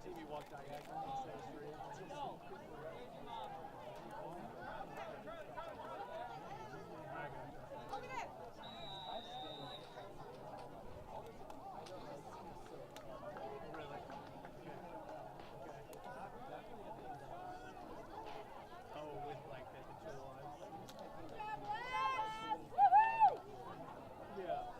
TV walk diagonal instead of straight. Really? Oh, with like the control eyes. Yeah.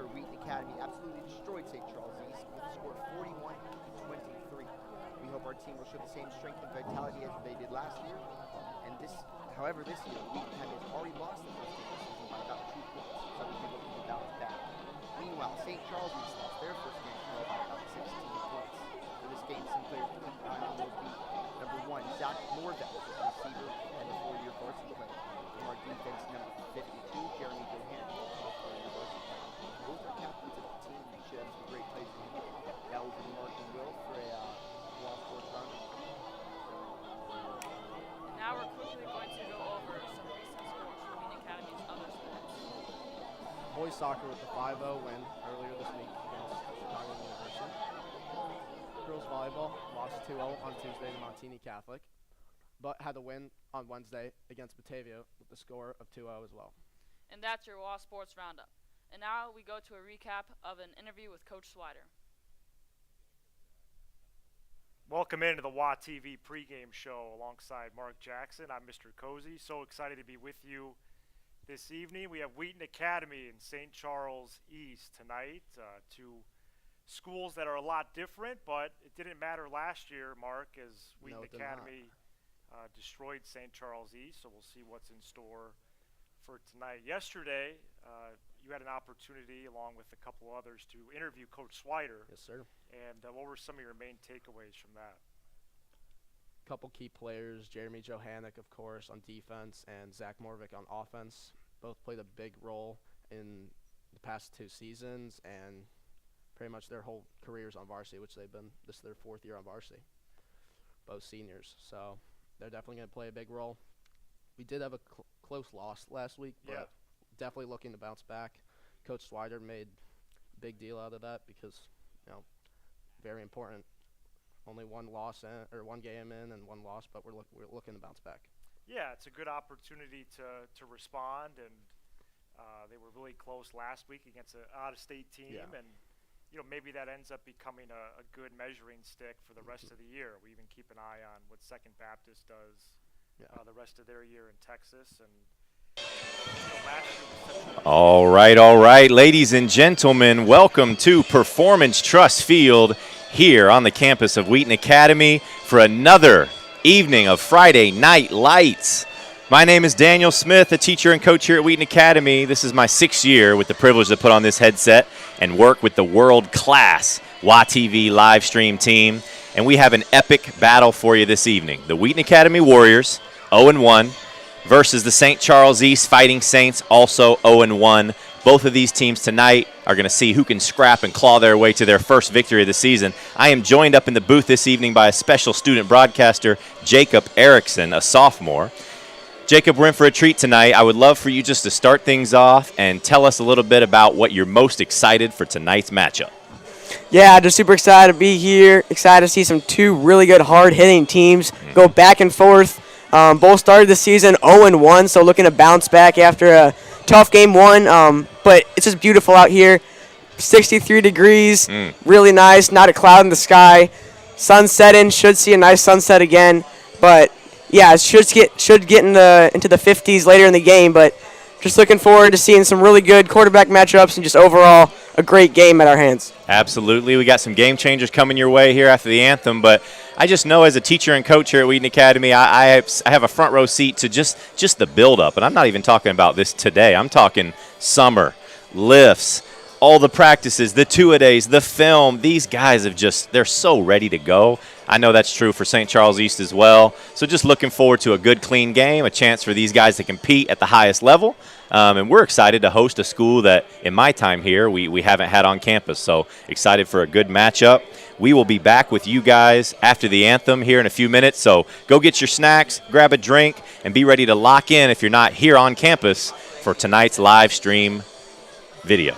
here, Wheaton Academy absolutely destroyed St. Charles East with a score of 41-23. We hope our team will show the same strength and vitality as they did last year. And however, this year, Wheaton Academy has already lost the first game of the season by about 2 points, so we'll be looking to bounce back. Meanwhile, St. Charles East lost their first game by about 16 points. For this game, some players to keep an eye on will be number 1, Zach Norvell, a receiver and a 4-year varsity player. From our defense, number 52, Jeremy Johann, also a 4-year varsity player. Both are captains of the team and should have some great plays in here. Elvin, Mark, and Will for a Wall Sports Roundup. Now we're quickly going to go over some recent scores for Wheaton Academy's other sports. Boys soccer with the 5-0 win earlier this week against Chicago University. Girls volleyball lost 2-0 on Tuesday to Montini Catholic, but had a win on Wednesday against Batavia with the score of 2-0 as well. And that's your WA Sports Roundup. And now we go to a recap of an interview with Coach Swider. Welcome into the WA TV pregame show alongside Mark Jackson. I'm Mr. Cozy. So excited to be with you this evening. We have Wheaton Academy in St. Charles East tonight. Two schools that are a lot different, but it didn't matter last year, Mark, as Wheaton Academy destroyed St. Charles East. So we'll see what's in store for tonight. Yesterday, you had an opportunity, along with a couple others, to interview Coach Swider. Yes, sir. And what were some of your main takeaways from that? Couple key players, Jeremy Johannick, of course, on defense, and Zach Morvick on offense. Both played a big role in the past 2 seasons and pretty much their whole careers on varsity, which this is their 4th year on varsity, both seniors. So they're definitely going to play a big role. We did have a close loss last week, but definitely looking to bounce back. Coach Swider made a big deal out of that because, very important. Only one game in and 1 loss, but we're looking to bounce back. Yeah, it's a good opportunity to respond, and they were really close last week against an out-of-state team, and maybe that ends up becoming a good measuring stick for the rest of the year. We even keep an eye on what Second Baptist does the rest of their year in Texas, and all right, ladies and gentlemen, welcome to Performance Trust Field here on the campus of Wheaton Academy for another evening of Friday Night Lights. My name is Daniel Smith, a teacher and coach here at Wheaton Academy. This is my 6th year with the privilege to put on this headset and work with the world-class WA TV live stream team. And we have an epic battle for you this evening. The Wheaton Academy Warriors, 0-1, versus the St. Charles East Fighting Saints, also 0-1. Both of these teams tonight are going to see who can scrap and claw their way to their first victory of the season. I am joined up in the booth this evening by a special student broadcaster, Jacob Erickson, a sophomore. Jacob, we're in for a treat tonight. I would love for you just to start things off and tell us a little bit about what you're most excited for tonight's matchup. Yeah, just super excited to be here. Excited to see some 2 really good, hard-hitting teams go back and forth. Both started the season 0-1, so looking to bounce back after a tough game 1. But it's just beautiful out here. 63 degrees, really nice, not a cloud in the sky. Sun setting, should see a nice sunset again. But yeah, it should get into the 50s later in the game. But just looking forward to seeing some really good quarterback matchups and just overall a great game at our hands. Absolutely. We got some game changers coming your way here after the anthem, but I just know as a teacher and coach here at Wheaton Academy, I have a front row seat to just the build-up. And I'm not even talking about this today. I'm talking summer, lifts, all the practices, the two-a-days, the film. These guys they're so ready to go. I know that's true for St. Charles East as well. So just looking forward to a good, clean game, a chance for these guys to compete at the highest level. And we're excited to host a school that, in my time here, we haven't had on campus. So excited for a good matchup. We will be back with you guys after the anthem here in a few minutes. So go get your snacks, grab a drink, and be ready to lock in if you're not here on campus for tonight's live stream video.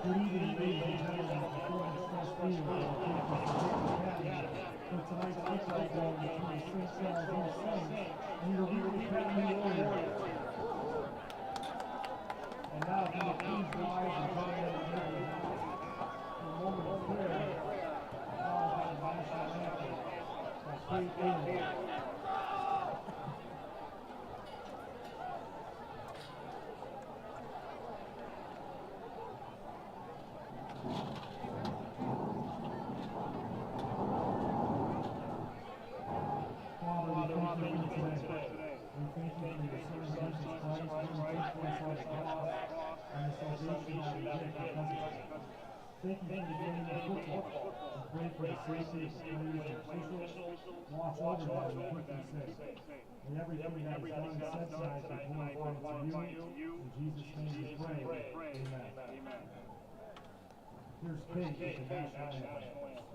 Good evening, ladies and gentlemen. Performance Trust Field on campus of Wheaton Academy for tonight's football game between St. Charles East Saints and the Wheaton Academy Warriors. And now, can you please rise and join in the meeting for a moment of prayer, followed by the national anthem by Pregame. Father, we thank you for today. We thank you for your Son, Jesus Christ, who died for us on the cross, and the salvation that we get because of it. Thank you for the game of football. We pray for the safety of players and officials. Watch over them and keep them safe. And everything that is done and said tonight be glorified to you. In Jesus' name we pray. Amen. Here's Kate with the national anthem.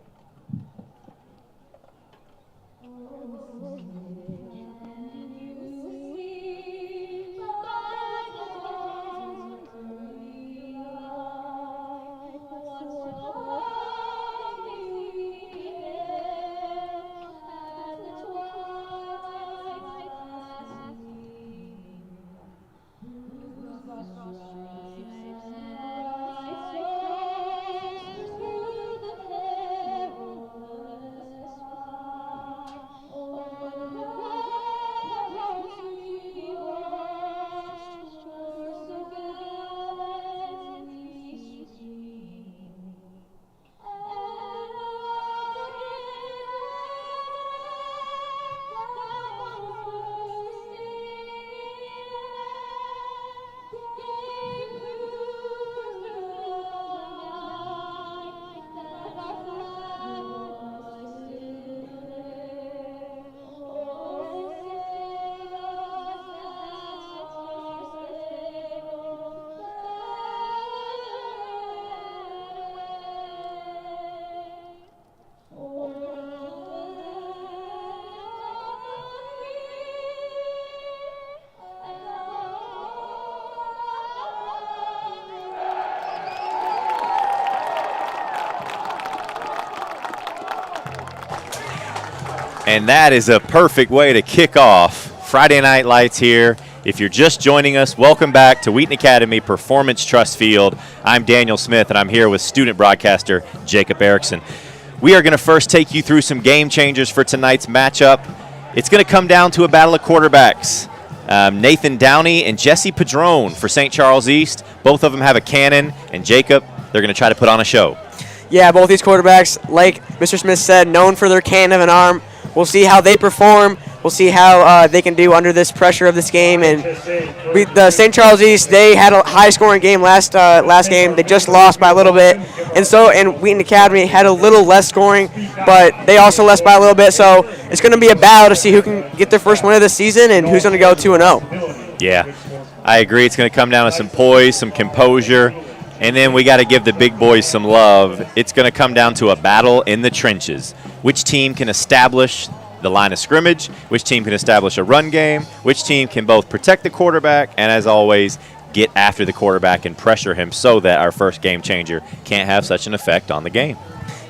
And that is a perfect way to kick off Friday Night Lights here. If you're just joining us, welcome back to Wheaton Academy Performance Trust Field. I'm Daniel Smith, and I'm here with student broadcaster Jacob Erickson. We are going to first take you through some game changers for tonight's matchup. It's going to come down to a battle of quarterbacks. Nathan Downey and Jesse Padrone for St. Charles East. Both of them have a cannon, and Jacob, they're going to try to put on a show. Yeah, both these quarterbacks, like Mr. Smith said, known for their cannon of an arm. We'll see how they perform. We'll see how they can do under this pressure of this game. And the St. Charles East, they had a high-scoring game last game. They just lost by a little bit. And Wheaton Academy had a little less scoring, but they also lost by a little bit. So it's going to be a battle to see who can get their first win of the season and who's going to go 2-0. Yeah, I agree. It's going to come down to some poise, some composure, and then we got to give the big boys some love. It's going to come down to a battle in the trenches. Which team can establish the line of scrimmage, which team can establish a run game, which team can both protect the quarterback and, as always, get after the quarterback and pressure him so that our first game changer can't have such an effect on the game.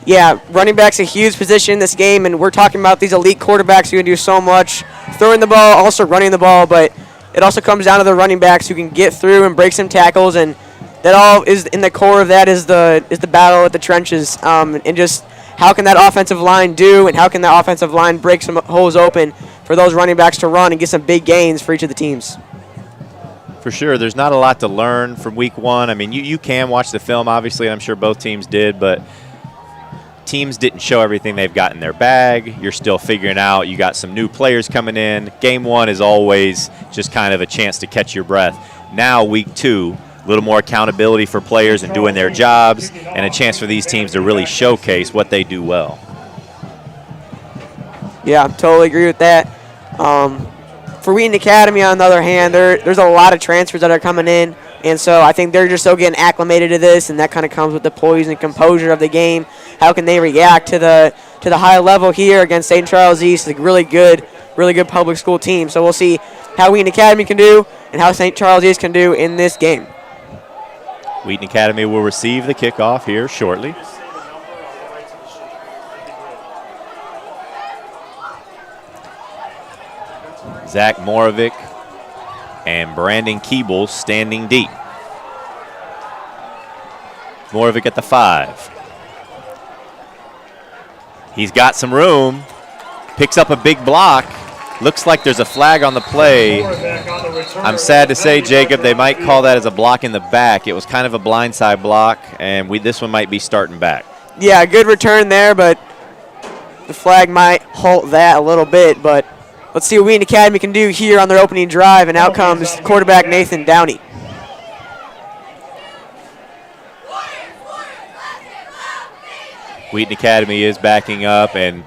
Yeah, running back's a huge position in this game, and we're talking about these elite quarterbacks who can do so much, throwing the ball, also running the ball, but it also comes down to the running backs who can get through and break some tackles, and that all is in the core of that is the battle at the trenches, and just how can that offensive line do, and how can that offensive line break some holes open for those running backs to run and get some big gains for each of the teams. For sure, there's not a lot to learn from week one. I mean, you can watch the film, obviously, and I'm sure both teams did, but teams didn't show everything they've got in their bag. You're still figuring out. You got some new players coming in. Game one is always just kind of a chance to catch your breath. Now, week two, a little more accountability for players and doing their jobs, and a chance for these teams to really showcase what they do well. Yeah, I totally agree with that. For Wheaton Academy, on the other hand, there's a lot of transfers that are coming in, and so I think they're just so getting acclimated to this, and that kind of comes with the poise and composure of the game. How can they react to the high level here against St. Charles East, a really good public school team. So we'll see how Wheaton Academy can do and how St. Charles East can do in this game. Wheaton Academy will receive the kickoff here shortly. Zach Morovic and Brandon Keeble standing deep. Morovic at the 5. He's got some room, picks up a big block. Looks like there's a flag on the play. I'm sad to say, Jacob, they might call that as a block in the back. It was kind of a blindside block, and this one might be starting back. Yeah, good return there, but the flag might halt that a little bit. But let's see what Wheaton Academy can do here on their opening drive, and out comes quarterback Nathan Downey. Wheaton Academy is backing up, and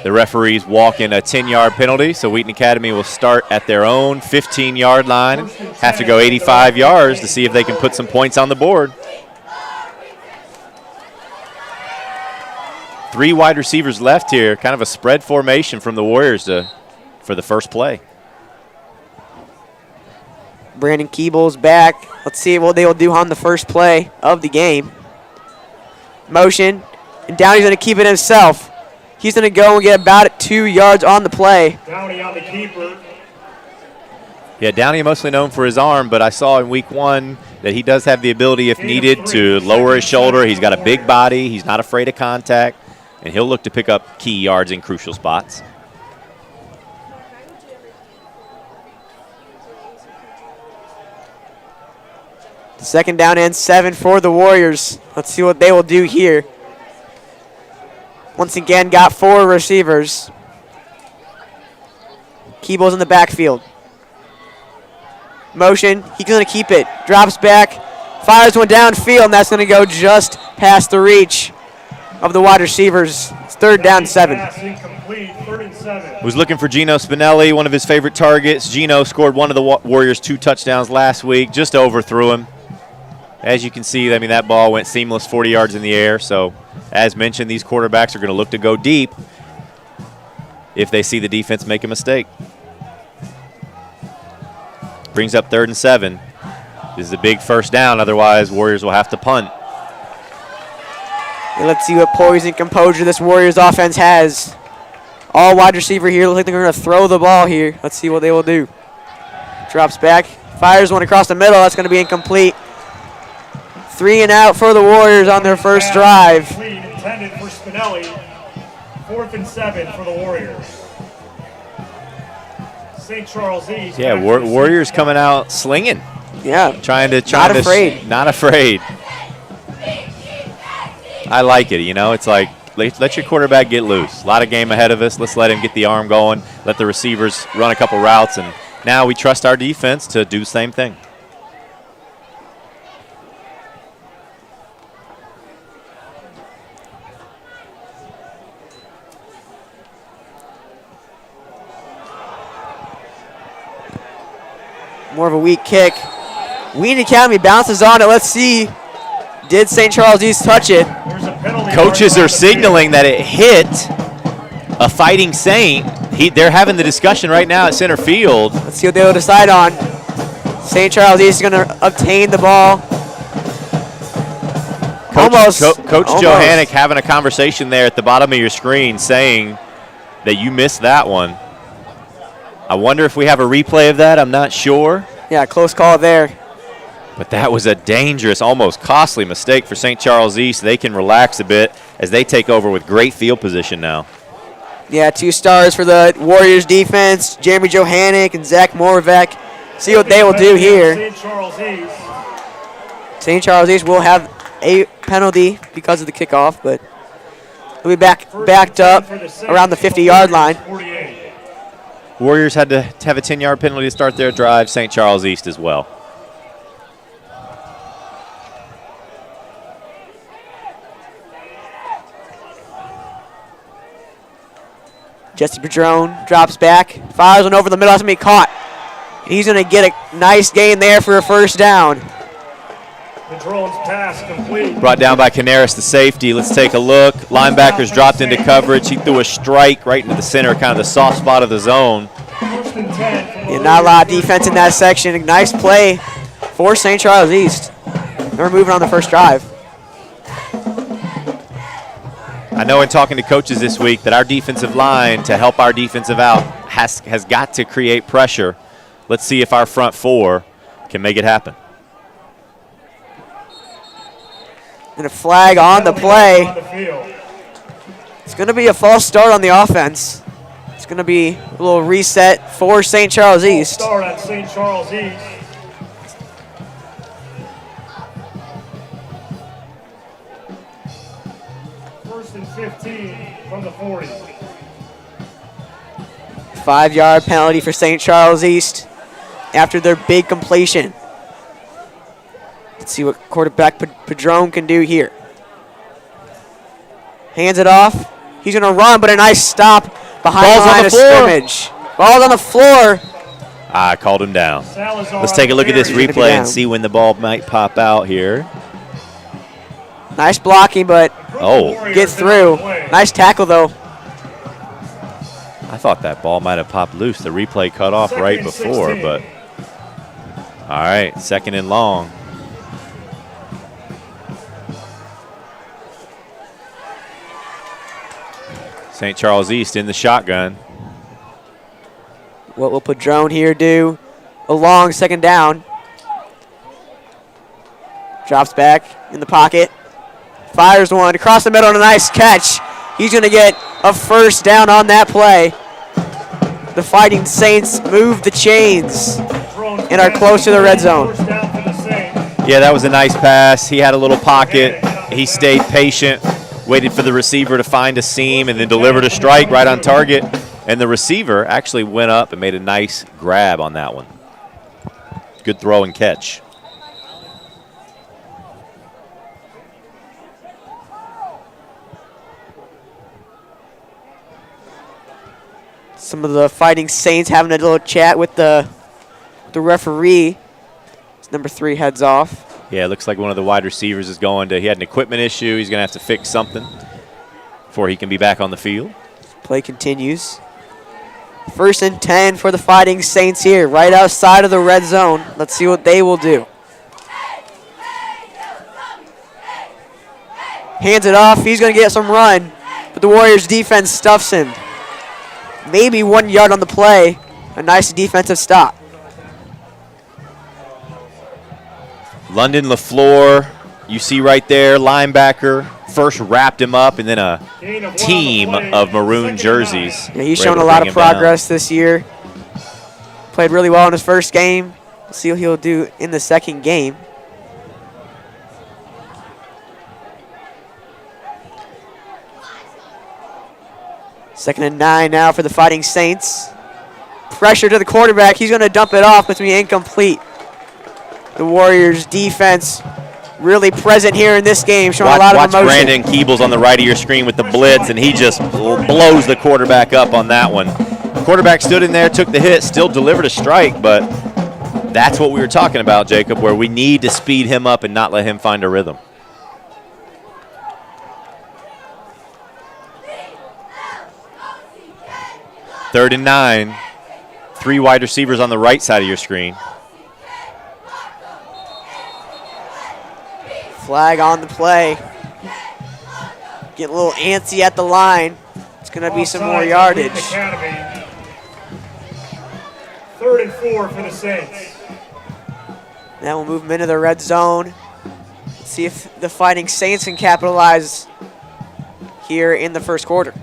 the referees walk in a 10-yard penalty, so Wheaton Academy will start at their own 15-yard line, have to go 85 yards to see if they can put some points on the board. 3 wide receivers left here, kind of a spread formation from the Warriors for the first play. Brandon Keeble's back. Let's see what they will do on the first play of the game. Motion, and Downey's going to keep it himself. He's going to go and get about 2 yards on the play. Downey on the keeper. Yeah, Downey mostly known for his arm, but I saw in week 1 that he does have the ability, if needed, to lower his shoulder. He's got a big body. He's not afraid of contact, and he'll look to pick up key yards in crucial spots. Second down and 7 for the Warriors. Let's see what they will do here. Once again, got 4 receivers. Keeble's in the backfield. Motion, he's going to keep it. Drops back, fires one downfield, and that's going to go just past the reach of the wide receivers. It's 3rd down 7. Was looking for Gino Spinelli, one of his favorite targets. Gino scored one of the Warriors' 2 touchdowns last week, just overthrew him. As you can see, I mean, that ball went seamless 40 yards in the air. So, as mentioned, these quarterbacks are going to look to go deep if they see the defense make a mistake. Brings up 3rd and 7. This is a big first down. Otherwise, Warriors will have to punt. And let's see what poise and composure this Warriors offense has. All wide receiver here. Looks like they're going to throw the ball here. Let's see what they will do. Drops back. Fires one across the middle. That's going to be incomplete. 3 and out for the Warriors on their first drive. Intended for Spinelli. 4th and 7 for the Warriors. St. Charles East. Yeah, Warriors coming out slinging. Yeah. Not afraid. Not afraid. I like it. You know, it's like let your quarterback get loose. A lot of game ahead of us. Let's let him get the arm going. Let the receivers run a couple routes, and now we trust our defense to do the same thing. More of a weak kick. Wheaton Academy bounces on it. Let's see. Did St. Charles East touch it? Coaches are signaling that it hit a Fighting Saint. They're having the discussion right now at center field. Let's see what they will decide on. St. Charles East is going to obtain the ball. Coach Johannick having a conversation there at the bottom of your screen saying that you missed that one. I wonder if we have a replay of that. I'm not sure. Yeah, close call there. But that was a dangerous, almost costly mistake for St. Charles East. They can relax a bit as they take over with great field position now. Yeah, 2 stars for the Warriors defense, Jeremy Johannick and Zach Morvek. See what they will do here. St. Charles East will have a penalty because of the kickoff, but they'll be backed up around the 50-yard line. Warriors had to have a 10-yard penalty to start their drive. St. Charles East as well. Jesse Padron drops back, fires one over the middle. That's going to be caught. He's going to get a nice gain there for a first down. Padron's pass complete. Brought down by Canaris, the safety. Let's take a look. Linebackers dropped into coverage. He threw a strike right into the center, kind of the soft spot of the zone. Yeah, not a lot of defense in that section. A nice play for St. Charles East. Going They're moving on the first drive. I know in talking to coaches this week that our defensive line, to help our defensive out, has got to create pressure. Let's see if our front four can make it happen. And a flag on the play. It's going to be a false start on the offense. It's going to be a little reset for St. Charles East. Start at St. Charles East. First and 15 from the 40. 5-yard penalty for St. Charles East after their big completion. Let's see what quarterback Padron can do here. Hands it off. He's going to run, but a nice stop behind the line of scrimmage. Ball's on the floor. I called him down. Salazar Let's take a look at this He's gonna be replay down. and see when the ball might pop out here. Nice blocking, but Oh, gets through. Nice tackle, though. I thought that ball might have popped loose. The replay cut off Second right and before, 16. but all right, second and long. St. Charles East in the shotgun. What will Padron here do? A long second down. Drops back in the pocket. Fires one across the middle and a nice catch. He's going to get a first down on that play. The Fighting Saints move the chains and are close to the red zone. First down for the Saints. Yeah, that was a nice pass. He had a little pocket. He stayed patient, waited for the receiver to find a seam, and then delivered a strike right on target. And the receiver actually went up and made a nice grab on that one. Good throw and catch. Some of the Fighting Saints having a little chat with the referee. As number 3 heads off. Yeah, it looks like one of the wide receivers is going to, he had an equipment issue. He's going to have to fix something before he can be back on the field. Play continues. First and 10 for the Fighting Saints here, right outside of the red zone. Let's see what they will do. Hands it off. He's going to get some run, but the Warriors defense stuffs him. Maybe 1 yard on the play. A nice defensive stop. London LaFleur, you see right there, linebacker, first wrapped him up, and then a team of maroon jerseys. Yeah, he's were shown able a to lot bring of him down. progress this year. Played really well in his first game. We'll see what he'll do in the second game. Second and 9 now for the Fighting Saints. Pressure to the quarterback. He's going to dump it off, but it's going to be incomplete. The Warriors defense really present here in this game, showing a lot of emotion. Watch Brandon Keebles on the right of your screen with the blitz, and he just blows the quarterback up on that one. The quarterback stood in there, took the hit, still delivered a strike, but that's what we were talking about, Jacob, where we need to speed him up and not let him find a rhythm. Third and 9. 3 wide receivers on the right side of your screen. Flag on the play. Get a little antsy at the line. It's going to be some more Offside, yardage. Wheaton Academy. 3rd and 4 for the Saints. Now we'll move them into the red zone. See if the Fighting Saints can capitalize here in the first quarter.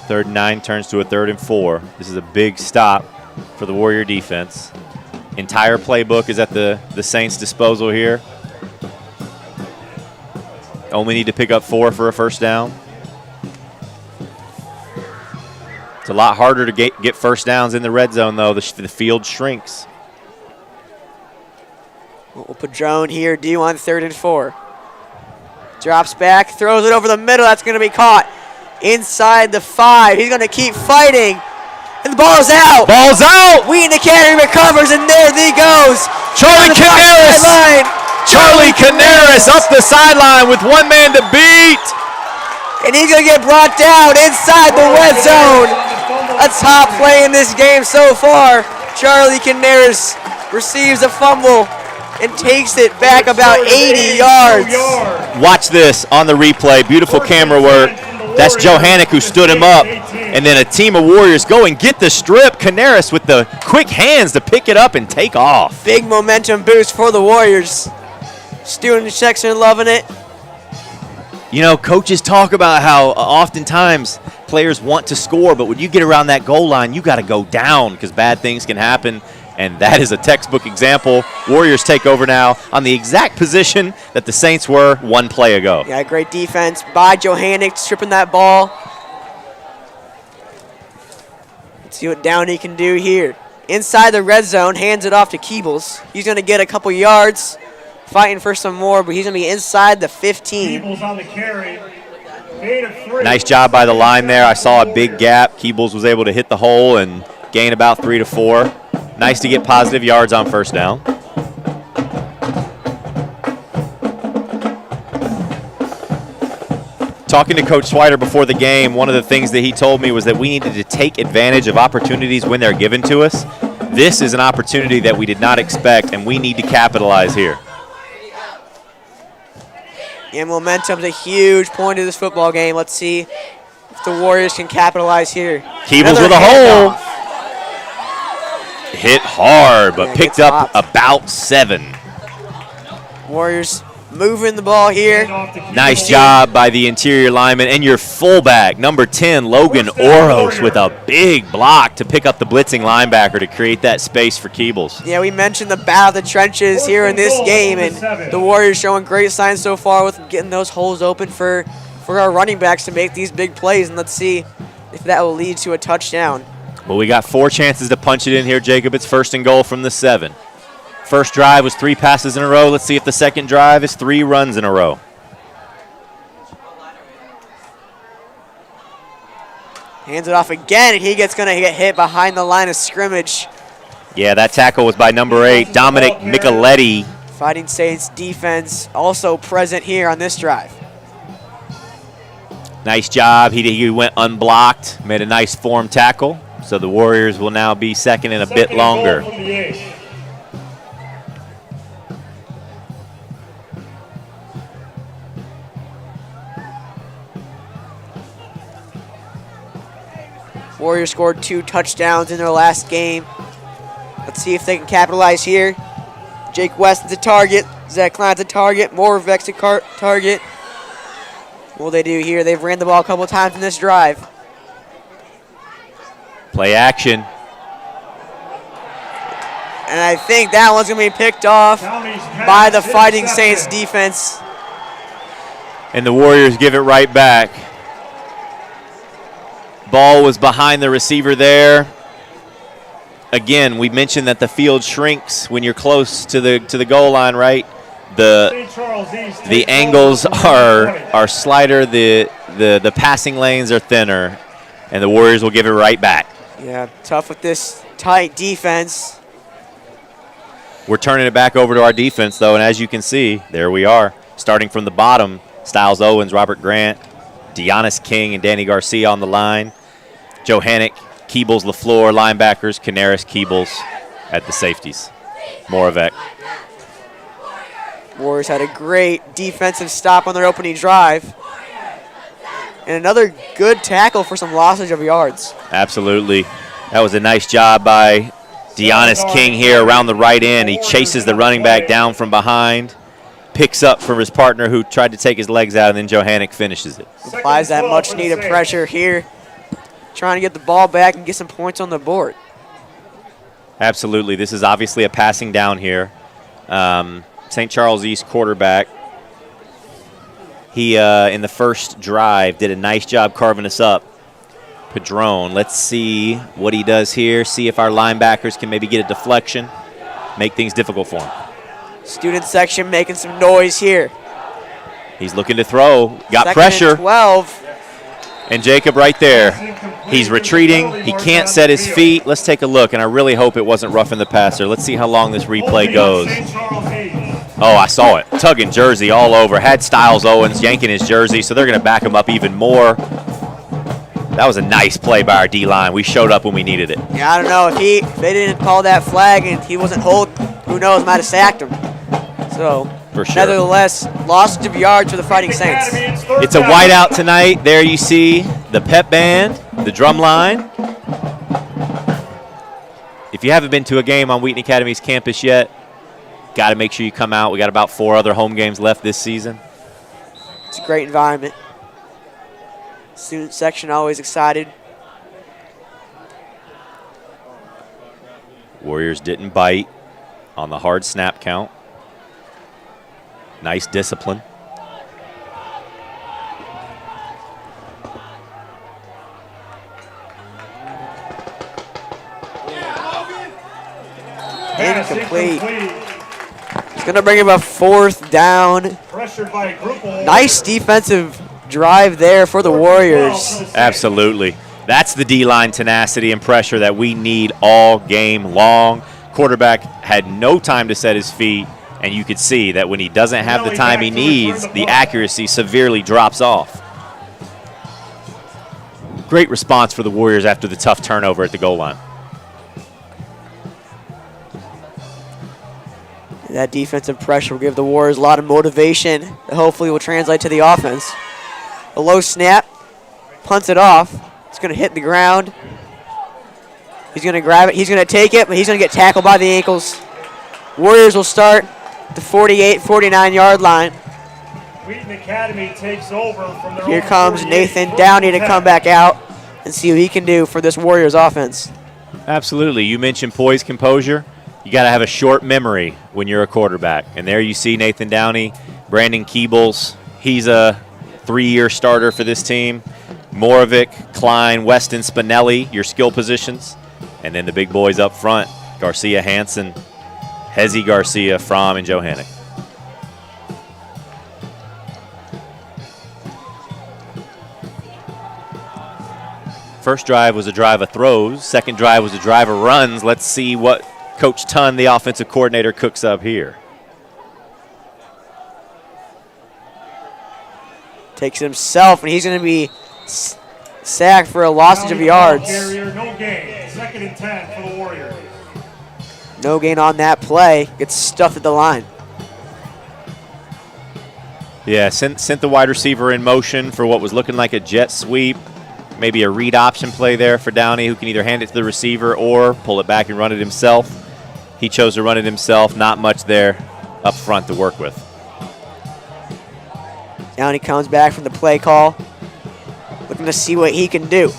3rd and 9 turns to a 3rd and 4. This is a big stop for the Warrior defense. Entire playbook is at the Saints' disposal here. Only need to pick up 4 for a first down. It's a lot harder to get first downs in the red zone, though. The field shrinks. What will Padron here do on 3rd and 4? Drops back, throws it over the middle. That's going to be caught inside the 5. He's going to keep fighting. And the ball's out. Ball's out! Wheaton Academy recovers, and there he goes. Charlie On the far Canaris! sideline. Charlie Canaris up the sideline with 1 man to beat. And he's going to get brought down inside the red zone. A top play in this game so far. Charlie Canaris receives a fumble and takes it back about 80 yards. Watch this on the replay. Beautiful camera work. That's Johannick who stood him up. And then a team of Warriors go and get the strip. Canaris with the quick hands to pick it up and take off. Big momentum boost for the Warriors. Student section loving it. You know, coaches talk about how oftentimes players want to score, but when you get around that goal line, you got to go down because bad things can happen. And that is a textbook example. Warriors take over now on the exact position that the Saints were one play ago. Yeah, great defense by Johannick, stripping that ball. Let's see what Downey can do here. Inside the red zone, hands it off to Keebles. He's going to get a couple yards, fighting for some more, but he's going to be inside the 15. Keebles on the carry. Nice job by the line there. I saw a big gap. Keebles was able to hit the hole and gain about 3 to 4. Nice to get positive yards on first down. Talking to Coach Swider before the game, one of the things that he told me was that we needed to take advantage of opportunities when they're given to us. This is an opportunity that we did not expect, and we need to capitalize here. And momentum's a huge point of this football game. Let's see if the Warriors can capitalize here. Keebles with a hole. Hit hard, but picked up about 7. Warriors moving the ball here. Nice job by the interior lineman and your fullback, number 10, Logan Oros, with a big block to pick up the blitzing linebacker to create that space for Keebles. Yeah, we mentioned the battle of the trenches here in this game, and the Warriors showing great signs so far with getting those holes open for our running backs to make these big plays, and let's see if that will lead to a touchdown. Well, we got 4 chances to punch it in here, Jacob. It's 1st and goal from the 7. First drive was 3 passes in a row. Let's see if the second drive is 3 runs in a row. Hands it off again, and he gets going to get hit behind the line of scrimmage. Yeah, that tackle was by number 8, Dominic Micheletti. Fighting Saints defense also present here on this drive. Nice job. He went unblocked, made a nice form tackle. So the Warriors will now be second and a bit longer. Warriors scored 2 touchdowns in their last game. Let's see if they can capitalize here. Jake West is a target. Zach Klein's a target. Moravec's a target. What will they do here? They've ran the ball a couple times in this drive. Play action. And I think that one's going to be picked off by the Fighting Saints defense. And the Warriors give it right back. Ball was behind the receiver there. Again, we mentioned that the field shrinks when you're close to the goal line, right? The angles are slighter, the passing lanes are thinner, and the Warriors will give it right back. Yeah, tough with this tight defense. We're turning it back over to our defense, though, and as you can see, there we are. Starting from the bottom, Styles Owens, Robert Grant, Deonis King, and Danny Garcia on the line. Johannick, Keebles, LaFleur, linebackers, Canaris, Keebles at the safeties. Moravec. Warriors had a great defensive stop on their opening drive. And another good tackle for some lossage of yards. Absolutely. That was a nice job by Deonis King here around the right end. He chases the running back down from behind, picks up from his partner who tried to take his legs out, and then Johannick finishes it. Applies that much needed pressure here, trying to get the ball back and get some points on the board. Absolutely. This is obviously a passing down here. St. Charles East quarterback. He, in the first drive, did a nice job carving us up. Padron, let's see what he does here. See if our linebackers can maybe get a deflection, make things difficult for him. Student section making some noise here. He's looking to throw, got Second pressure. and 12. And Jacob right there. He's retreating. He can't set his feet. Let's take a look, and I really hope it wasn't roughing the passer. Let's see how long this replay goes. Oh, I saw it. Tugging jersey all over. Had Styles Owens yanking his jersey, so they're going to back him up even more. That was a nice play by our D-line. We showed up when we needed it. Yeah, I don't know. If they didn't call that flag and he wasn't hold, who knows, might have sacked him. So, For sure. nevertheless, loss of yards for the Fighting Saints. It's a whiteout tonight. There you see the pep band, the drum line. If you haven't been to a game on Wheaton Academy's campus yet, got to make sure you come out. We got about 4 other home games left this season. It's a great environment. Student section always excited. Warriors didn't bite on the hard snap count. Nice discipline. Incomplete. It's going to bring him a 4th down. Nice defensive drive there for the Warriors. Absolutely. That's the D-line tenacity and pressure that we need all game long. Quarterback had no time to set his feet, and you could see that when he doesn't have the time he needs, the accuracy severely drops off. Great response for the Warriors after the tough turnover at the goal line. That defensive pressure will give the Warriors a lot of motivation that hopefully will translate to the offense. A low snap, punts it off. It's going to hit the ground. He's going to grab it. He's going to take it, but he's going to get tackled by the ankles. Warriors will start the 48, 49-yard line. Wheaton Academy takes over from their Here own comes 48, Nathan Downey to come back out and see what he can do for this Warriors offense. Absolutely. You mentioned poise, composure. You got to have a short memory when you're a quarterback. And there you see Nathan Downey, Brandon Keebles. He's a 3-year starter for this team. Moravik, Klein, Weston, Spinelli, your skill positions. And then the big boys up front, Garcia, Hansen, Hezi Garcia, Fromm, and Johannick. First drive was a drive of throws. Second drive was a drive of runs. Let's see what Coach Tunn, the offensive coordinator, cooks up here. Takes it himself, and he's going to be sacked for a loss of yards. Carrier, no gain. 2nd and 10 for the Warriors. No gain on that play. Gets stuffed at the line. Yeah, sent the wide receiver in motion for what was looking like a jet sweep. Maybe a read option play there for Downey, who can either hand it to the receiver or pull it back and run it himself. He chose to run it himself. Not much there up front to work with. Downey comes back from the play call, looking to see what he can do.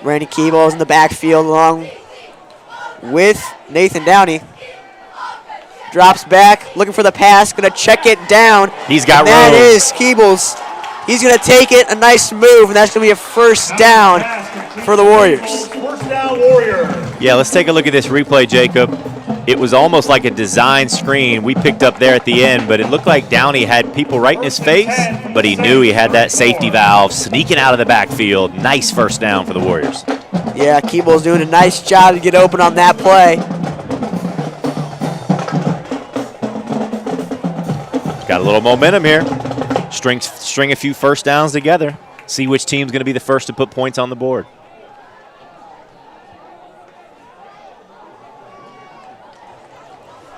Randy Keeble is in the backfield along with Nathan Downey. Drops back, looking for the pass, going to check it down. He's got room. That is Keebles. He's going to take it, a nice move, and that's going to be a first down for the Warriors. First down, Warriors. Yeah, let's take a look at this replay, Jacob. It was almost like a design screen we picked up there at the end, but it looked like Downey had people right in his face, but he knew he had that safety valve sneaking out of the backfield. Nice first down for the Warriors. Yeah, Keeble's doing a nice job to get open on that play. Got a little momentum here. String a few first downs together. See which team's going to be the first to put points on the board.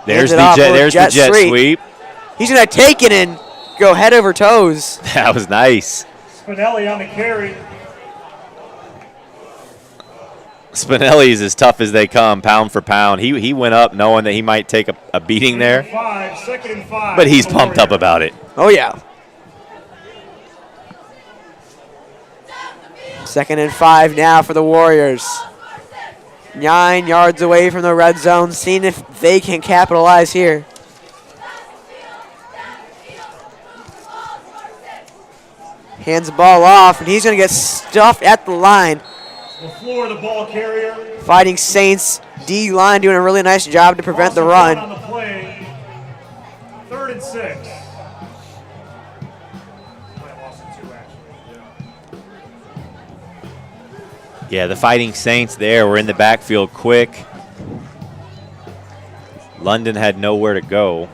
There's the jet sweep. He's going to take it and go head over toes. That was nice. Spinelli on the carry. Spinelli's as tough as they come, pound for pound. He went up knowing that he might take a beating there. 2nd and 5. But he's pumped up about it. Oh, yeah. 2nd and 5 now for the Warriors. 9 yards away from the red zone, seeing if they can capitalize here. Hands the ball off, and he's going to get stuffed at the line. LaFleur, the ball carrier. Fighting Saints D-line doing a really nice job to prevent the run. On the play. 3rd and 6. Yeah, the Fighting Saints there were in the backfield quick. London had nowhere to go.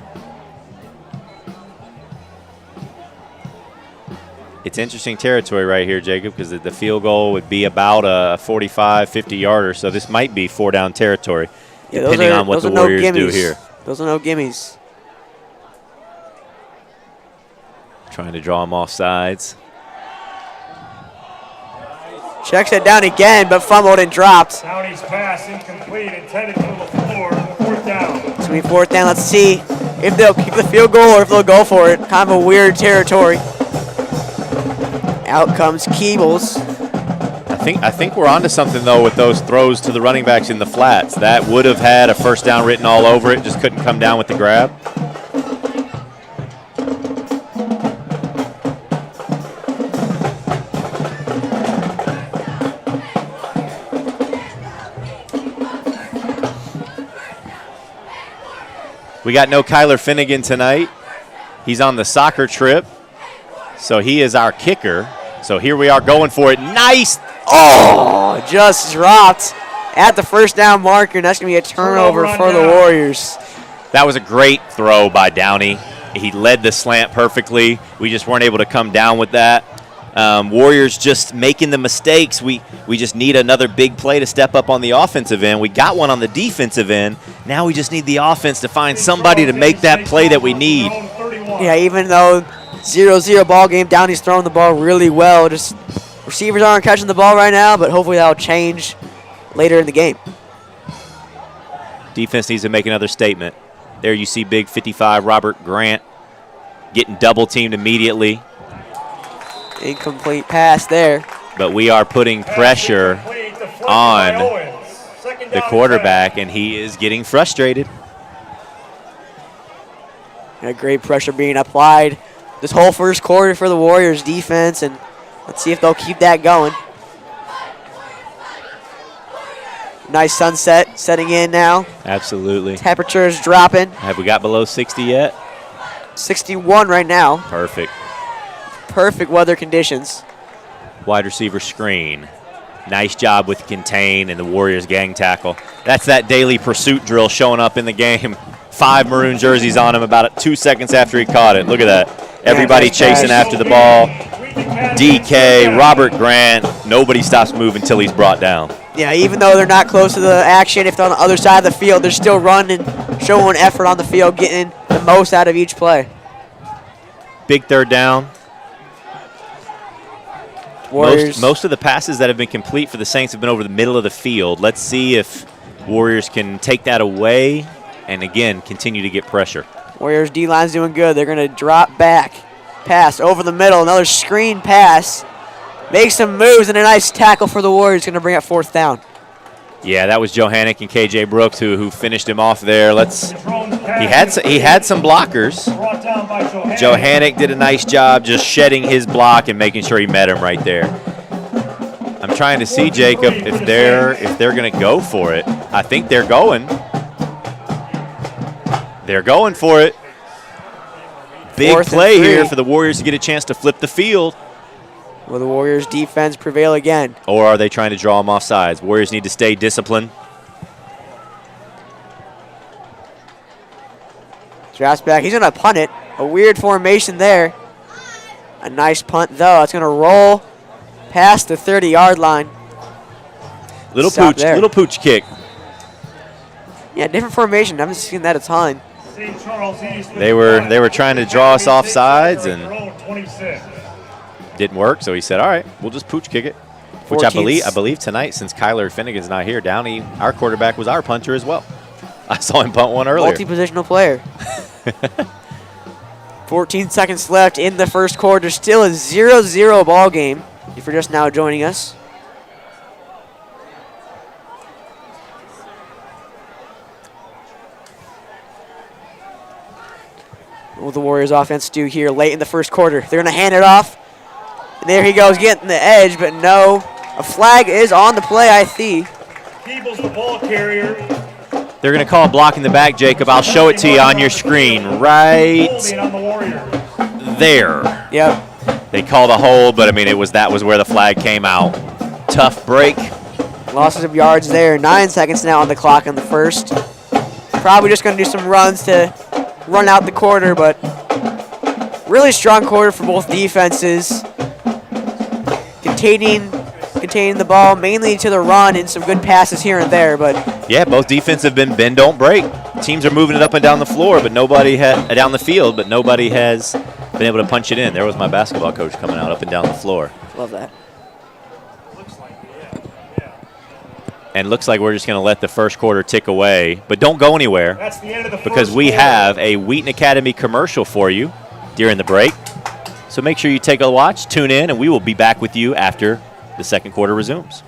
It's interesting territory right here, Jacob, because the field goal would be about a 45, 50-yarder, so this might be 4-down territory, depending on what the Warriors do here. Those are no gimmies. Trying to draw them off sides. Checks it down again, but fumbled and dropped. Downey's pass incomplete, intended for the floor, 4th down. It's going to be 4th down. Let's see if they'll keep the field goal or if they'll go for it. Kind of a weird territory. Out comes Keebles. I think we're onto something, though, with those throws to the running backs in the flats. That would have had a 1st down written all over it, just couldn't come down with the grab. We got no Kyler Finnegan tonight. He's on the soccer trip, so he is our kicker. So here we are going for it. Nice. Oh, just dropped at the 1st down marker, and that's going to be a turnover for the Warriors. That was a great throw by Downey. He led the slant perfectly. We just weren't able to come down with that. Warriors just making the mistakes. We just need another big play to step up on the offensive end. We got one on the defensive end. Now we just need the offense to find somebody to make that play that we need. Yeah, even though 0-0 ball game, Downey's throwing the ball really well. Just receivers aren't catching the ball right now, but hopefully that'll change later in the game. Defense needs to make another statement. There you see big 55 Robert Grant getting double teamed immediately. Incomplete pass there. But we are putting pressure on the quarterback, and he is getting frustrated. Great pressure being applied this whole 1st quarter for the Warriors defense, and let's see if they'll keep that going. Nice sunset setting in now. Absolutely. Temperature is dropping. Have we got below 60 yet? 61 right now. Perfect. Perfect weather conditions. Wide receiver screen. Nice job with contain and the Warriors gang tackle. That's that daily pursuit drill showing up in the game. 5 maroon jerseys on him about 2 seconds after he caught it. Look at that. Everybody chasing after the ball. DK, Robert Grant, nobody stops moving until he's brought down. Yeah, even though they're not close to the action, if they're on the other side of the field, they're still running, showing effort on the field, getting the most out of each play. Big 3rd down. Warriors. Most of the passes that have been complete for the Saints have been over the middle of the field. Let's see if Warriors can take that away and, again, continue to get pressure. Warriors D-line's doing good. They're going to drop back. Pass over the middle. Another screen pass. Make some moves and a nice tackle for the Warriors. Going to bring up 4th down. Yeah, that was Johannick and KJ Brooks who finished him off there. He had some blockers. Johannick did a nice job just shedding his block and making sure he met him right there. I'm trying to see, Jacob, if they're going to go for it. I think they're going. They're going for it. Big play here for the Warriors to get a chance to flip the field. Will the Warriors defense prevail again? Or are they trying to draw them off sides? Warriors need to stay disciplined. Drafts back. He's going to punt it. A weird formation there. A nice punt, though. It's going to roll past the 30-yard line. Little pooch kick. Yeah, different formation. I haven't seen that a ton. They were trying to draw us off sides and didn't work, so he said, all right, we'll just pooch kick it. Which I believe tonight, since Kyler Finnegan's not here, Downey, our quarterback, was our punter as well. I saw him punt one earlier. Multi-positional player. 14 seconds left in the 1st quarter. Still a 0-0 ball game if you're just now joining us. What will the Warriors offense do here late in the 1st quarter? They're going to hand it off. And there he goes getting the edge, but no. A flag is on the play, I see. Keebles, the ball carrier. They're going to call a block in the back, Jacob. I'll show it to you on your screen right there. Yep. They called a hold, but, I mean, that was where the flag came out. Tough break. Losses of yards there. 9 seconds now on the clock in the 1st. Probably just going to do some runs to run out the quarter, but really strong quarter for both defenses. containing the ball mainly to the run and some good passes here and there. But yeah, both defense have been bend, don't break. Teams are moving it up and down the floor, but nobody down the field, but nobody has been able to punch it in. There was my basketball coach coming out up and down the floor. Love that. And looks like we're just going to let the first quarter tick away. But don't go anywhere, That's the end of the because first we quarter. have a Wheaton Academy commercial for you during the break. So make sure you take a watch, tune in, and we will be back with you after the second quarter resumes.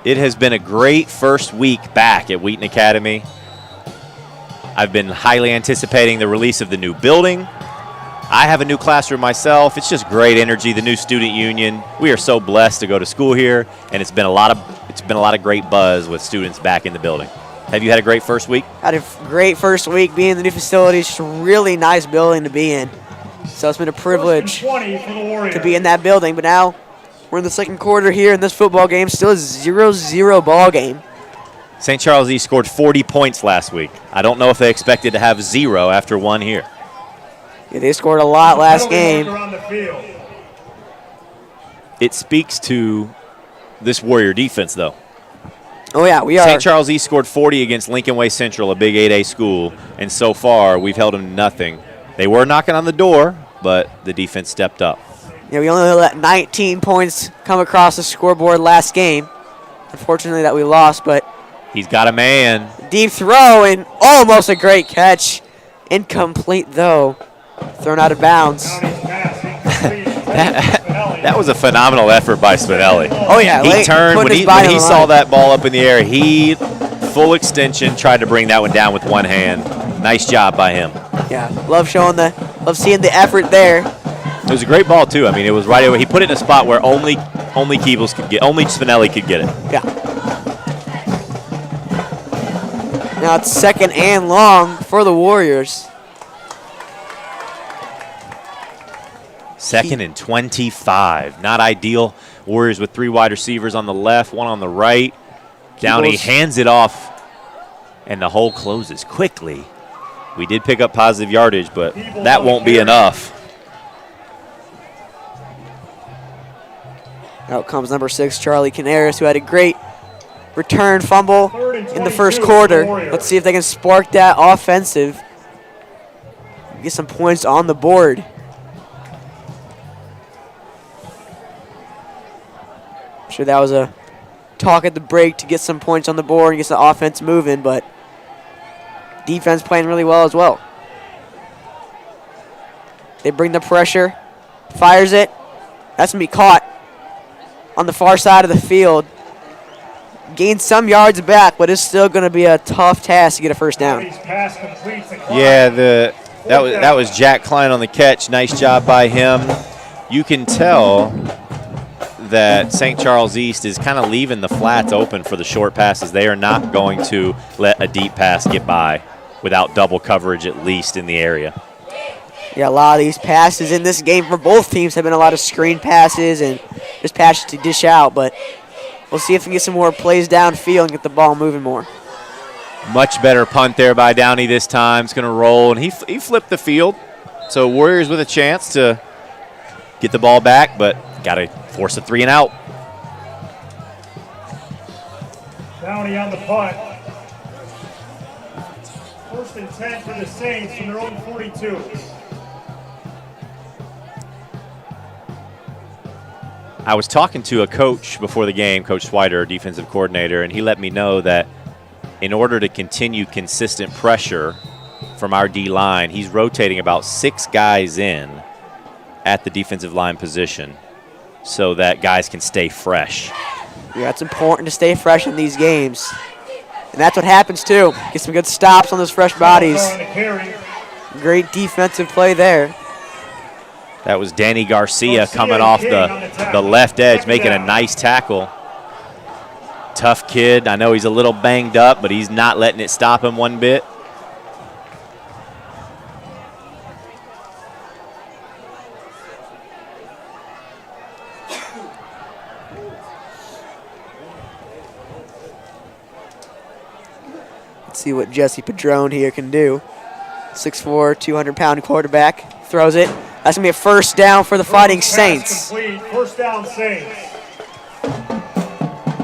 It has been a great first week back at Wheaton Academy. I've been highly anticipating the release of the new building. I have a new classroom myself. It's just great energy, the new student union. We are so blessed to go to school here, and it's been a lot of great buzz with students back in the building. Have you had a great first week? Had a great first week being in the new facility. It's just a really nice building to be in. So it's been a privilege 20 for the Warriors. to be in that building. But now we're in the second quarter here in this football game. Still a 0-0 ball game. St. Charles East scored 40 points last week. I don't know if they expected to have 0 after 1 here. Yeah, they scored a lot last game. Around the field. It speaks to this Warrior defense, though. Oh, yeah, we are. St. Charles East scored 40 against Lincoln Way Central, a big 8A school, and so far we've held them to nothing. They were knocking on the door, but the defense stepped up. Yeah, we only let 19 points come across the scoreboard last game. Unfortunately that we lost, but He's got a man. deep throw and almost a great catch. Incomplete, though. Thrown out of bounds. Downey's pass, incomplete. That was a phenomenal effort by Spinelli. Oh, yeah. He turned, putting when his he, body when he on the saw line. that ball up in the air, he, full extension, tried to bring that one down with one hand. Nice job by him. Yeah, love seeing the effort there. It was a great ball, too. I mean, it was right away. He put it in a spot where only Keebles could get, only Spinelli could get it. Yeah. Now it's second and long for the Warriors. Second and 25. Not ideal. Warriors with 3 wide receivers on the left, 1 on the right. Downey Keebles. hands it off, and the hole closes quickly. We did pick up positive yardage, but that won't be enough. Out comes number 6, Charlie Canaris, who had a great return fumble in the first quarter. Let's see if they can spark that offensive. Get some points on the board. I'm sure that was a talk at the break to get some points on the board and get the offense moving, but defense playing really well as well. They bring the pressure, fires it. That's going to be caught on the far side of the field. Gained some yards back, but it's still going to be a tough task to get a first down. Downey's pass completes the clock. Yeah, that was Jack Klein on the catch. Nice job by him. You can tell that St. Charles East is kind of leaving the flats open for the short passes. They are not going to let a deep pass get by without double coverage, at least in the area. Yeah, a lot of these passes in this game for both teams have been a lot of screen passes and just passes to dish out, but we'll see if we can get some more plays downfield and get the ball moving more. Much better punt there by Downey this time. It's going to roll, and he flipped the field. So Warriors with a chance to get the ball back, but got to force a 3 and out. Downey on the punt. First and 10 for the Saints from their own 42. I was talking to a coach before the game, Coach Swider, our defensive coordinator, and he let me know that in order to continue consistent pressure from our D-line, he's rotating about 6 guys in at the defensive line position so that guys can stay fresh. Yeah, it's important to stay fresh in these games. And that's what happens, too. Get some good stops on those fresh bodies. Great defensive play there. That was Danny Garcia coming off the left edge, making a nice tackle. Tough kid. I know he's a little banged up, but he's not letting it stop him one bit. Let's see what Jesse Padron here can do. 6'4", 200-pound quarterback. Throws it. That's going to be a first down for the Fighting Saints. First down, Saints.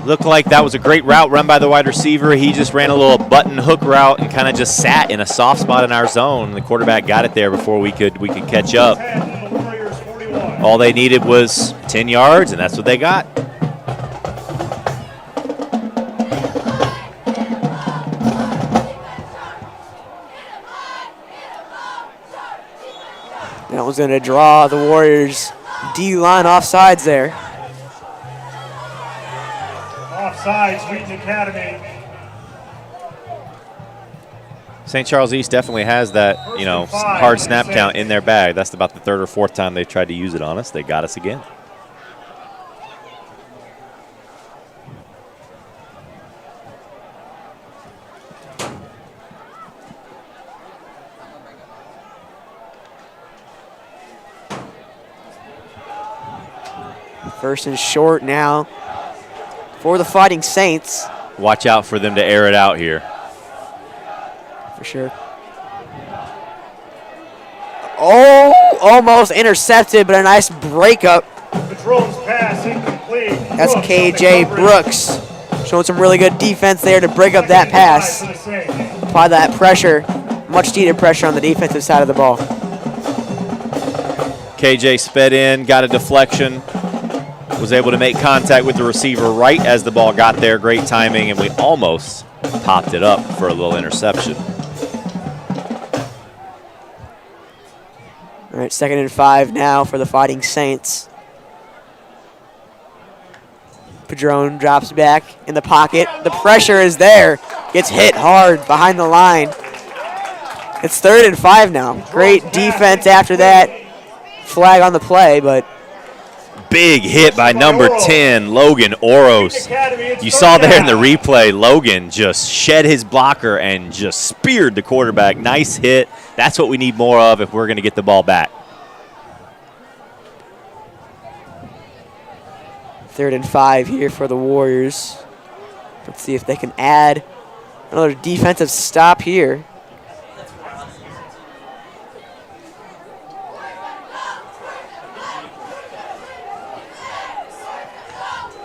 Looked like that was a great route run by the wide receiver. He just ran a little button hook route and kind of just sat in a soft spot in our zone. The quarterback got it there before we could catch up. All they needed was 10 yards, and that's what they got. That was going to draw the Warriors D-line offsides there. Offsides, Wheaton Academy. St. Charles East definitely has that, hard snap count in their bag. That's about the third or fourth time they've tried to use it on us. They got us again. First and short now for the Fighting Saints. Watch out for them to air it out here. For sure. Oh, almost intercepted, but a nice breakup. Patron's pass incomplete. That's KJ Brooks. Showing some really good defense there to break up that pass. Apply that pressure, much needed pressure on the defensive side of the ball. KJ sped in, got a deflection. Was able to make contact with the receiver right as the ball got there. Great timing, and we almost popped it up for a little interception. All right, 2nd and 5 now for the Fighting Saints. Padron drops back in the pocket. The pressure is there. Gets hit hard behind the line. It's 3rd and 5 now. Great defense after that. Flag on the play, but big hit by number 10, Logan Oros. You saw there in the replay, Logan just shed his blocker and just speared the quarterback. Nice hit. That's what we need more of if we're going to get the ball back. 3rd and 5 here for the Warriors. Let's see if they can add another defensive stop here.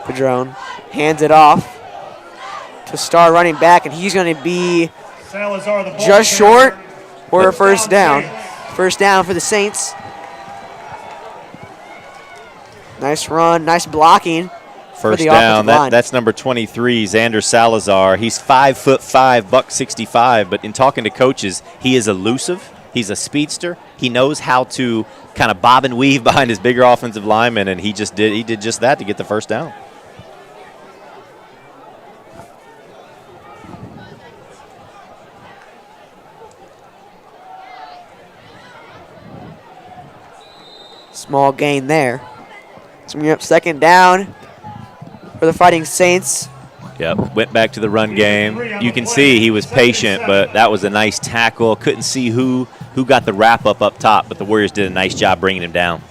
Padron hands it off to star running back, and he's going to be just short for a first down. First down for the Saints. Nice run, nice blocking. First down, that's number 23, Xander Salazar. He's 5'5", $165, but in talking to coaches, he is elusive. He's a speedster. He knows how to kind of bob and weave behind his bigger offensive lineman, and he did just that to get the first down. Small gain there. So we're up 2nd down for the Fighting Saints. Yep, went back to the run game. You can see he was patient, but that was a nice tackle. Couldn't see who got the wrap up top, but the Warriors did a nice job bringing him down.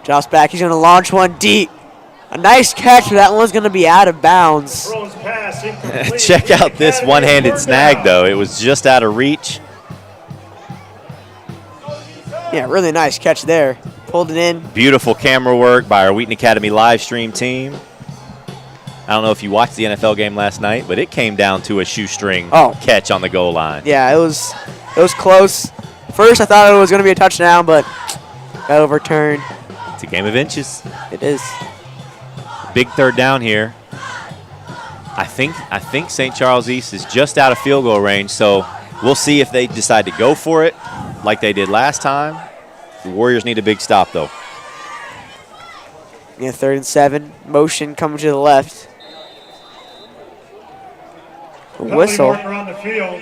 Drops back, he's going to launch one deep. A nice catch, but that one's going to be out of bounds. Check out this one-handed snag, though. It was just out of reach. Yeah, really nice catch there. Pulled it in. Beautiful camera work by our Wheaton Academy live stream team. I don't know if you watched the NFL game last night, but it came down to a shoestring catch on the goal line. Yeah, it was close. First, I thought it was going to be a touchdown, but got overturned. It's a game of inches. It is. Big third down here. I think St. Charles East is just out of field goal range, so we'll see if they decide to go for it like they did last time. The Warriors need a big stop, though. Yeah, 3rd and 7. Motion coming to the left. A whistle. Around the field.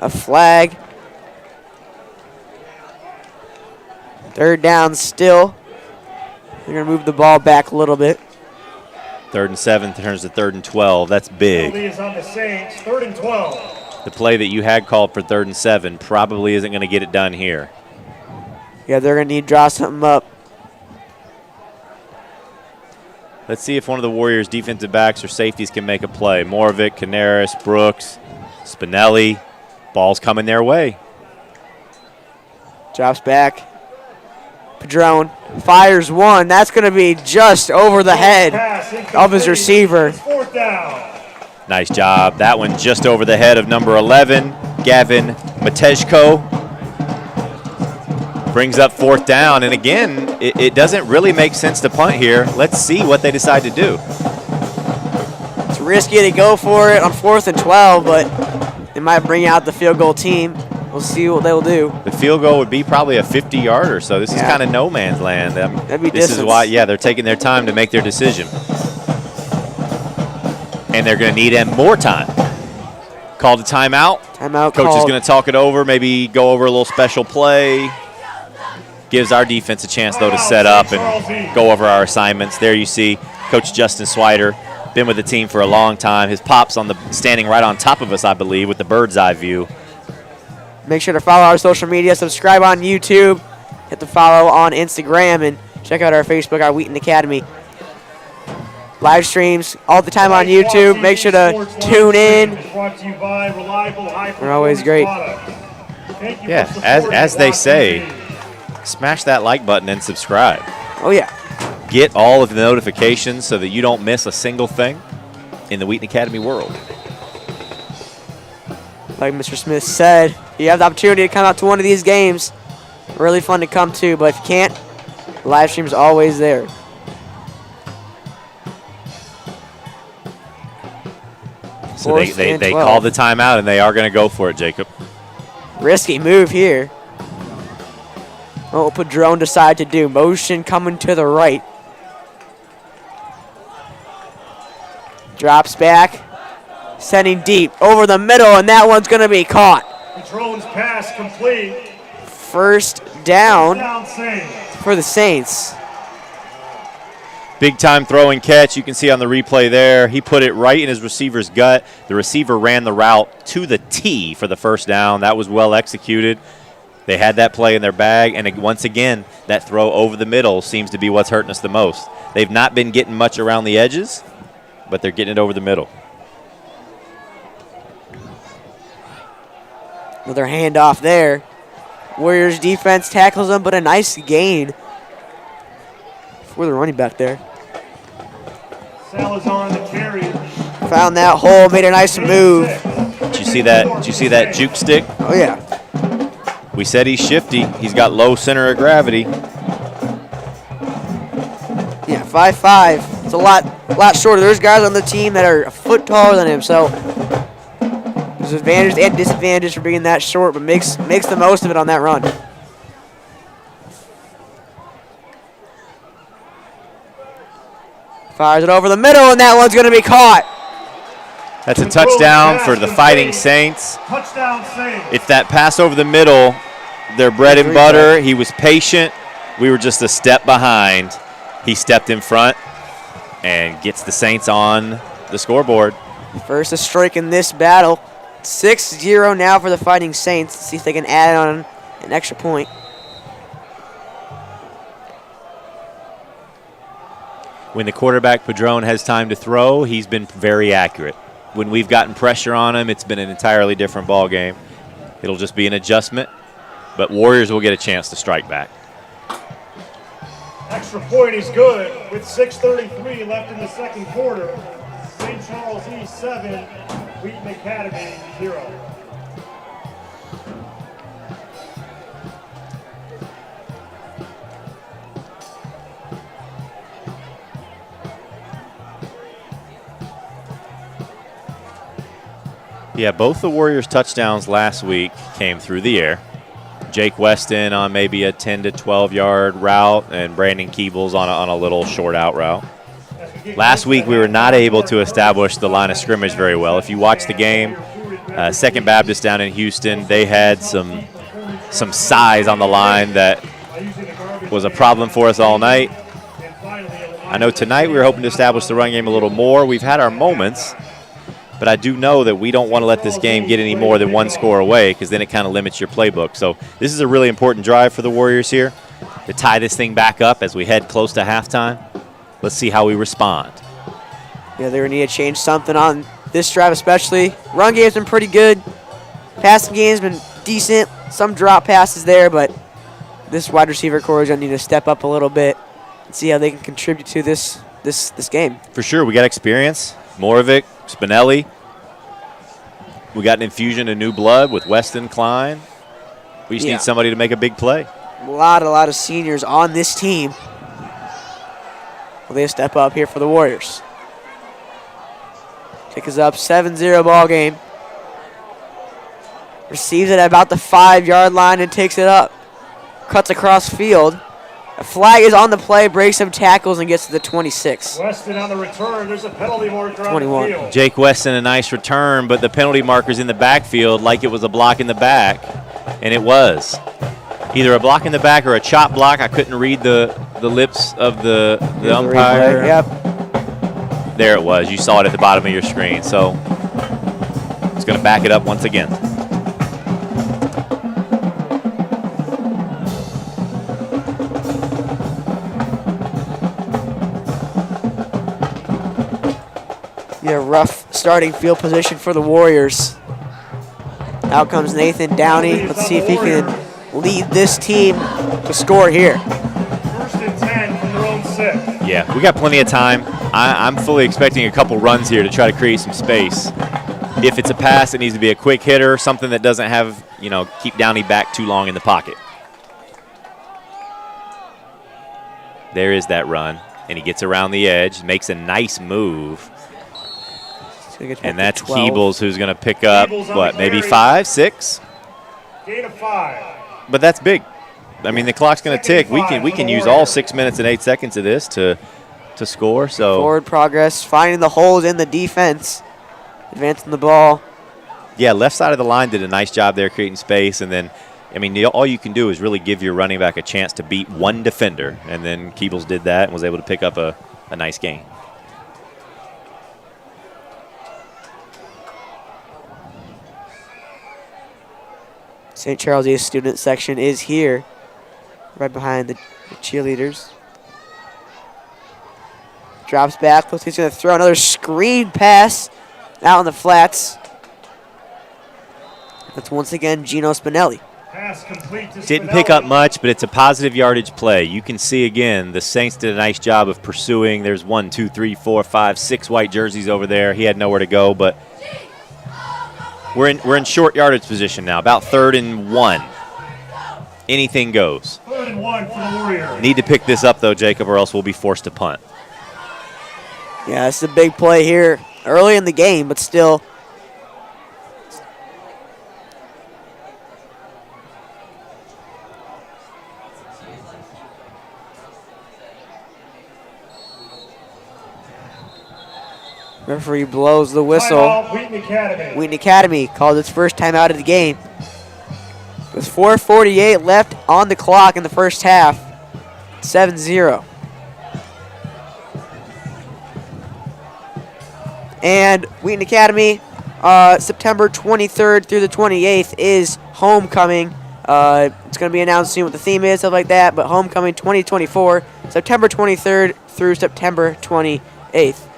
A flag. 3rd down still. They're going to move the ball back a little bit. 3rd and 7 turns to 3rd and 12. That's big. Penalty is on the Saints. 3rd and 12. The play that you had called for 3rd and 7 probably isn't going to get it done here. Yeah, they're going to need to draw something up. Let's see if one of the Warriors' defensive backs or safeties can make a play. Moravik, Canaris, Brooks, Spinelli. Ball's coming their way. Drops back. Padron fires one. That's going to be just over the head of his receiver. 4th down. Nice job. That one just over the head of number 11, Gavin Matejko. Brings up 4th down. And again, it doesn't really make sense to punt here. Let's see what they decide to do. It's risky to go for it on 4th and 12, but they might bring out the field goal team. We'll see what they'll do. The field goal would be probably a 50-yarder, so this is kind of no man's land. That'd be this distance. is why, yeah, they're taking their time to make their decision. And they're going to need more time. Called a timeout. Timeout Coach called. is going to talk it over, maybe go over a little special play. Gives our defense a chance, though, to set up and go over our assignments. There you see Coach Justin Swider, been with the team for a long time. His pop's standing right on top of us, I believe, with the bird's eye view. Make sure to follow our social media, subscribe on YouTube, hit the follow on Instagram, and check out our Facebook, our Wheaton Academy. Live streams all the time on YouTube. Make sure to tune in. They're always great. Yeah, as they say, smash that like button and subscribe. Oh, yeah. Get all of the notifications so that you don't miss a single thing in the Wheaton Academy world. Like Mr. Smith said, you have the opportunity to come out to one of these games. Really fun to come to, but if you can't, the live stream's always there. So they call the timeout, and they are going to go for it, Jacob. Risky move here. What will Padron decide to do? Motion coming to the right. Drops back. Sending deep over the middle, and that one's going to be caught. Padron's pass complete. 1st down for the Saints. Big time throwing catch. You can see on the replay there. He put it right in his receiver's gut. The receiver ran the route to the T for the 1st down. That was well executed. They had that play in their bag, and once again, that throw over the middle seems to be what's hurting us the most. They've not been getting much around the edges, but they're getting it over the middle. Another handoff there. Warriors defense tackles them, but a nice gain for the running back there. Salazar on the carry. Found that hole, made a nice move. Did you see that? Did you see that juke stick? Oh, yeah. We said he's shifty. He's got low center of gravity. Yeah, 5'5". It's a lot shorter. There's guys on the team that are a foot taller than him, so there's advantages and disadvantages for being that short, but makes the most of it on that run. Fires it over the middle, and that one's going to be caught. That's a touchdown for the Fighting Saints. Touchdown Saints. It's that pass over the middle, their bread and butter. He was patient. We were just a step behind. He stepped in front and gets the Saints on the scoreboard. First a strike in this battle. 6-0 now for the Fighting Saints. Let's see if they can add on an extra point. When the quarterback, Padron, has time to throw, he's been very accurate. When we've gotten pressure on him, it's been an entirely different ball game. It'll just be an adjustment, but Warriors will get a chance to strike back. Extra point is good with 6:33 left in the 2nd quarter. St. Charles East 7, Wheaton Academy 0. Yeah, both the Warriors' touchdowns last week came through the air. Jake Weston on maybe a 10 to 12-yard route, and Brandon Keebles on a little short out route. Last week, we were not able to establish the line of scrimmage very well. If you watch the game, Second Baptist down in Houston, they had some size on the line that was a problem for us all night. I know tonight we were hoping to establish the run game a little more. We've had our moments, but I do know that we don't want to let this game get any more than one score away, because then it kind of limits your playbook. So this is a really important drive for the Warriors here to tie this thing back up as we head close to halftime. Let's see how we respond. Yeah, they're going to need to change something on this drive especially. Run game's been pretty good. Passing game's been decent. Some drop passes there, but this wide receiver core is going to need to step up a little bit and see how they can contribute to this game. For sure, we got experience. Moravik, Spinelli. We got an infusion of new blood with Weston, Klein. We just need somebody to make a big play. A lot of seniors on this team. Will they step up here for the Warriors? Kick is up, 7-0 ball game. Receives it at about the 5-yard line and takes it up. Cuts across field. A flag is on the play, breaks some tackles, and gets to the 26. Weston on the return. There's a penalty marker on 21. the field. Jake Weston, a nice return, but the penalty marker's in the backfield like it was a block in the back, and it was. Either a block in the back or a chop block. I couldn't read the lips of the umpire. Yep. There it was. You saw it at the bottom of your screen. So it's going to back it up once again. Yeah, rough starting field position for the Warriors. Out comes Nathan Downey. Let's see if he can lead this team to score here. 1st and 10 from their own 6. Yeah, we got plenty of time. I'm fully expecting a couple runs here to try to create some space. If it's a pass, it needs to be a quick hitter, something that doesn't have, keep Downey back too long in the pocket. There is that run, and he gets around the edge, makes a nice move. And that's Keebles, who's going to pick up, maybe 5, 6? Gain of 5. But that's big. I mean, the clock's going to tick. We can use all 6 minutes and 8 seconds of this to score. So forward progress, finding the holes in the defense, advancing the ball. Yeah, left side of the line did a nice job there creating space. And then, I mean, all you can do is really give your running back a chance to beat one defender. And then Keebles did that and was able to pick up a nice gain. St. Charles East student section is here, right behind the cheerleaders. Drops back, looks like he's going to throw another screen pass out on the flats. That's once again Gino Spinelli. Pass complete to Didn't Spinelli. pick up much, but it's a positive yardage play. You can see again, the Saints did a nice job of pursuing. There's 1, 2, 3, 4, 5, 6 white jerseys over there. He had nowhere to go, but we're in short yardage position now, about 3rd and 1. Anything goes. 3rd and 1 for the Warriors. Need to pick this up, though, Jacob, or else we'll be forced to punt. Yeah, it's a big play here early in the game, but still. Referee blows the whistle. Timeout, Wheaton Academy. Wheaton Academy called its first time out of the game. With 4:48 left on the clock in the first half. 7-0. And Wheaton Academy, September 23rd through the 28th is homecoming. It's going to be announced soon what the theme is, stuff like that, but homecoming 2024, September 23rd through September 28th.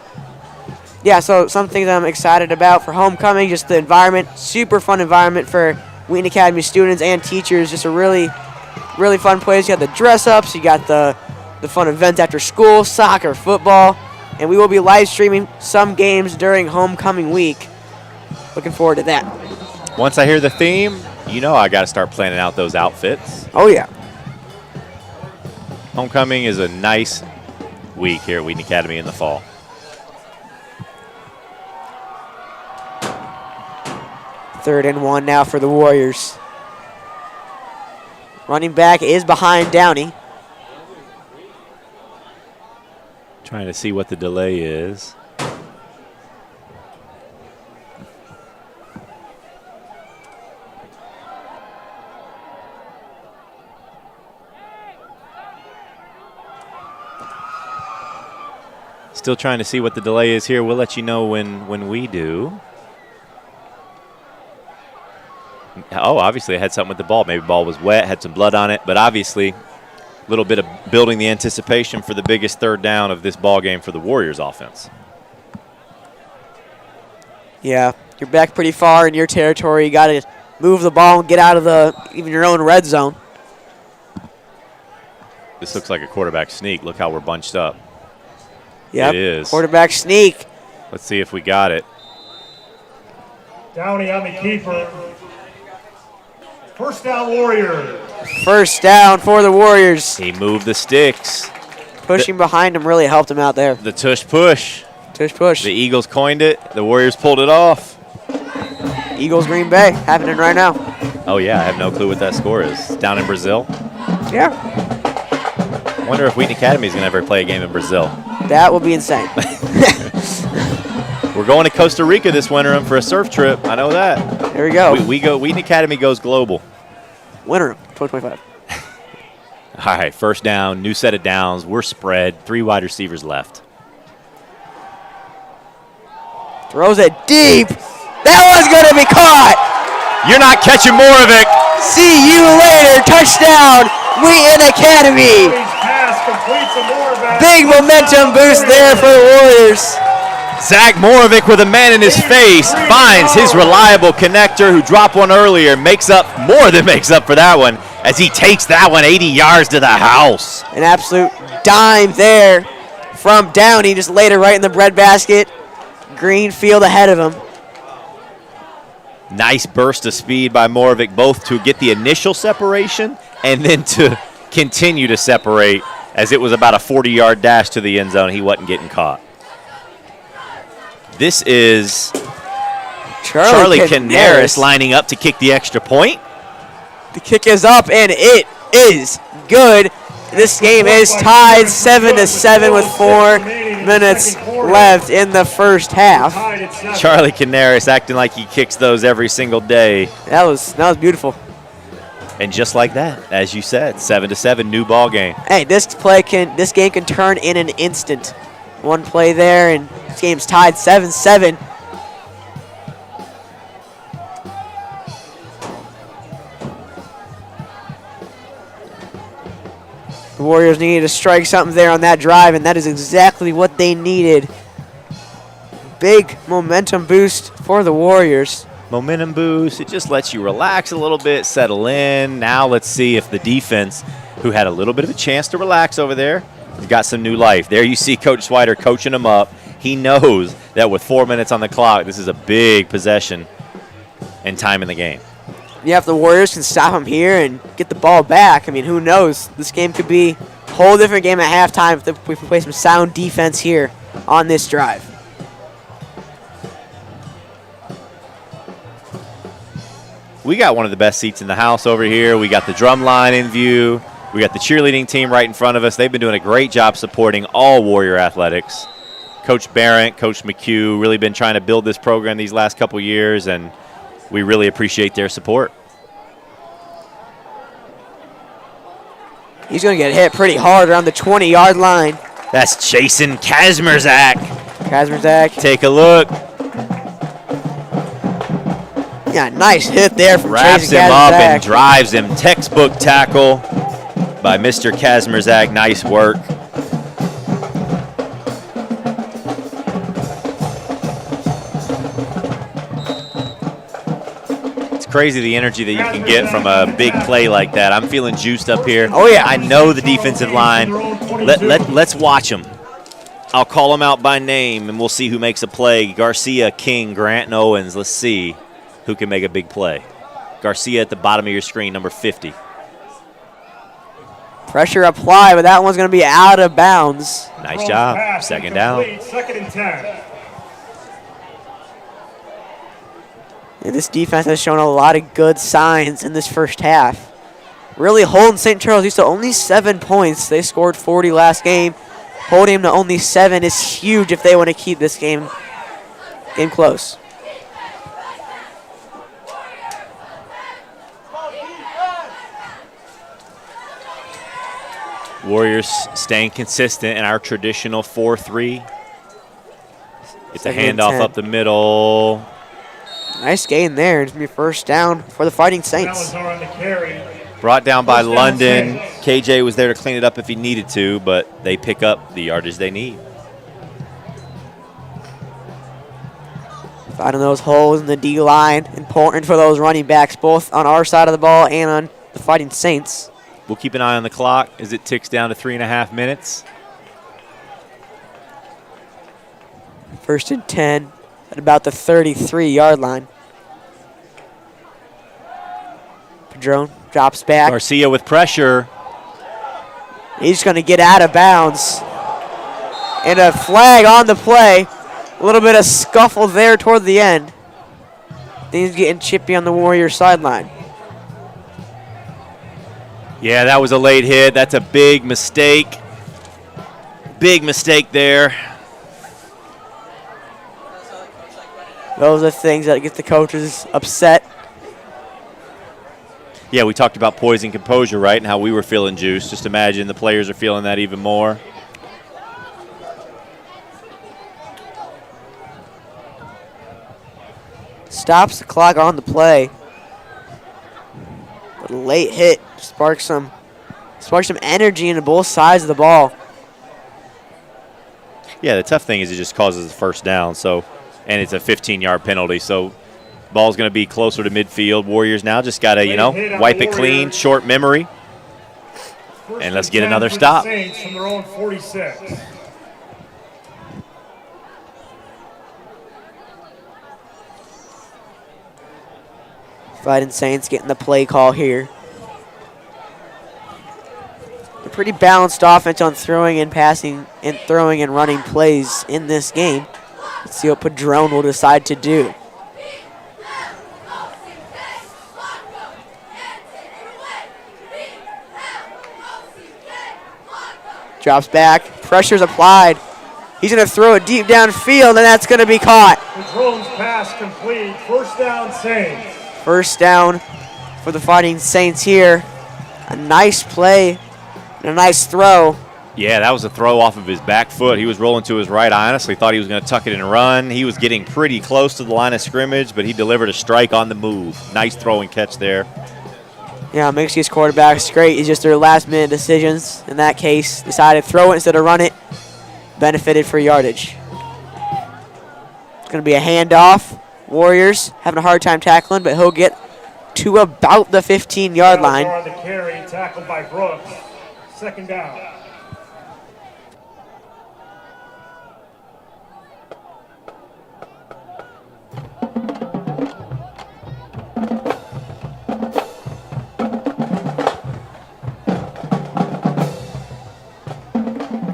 Yeah, so some things I'm excited about for homecoming, just the environment, super fun environment for Wheaton Academy students and teachers, just a really, really fun place. You got the dress-ups, you got the fun events after school, soccer, football, and we will be live streaming some games during homecoming week. Looking forward to that. Once I hear the theme, I got to start planning out those outfits. Oh, yeah. Homecoming is a nice week here at Wheaton Academy in the fall. 3rd and 1 now for the Warriors. Running back is behind Downey. Trying to see what the delay is. Still trying to see what the delay is here. We'll let you know when we do. Oh, obviously it had something with the ball. Maybe the ball was wet, had some blood on it, but obviously a little bit of building the anticipation for the biggest 3rd down of this ball game for the Warriors offense. Yeah, you're back pretty far in your territory. You got to move the ball and get out of even your own red zone. This looks like a quarterback sneak. Look how we're bunched up. Yep. It is. Quarterback sneak. Let's see if we got it. Downey on the keeper. 1st down, Warriors. 1st down for the Warriors. He moved the sticks. Pushing behind him really helped him out there. The tush push. Tush push. The Eagles coined it. The Warriors pulled it off. Eagles Green Bay happening right now. Oh, yeah. I have no clue what that score is. Down in Brazil? Yeah. I wonder if Wheaton Academy is going to ever play a game in Brazil. That will be insane. We're going to Costa Rica this winter for a surf trip. I know that. There we go. We go. Wheaton Academy goes global. Winter 2025. All right, 1st down, new set of downs. We're spread. 3 wide receivers left. Throws it deep. That one's going to be caught. You're not catching more of it. See you later. Touchdown, Wheaton Academy. Big momentum boost there for the Warriors. Zach Moravik with a man in his face finds his reliable connector who dropped one earlier, more than makes up for that one as he takes that one 80 yards to the house. An absolute dime there from Downey, just laid it right in the breadbasket. Greenfield ahead of him. Nice burst of speed by Moravik, both to get the initial separation and then to continue to separate, as it was about a 40-yard dash to the end zone. He wasn't getting caught. This is Charlie Canaris lining up to kick the extra point. The kick is up, and it is good. This game is tied 7-7 with 4 minutes left in the 1st half. Charlie Canaris acting like he kicks those every single day. That was beautiful. And just like that, as you said, 7-7, new ball game. Hey, this game can turn in an instant. One play there, and this game's tied 7-7. The Warriors needed to strike something there on that drive, and that is exactly what they needed. Big momentum boost for the Warriors. Momentum boost, it just lets you relax a little bit, settle in. Now let's see if the defense, who had a little bit of a chance to relax over there, has got some new life. There you see Coach Swider coaching them up. He knows that with 4 minutes on the clock, this is a big possession and time in the game. Yeah, if the Warriors can stop them here and get the ball back, I mean, who knows? This game could be a whole different game at halftime if we play some sound defense here on this drive. We got one of the best seats in the house over here. We got the drum line in view. We got the cheerleading team right in front of us. They've been doing a great job supporting all Warrior athletics. Coach Barrett, Coach McHugh, really been trying to build this program these last couple years, and we really appreciate their support. He's going to get hit pretty hard around the 20-yard line. That's Jason Kazmerzak. Kazmerzak. Take a look. Yeah, nice hit there from Wraps Jason him up Kazmerzak. and drives him. Textbook tackle by Mr. Kazmerzak. Nice work. Crazy the energy that you can get from a big play like that. I'm feeling juiced up here. Oh, yeah. I know the defensive line. Let's watch them. I'll call them out by name, and we'll see who makes a play. Garcia, King, Grant, and Owens. Let's see who can make a big play. Garcia at the bottom of your screen, number 50. Pressure applied, but that one's going to be out of bounds. Nice job. Second down. 2nd and 10. And this defense has shown a lot of good signs in this first half. Really holding St. Charles East to only 7 points. They scored 40 last game. Holding them to only 7 is huge if they want to keep this game close. Warriors staying consistent in our traditional 4-3. It's a handoff up the middle. Nice gain there. It's going to be first down for the Fighting Saints. Salazar on the carry. Brought down by First down, London. Saints. KJ was there to clean it up if he needed to, but they pick up the yardage they need. Finding those holes in the D-line. Important for those running backs, both on our side of the ball and on the Fighting Saints. We'll keep an eye on the clock as it ticks down to 3.5 minutes. First and 10 at about the 33-yard line. Padron drops back. Garcia with pressure. He's going to get out of bounds. And a flag on the play. A little bit of scuffle there toward the end. Things getting chippy on the Warriors sideline. Yeah, that was a late hit. That's a big mistake. Big mistake there. Those are things that get the coaches upset. Yeah, we talked about poise and composure, right, and how we were feeling juice. Just imagine the players are feeling that even more. Stops the clock on the play. But a late hit sparks some energy into both sides of the ball. Yeah, the tough thing is it just causes a first down, and it's a 15-yard penalty, so ball's going to be closer to midfield. Warriors now just got to, wipe it clean, short memory, and let's get another stop. Saints from their own 46. Fighting Saints getting the play call here. A pretty balanced offense on throwing and passing and throwing and running plays in this game. Let's see what Padron will decide to do. Drops back, pressure's applied. He's going to throw it deep downfield, and that's going to be caught. The drone's pass complete. First down, Saints. First down for the Fighting Saints here. A nice play and a nice throw. Yeah, that was a throw off of his back foot. He was rolling to his right. I honestly thought he was going to tuck it and run. He was getting pretty close to the line of scrimmage, but he delivered a strike on the move. Nice throw and catch there. Yeah, makes these quarterbacks great. It's just their last-minute decisions. In that case, decided to throw it instead of run it. Benefited for yardage. It's going to be a handoff. Warriors having a hard time tackling, but he'll get to about the 15-yard line. On the carry, tackled by Brooks. Second down.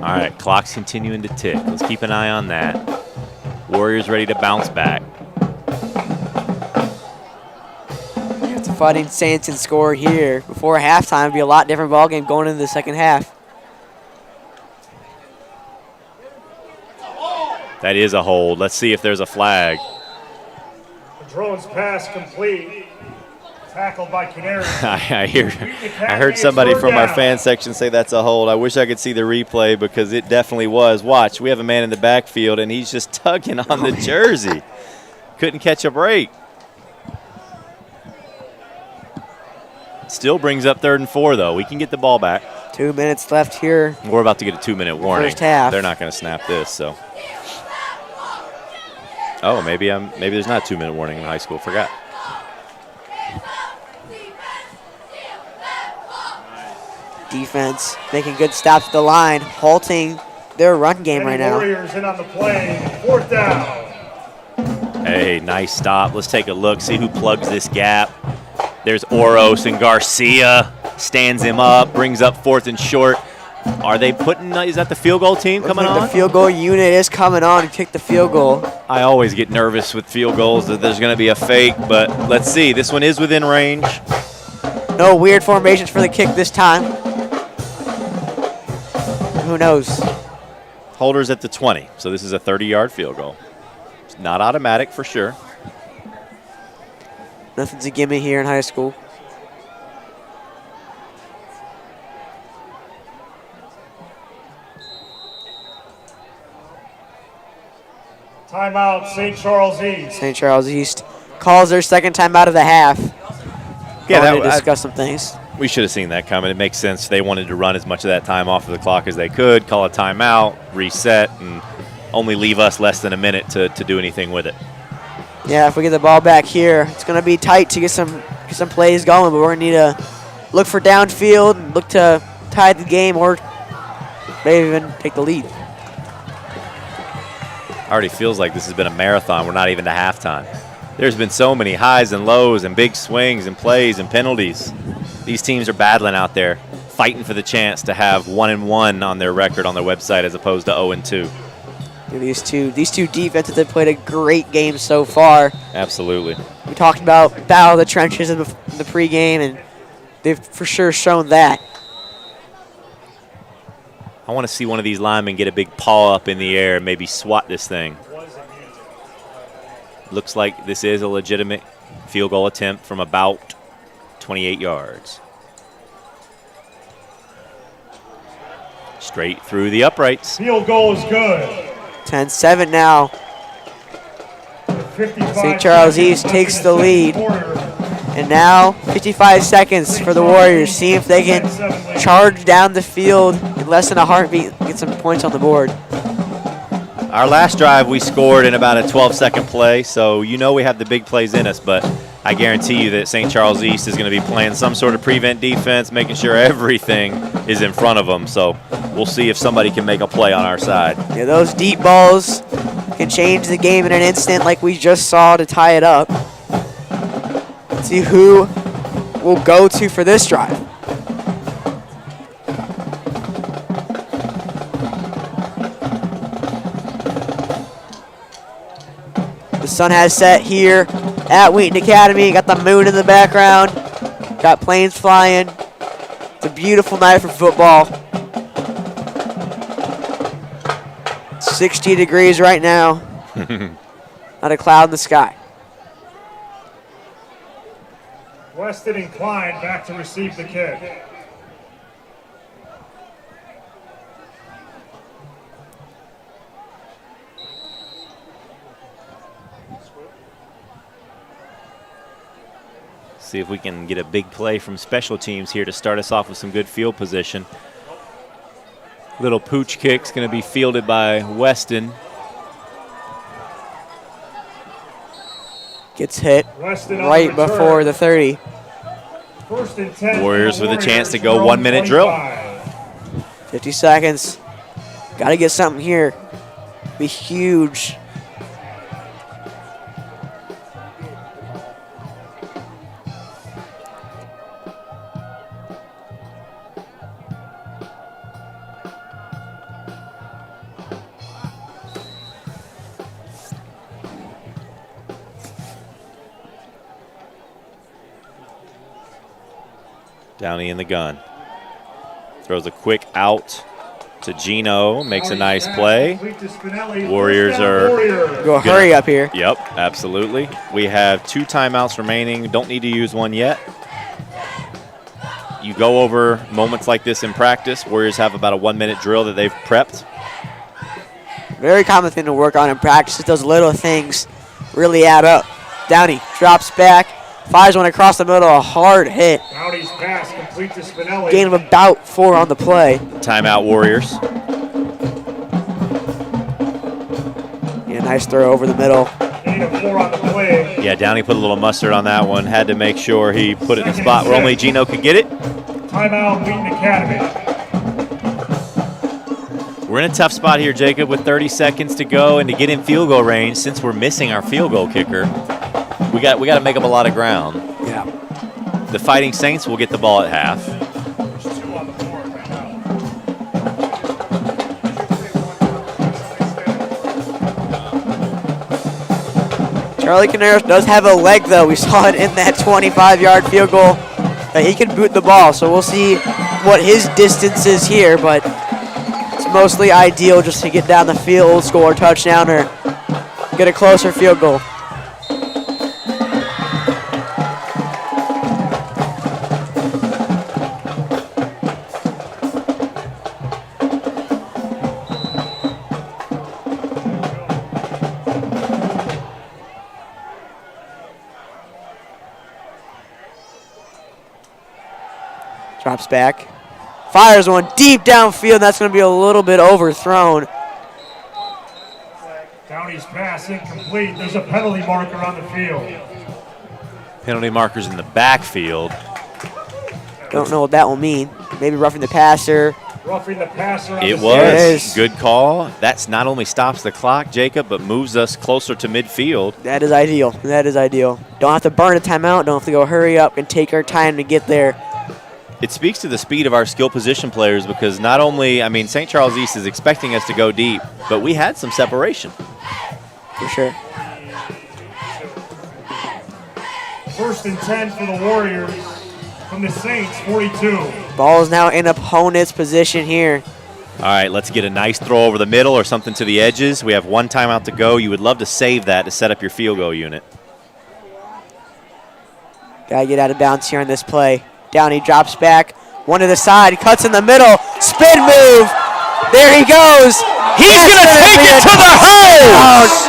All right, clock's continuing to tick. Let's keep an eye on that. Warriors ready to bounce back. If the Fighting Saints can score here before halftime, it'd be a lot different ball game going into the second half. That is a hold. Let's see if there's a flag. The drone's pass complete. Tackled by Canary. I heard somebody from our fan section say that's a hold. I wish I could see the replay because it definitely was. Watch, we have a man in the backfield, and he's just tugging on the jersey. Couldn't catch a break. Still brings up 3rd and 4, though. We can get the ball back. 2 minutes left here. We're about to get a 2-minute warning. First half. They're not going to snap this, so. Oh, maybe there's not a 2-minute warning in high school. Forgot. Defense making good stops at the line, halting their run game right now. Warriors in on the play. Fourth down. Hey, nice stop. Let's take a look, see who plugs this gap. There's Oros, and Garcia stands him up, brings up 4th and short. Are they putting, is that the field goal team coming on? The field goal unit is coming on to kick the field goal. I always get nervous with field goals that there's going to be a fake, but let's see. This one is within range. No weird formations for the kick this time. Who knows? Holders at the 20, so this is a 30-yard field goal. It's not automatic for sure. Nothing's a gimme here in high school. Timeout, St. Charles East. St. Charles East calls their second time out of the half. Yeah, Going to discuss some things. We should have seen that coming. It makes sense. They wanted to run as much of that time off of the clock as they could, call a timeout, reset, and only leave us less than a minute to do anything with it. Yeah, if we get the ball back here, it's going to be tight to get some plays going, but we're going to need to look for downfield and look to tie the game or maybe even take the lead. Already feels like this has been a marathon. We're not even to halftime. There's been so many highs and lows and big swings and plays and penalties. These teams are battling out there, fighting for the chance to have 1-1 on their record on their website as opposed to 0-2. These two defenses have played a great game so far. Absolutely. We talked about battle of the trenches in the pregame, and they've for sure shown that. I want to see one of these linemen get a big paw up in the air and maybe swat this thing. Looks like this is a legitimate field goal attempt from about 28 yards. Straight through the uprights. Field goal is good. 10-7 now. St. Charles East takes the lead. And now 55 seconds for the Warriors. See if they can charge down the field in less than a heartbeat and get some points on the board. Our last drive we scored in about a 12-second play, so you know we have the big plays in us, but I guarantee you that St. Charles East is going to be playing some sort of prevent defense, making sure everything is in front of them. So we'll see if somebody can make a play on our side. Yeah, those deep balls can change the game in an instant like we just saw to tie it up. Let's see who we'll go to for this drive. The sun has set here at Wheaton Academy. Got the moon in the background. Got planes flying. It's a beautiful night for football. 60 degrees right now. Not a cloud in the sky. Weston and Klein back to receive the kick. See if we can get a big play from special teams here to start us off with some good field position. Little pooch kick's going to be fielded by Weston. Gets hit right before the 30. First and 10. Warriors with a chance to go 1 minute drill. 50 seconds. Got to get something here. Be huge. Downey in the gun. Throws a quick out to Gino. Makes a nice play. Warriors are Go hurry up here. Yep, absolutely. We have 2 timeouts remaining. Don't need to use one yet. You go over moments like this in practice. Warriors have about a 1 minute drill that they've prepped. Very common thing to work on in practice. Those little things really add up. Downey drops back. Fires one across the middle, a hard hit. Downey's pass complete to Spinelli. Gain of about 4 on the play. Timeout, Warriors. Yeah, nice throw over the middle. Gain of 4 on the play. Yeah, Downey put a little mustard on that one. Had to make sure he put it in a spot where only Gino could get it. Timeout, Wheaton Academy. We're in a tough spot here, Jacob, with 30 seconds to go and to get in field goal range. Since we're missing our field goal kicker, we got to make up a lot of ground. Yeah. The Fighting Saints will get the ball at half. There's 2 on the board right now. Charlie Caneros does have a leg, though. We saw it in that 25-yard field goal that he can boot the ball. So we'll see what his distance is here, but it's mostly ideal just to get down the field, score a touchdown, or get a closer field goal. Drops back, fires one deep downfield. That's going to be a little bit overthrown. Downey's pass incomplete. There's a penalty marker on the field. Penalty markers in the backfield. Don't know what that will mean. Maybe roughing the passer. Roughing the passer on It the was. Good call. That's not only stops the clock, Jacob, but moves us closer to midfield. That is ideal. That is ideal. Don't have to burn a timeout. Don't have to go hurry up and take our time to get there. It speaks to the speed of our skill position players because not only, I mean, St. Charles East is expecting us to go deep, but we had some separation. For sure. 1st and 10 for the Warriors from the Saints, 42. Ball is now in opponent's position here. All right, let's get a nice throw over the middle or something to the edges. We have one timeout to go. You would love to save that to set up your field goal unit. Gotta get out of bounds here on this play. Downey drops back, one to the side, cuts in the middle, spin move. There he goes. He's gonna take it to the house.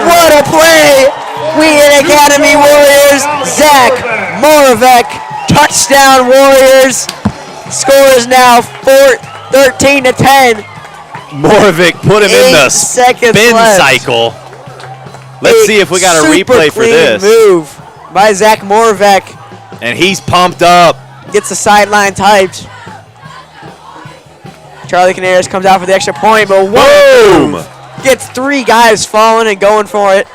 What a play! Wheaton Academy Warriors, Zach Moravec, touchdown Warriors. Score is now 13-10. Moravec put him in the spin cycle. Let's see if we got a replay for this. Move by Zach Moravec. And he's pumped up. Gets the sideline hyped. Charlie Caneros comes out for the extra point, but boom! Gets 3 guys falling and going for it.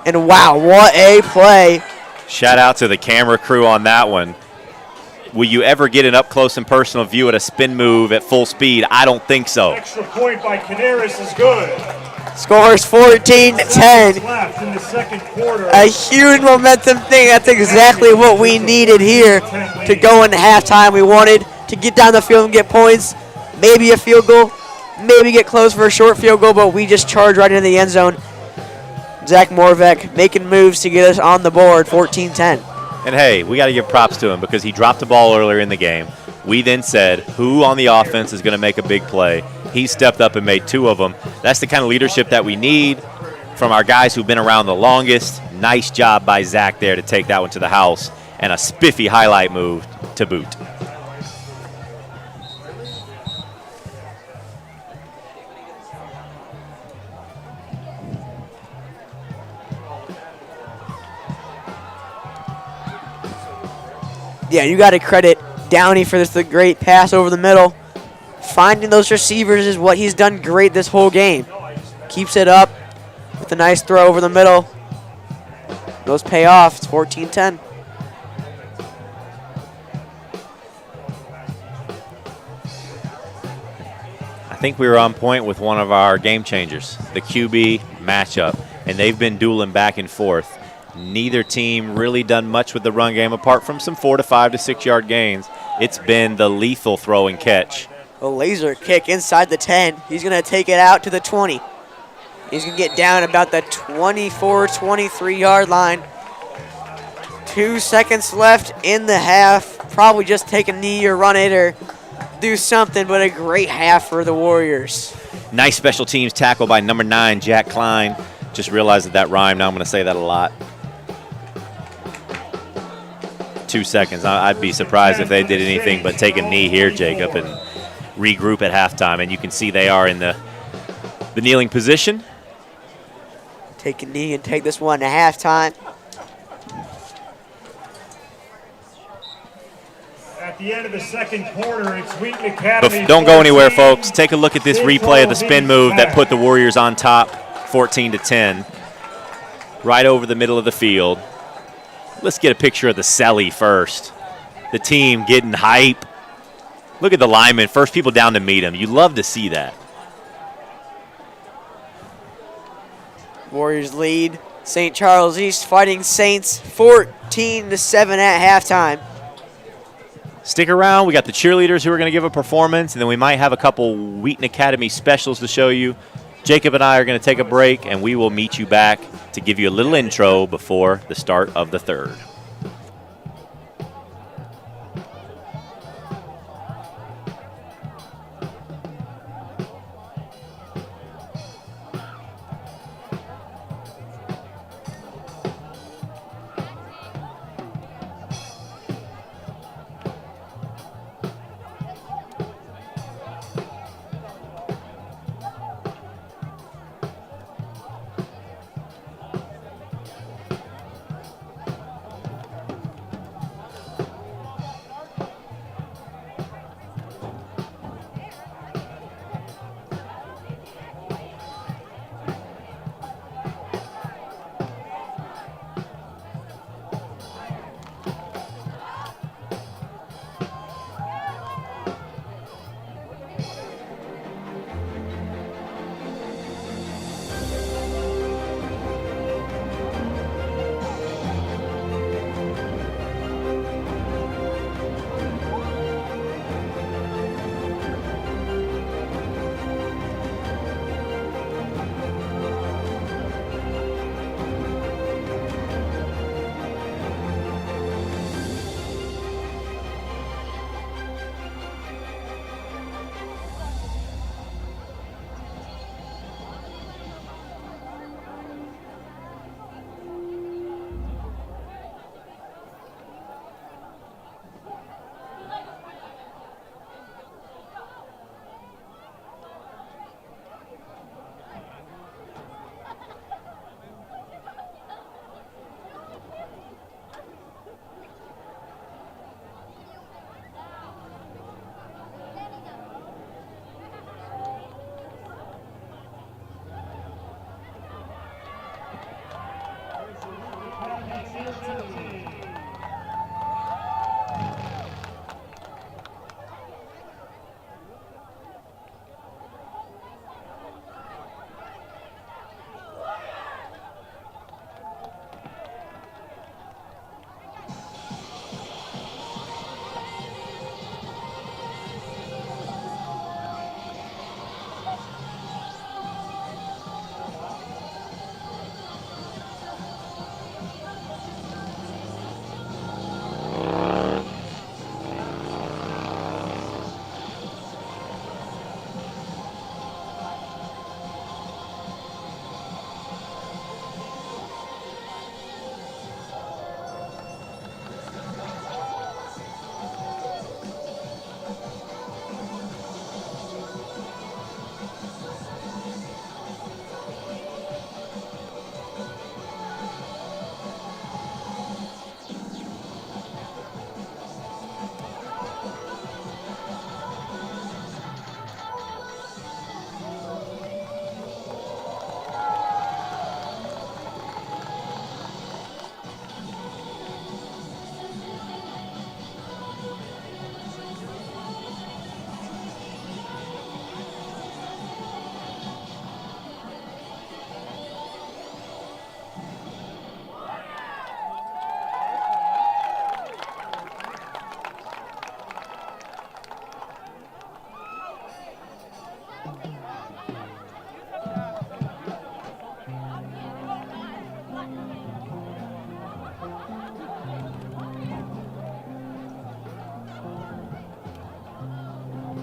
And wow, what a play. Shout out to the camera crew on that one. Will you ever get an up-close and personal view at a spin move at full speed? I don't think so. Extra point by Caneros is good. Scores 14-10. Left in the second quarter. A huge momentum thing. That's exactly what we needed here to go into halftime. We wanted to get down the field and get points, maybe a field goal, maybe get close for a short field goal, but we just charged right into the end zone. Zach Moravec making moves to get us on the board, 14-10. And hey, we got to give props to him because he dropped the ball earlier in the game. We then said, who on the offense is going to make a big play? He stepped up and made 2 of them. That's the kind of leadership that we need from our guys who've been around the longest. Nice job by Zach there to take that one to the house, and a spiffy highlight move to boot. Yeah, you got to credit Downey for this, the great pass over the middle. Finding those receivers is what he's done great this whole game. Keeps it up with a nice throw over the middle. Those pay off. It's 14-10. I think we were on point with one of our game changers, the QB matchup, and they've been dueling back and forth. Neither team really done much with the run game apart from some 4 to 5 to 6 yard gains. It's been the lethal throw and catch. A laser kick inside the 10. He's going to take it out to the 20. He's going to get down about the 24, 23-yard line. 2 seconds left in the half. Probably just take a knee or run it or do something, but a great half for the Warriors. Nice special teams tackle by number 9, Jack Klein. Just realized that rhymed. Now I'm going to say that a lot. 2 seconds. I'd be surprised if they did anything but take a knee here, Jacob, and regroup at halftime. And you can see they are in the kneeling position. Take a knee and take this one to halftime. At the end of the second quarter, it's Wheaton Academy. Don't go anywhere, folks. Take a look at this replay of the spin move that put the Warriors on top, 14-10, right over the middle of the field. Let's get a picture of the celly first. The team getting hype. Look at the linemen, first people down to meet him. You love to see that. Warriors lead St. Charles East fighting Saints 14-7 at halftime. Stick around. We got the cheerleaders who are going to give a performance, and then we might have a couple Wheaton Academy specials to show you. Jacob and I are going to take a break, and we will meet you back to give you a little intro before the start of the third.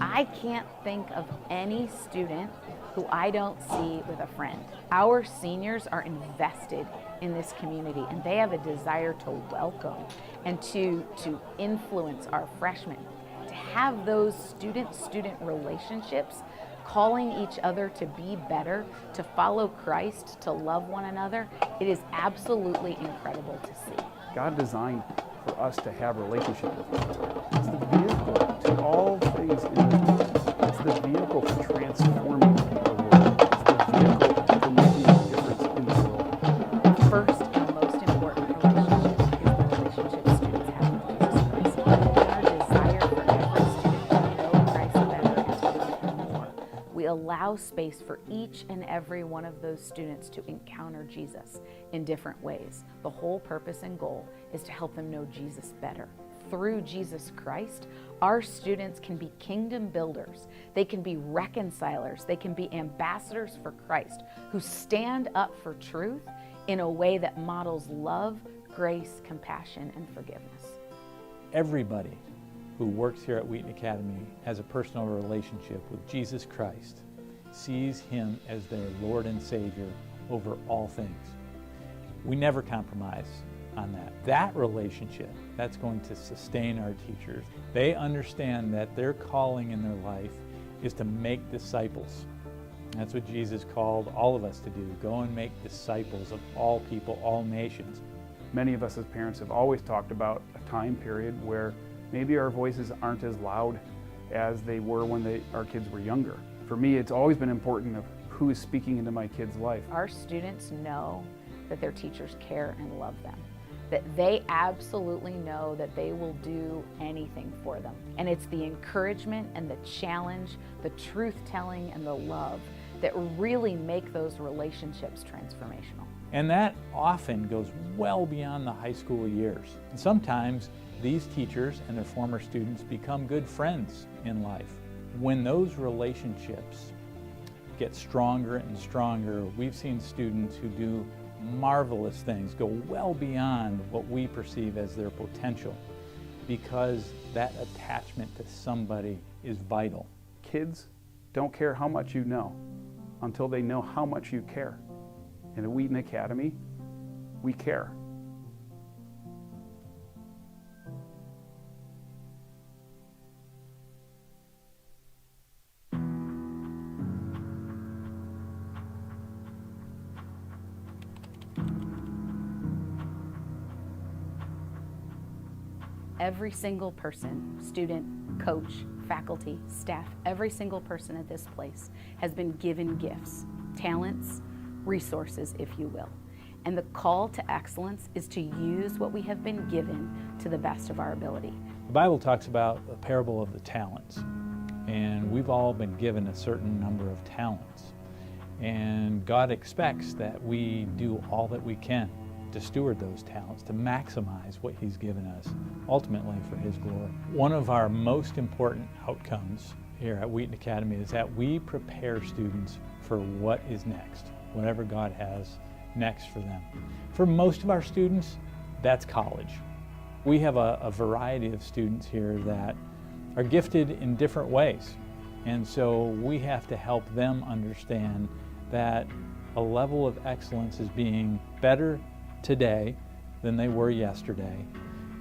I can't think of any student who I don't see with a friend. Our seniors are invested in this community, and they have a desire to welcome and to influence our freshmen. To have those student-student relationships, calling each other to be better, to follow Christ, to love one another, it is absolutely incredible to see. God designed for us to have a relationship with Him. It's the vehicle to all things in the It's the vehicle for transforming the world. It's the vehicle for making a difference in the world. First and most important relationship is the relationship students have with Jesus Christ. Our desire for every student to know Christ better and to love Him more. We allow space for each and every one of those students to encounter Jesus in different ways. The whole purpose and goal is to help them know Jesus better. Through Jesus Christ, our students can be kingdom builders. They can be reconcilers. They can be ambassadors for Christ who stand up for truth in a way that models love, grace, compassion, and forgiveness. Everybody who works here at Wheaton Academy has a personal relationship with Jesus Christ, sees Him as their Lord and Savior over all things. We never compromise on that. That relationship, that's going to sustain our teachers. They understand that their calling in their life is to make disciples. That's what Jesus called all of us to do. Go and make disciples of all people, all nations. Many of us as parents have always talked about a time period where maybe our voices aren't as loud as they were when our kids were younger. For me, it's always been important of who is speaking into my kid's life. Our students know that their teachers care and love them, that they absolutely know that they will do anything for them. And it's the encouragement and the challenge, the truth-telling and the love that really make those relationships transformational. And that often goes well beyond the high school years. And sometimes these teachers and their former students become good friends in life. When those relationships get stronger and stronger, we've seen students who do marvelous things, go well beyond what we perceive as their potential, because that attachment to somebody is vital. Kids don't care how much you know until they know how much you care. And at Wheaton Academy, we care. Every single person, student, coach, faculty, staff, every single person at this place has been given gifts, talents, resources, if you will. And the call to excellence is to use what we have been given to the best of our ability. The Bible talks about the parable of the talents, and we've all been given a certain number of talents. And God expects that we do all that we can to steward those talents, to maximize what He's given us, ultimately for His glory. One of our most important outcomes here at Wheaton Academy is that we prepare students for what is next, whatever God has next for them. For most of our students, that's college. We have a variety of students here that are gifted in different ways, and so we have to help them understand that a level of excellence is being better today than they were yesterday,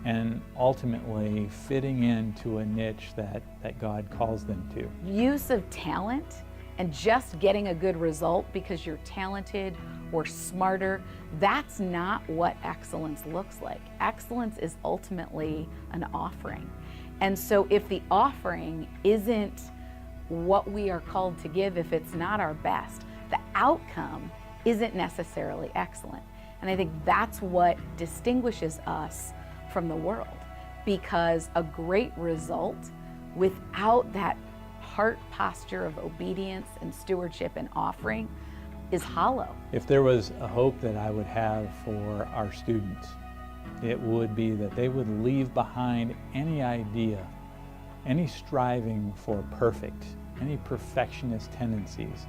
and ultimately fitting into a niche that God calls them to. Use of talent and just getting a good result because you're talented or smarter, that's not what excellence looks like. Excellence is ultimately an offering. And so if the offering isn't what we are called to give, if it's not our best, the outcome isn't necessarily excellent. And I think that's what distinguishes us from the world, because a great result without that heart posture of obedience and stewardship and offering is hollow. If there was a hope that I would have for our students, it would be that they would leave behind any idea, any striving for perfect, any perfectionist tendencies,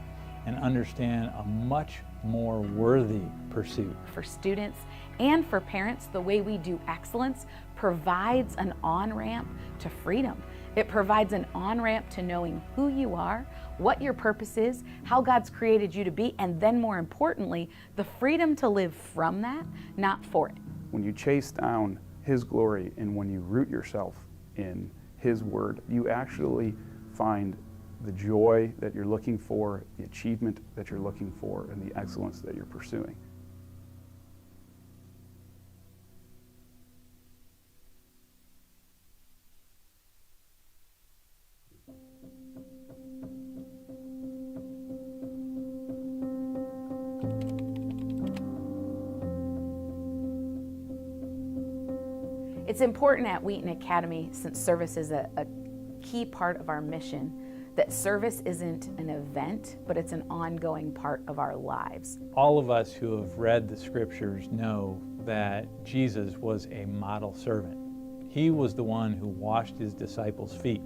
and understand a much more worthy pursuit. For students and for parents, the way we do excellence provides an on-ramp to freedom. It provides an on-ramp to knowing who you are, what your purpose is, how God's created you to be, and then more importantly, the freedom to live from that, not for it. When you chase down His glory and when you root yourself in His Word, you actually find the joy that you're looking for, the achievement that you're looking for, and the excellence that you're pursuing. It's important at Wheaton Academy, since service is a key part of our mission, that service isn't an event, but it's an ongoing part of our lives. All of us who have read the scriptures know that Jesus was a model servant. He was the one who washed his disciples' feet.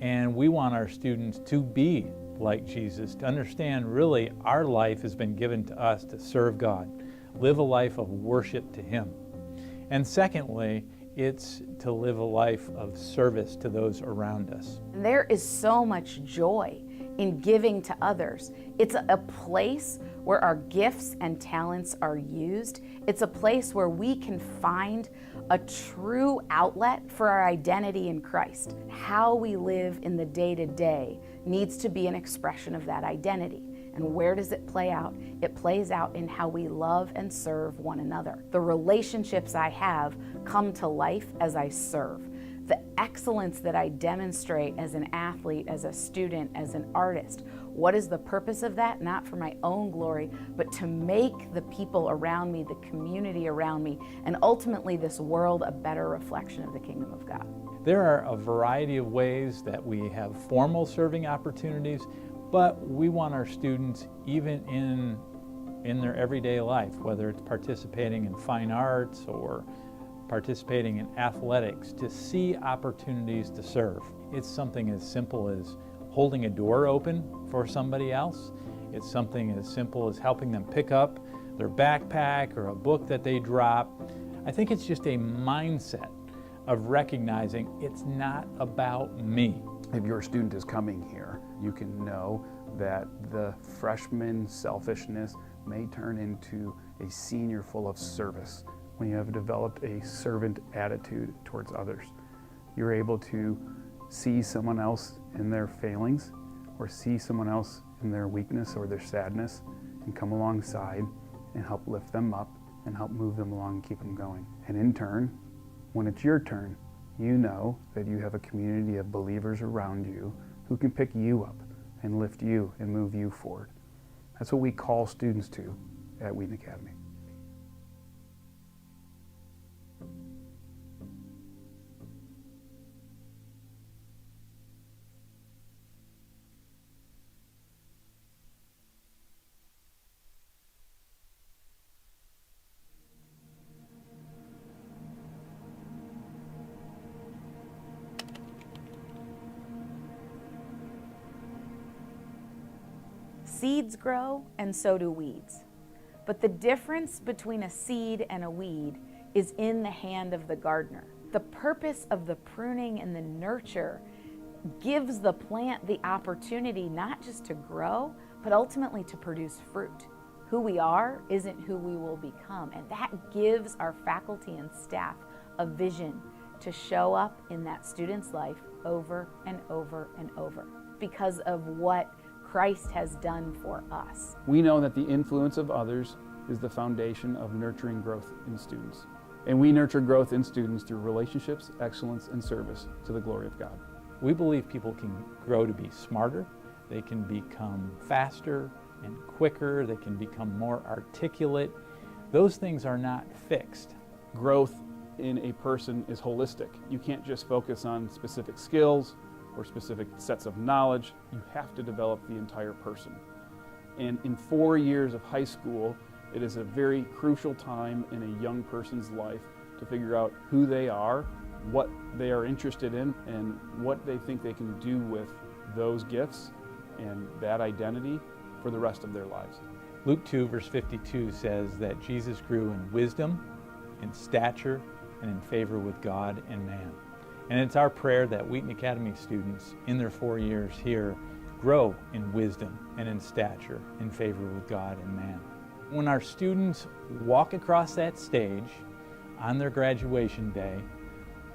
And we want our students to be like Jesus, to understand really our life has been given to us to serve God, live a life of worship to him. And secondly, it's to live a life of service to those around us. There is so much joy in giving to others. It's a place where our gifts and talents are used. It's a place where we can find a true outlet for our identity in Christ. How we live in the day-to-day needs to be an expression of that identity. And where does it play out? It plays out in how we love and serve one another. The relationships I have come to life as I serve. The excellence that I demonstrate as an athlete, as a student, as an artist. What is the purpose of that? Not for my own glory, but to make the people around me, the community around me, and ultimately this world a better reflection of the kingdom of God. There are a variety of ways that we have formal serving opportunities, but we want our students, even in their everyday life, whether it's participating in fine arts or participating in athletics, to see opportunities to serve. It's something as simple as holding a door open for somebody else. It's something as simple as helping them pick up their backpack or a book that they drop. I think it's just a mindset of recognizing it's not about me. If your student is coming here, you can know that the freshman selfishness may turn into a senior full of service when you have developed a servant attitude towards others. You're able to see someone else in their failings or see someone else in their weakness or their sadness and come alongside and help lift them up and help move them along and keep them going. And in turn, when it's your turn, you know that you have a community of believers around you who can pick you up and lift you and move you forward. That's what we call students to at Wheaton Academy. Seeds grow and so do weeds. But the difference between a seed and a weed is in the hand of the gardener. The purpose of the pruning and the nurture gives the plant the opportunity not just to grow, but ultimately to produce fruit. Who we are isn't who we will become, and that gives our faculty and staff a vision to show up in that student's life over and over and over because of what Christ has done for us. We know that the influence of others is the foundation of nurturing growth in students. And we nurture growth in students through relationships, excellence, and service to the glory of God. We believe people can grow to be smarter, they can become faster and quicker, they can become more articulate. Those things are not fixed. Growth in a person is holistic. You can't just focus on specific skills or specific sets of knowledge. You have to develop the entire person. And in 4 years of high school, it is a very crucial time in a young person's life to figure out who they are, what they are interested in, and what they think they can do with those gifts and that identity for the rest of their lives. Luke 2 verse 52 says that Jesus grew in wisdom, in stature, and in favor with God and man. And it's our prayer that Wheaton Academy students in their 4 years here grow in wisdom and in stature, in favor with God and man. When our students walk across that stage on their graduation day,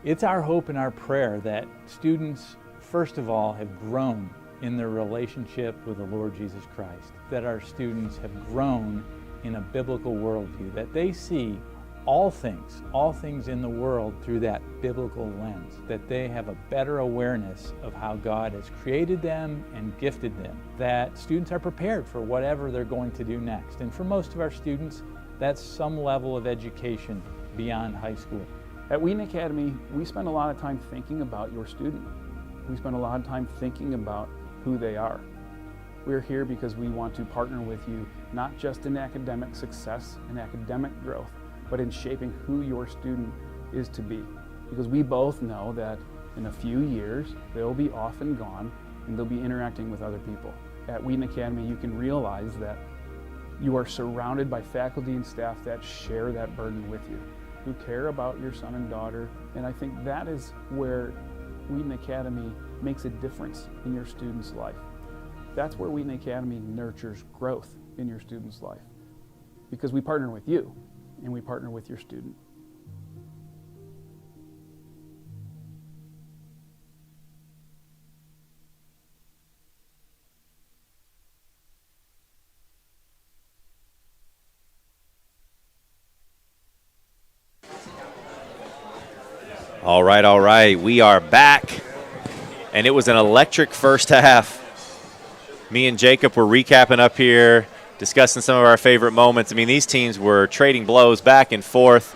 it's our hope and our prayer that students, first of all, have grown in their relationship with the Lord Jesus Christ, that our students have grown in a biblical worldview, that they see all things in the world through that biblical lens, that they have a better awareness of how God has created them and gifted them, that students are prepared for whatever they're going to do next. And for most of our students, that's some level of education beyond high school. At Wheaton Academy, we spend a lot of time thinking about your student. We spend a lot of time thinking about who they are. We're here because we want to partner with you, not just in academic success and academic growth, but in shaping who your student is to be. Because we both know that in a few years, they'll be off and gone, and they'll be interacting with other people. At Wheaton Academy, you can realize that you are surrounded by faculty and staff that share that burden with you, who care about your son and daughter, and I think that is where Wheaton Academy makes a difference in your student's life. That's where Wheaton Academy nurtures growth in your student's life, because we partner with you, and we partner with your student. All right. We are back, and it was an electric first half. Me and Jacob were recapping up here, discussing some of our favorite moments. I mean, these teams were trading blows back and forth,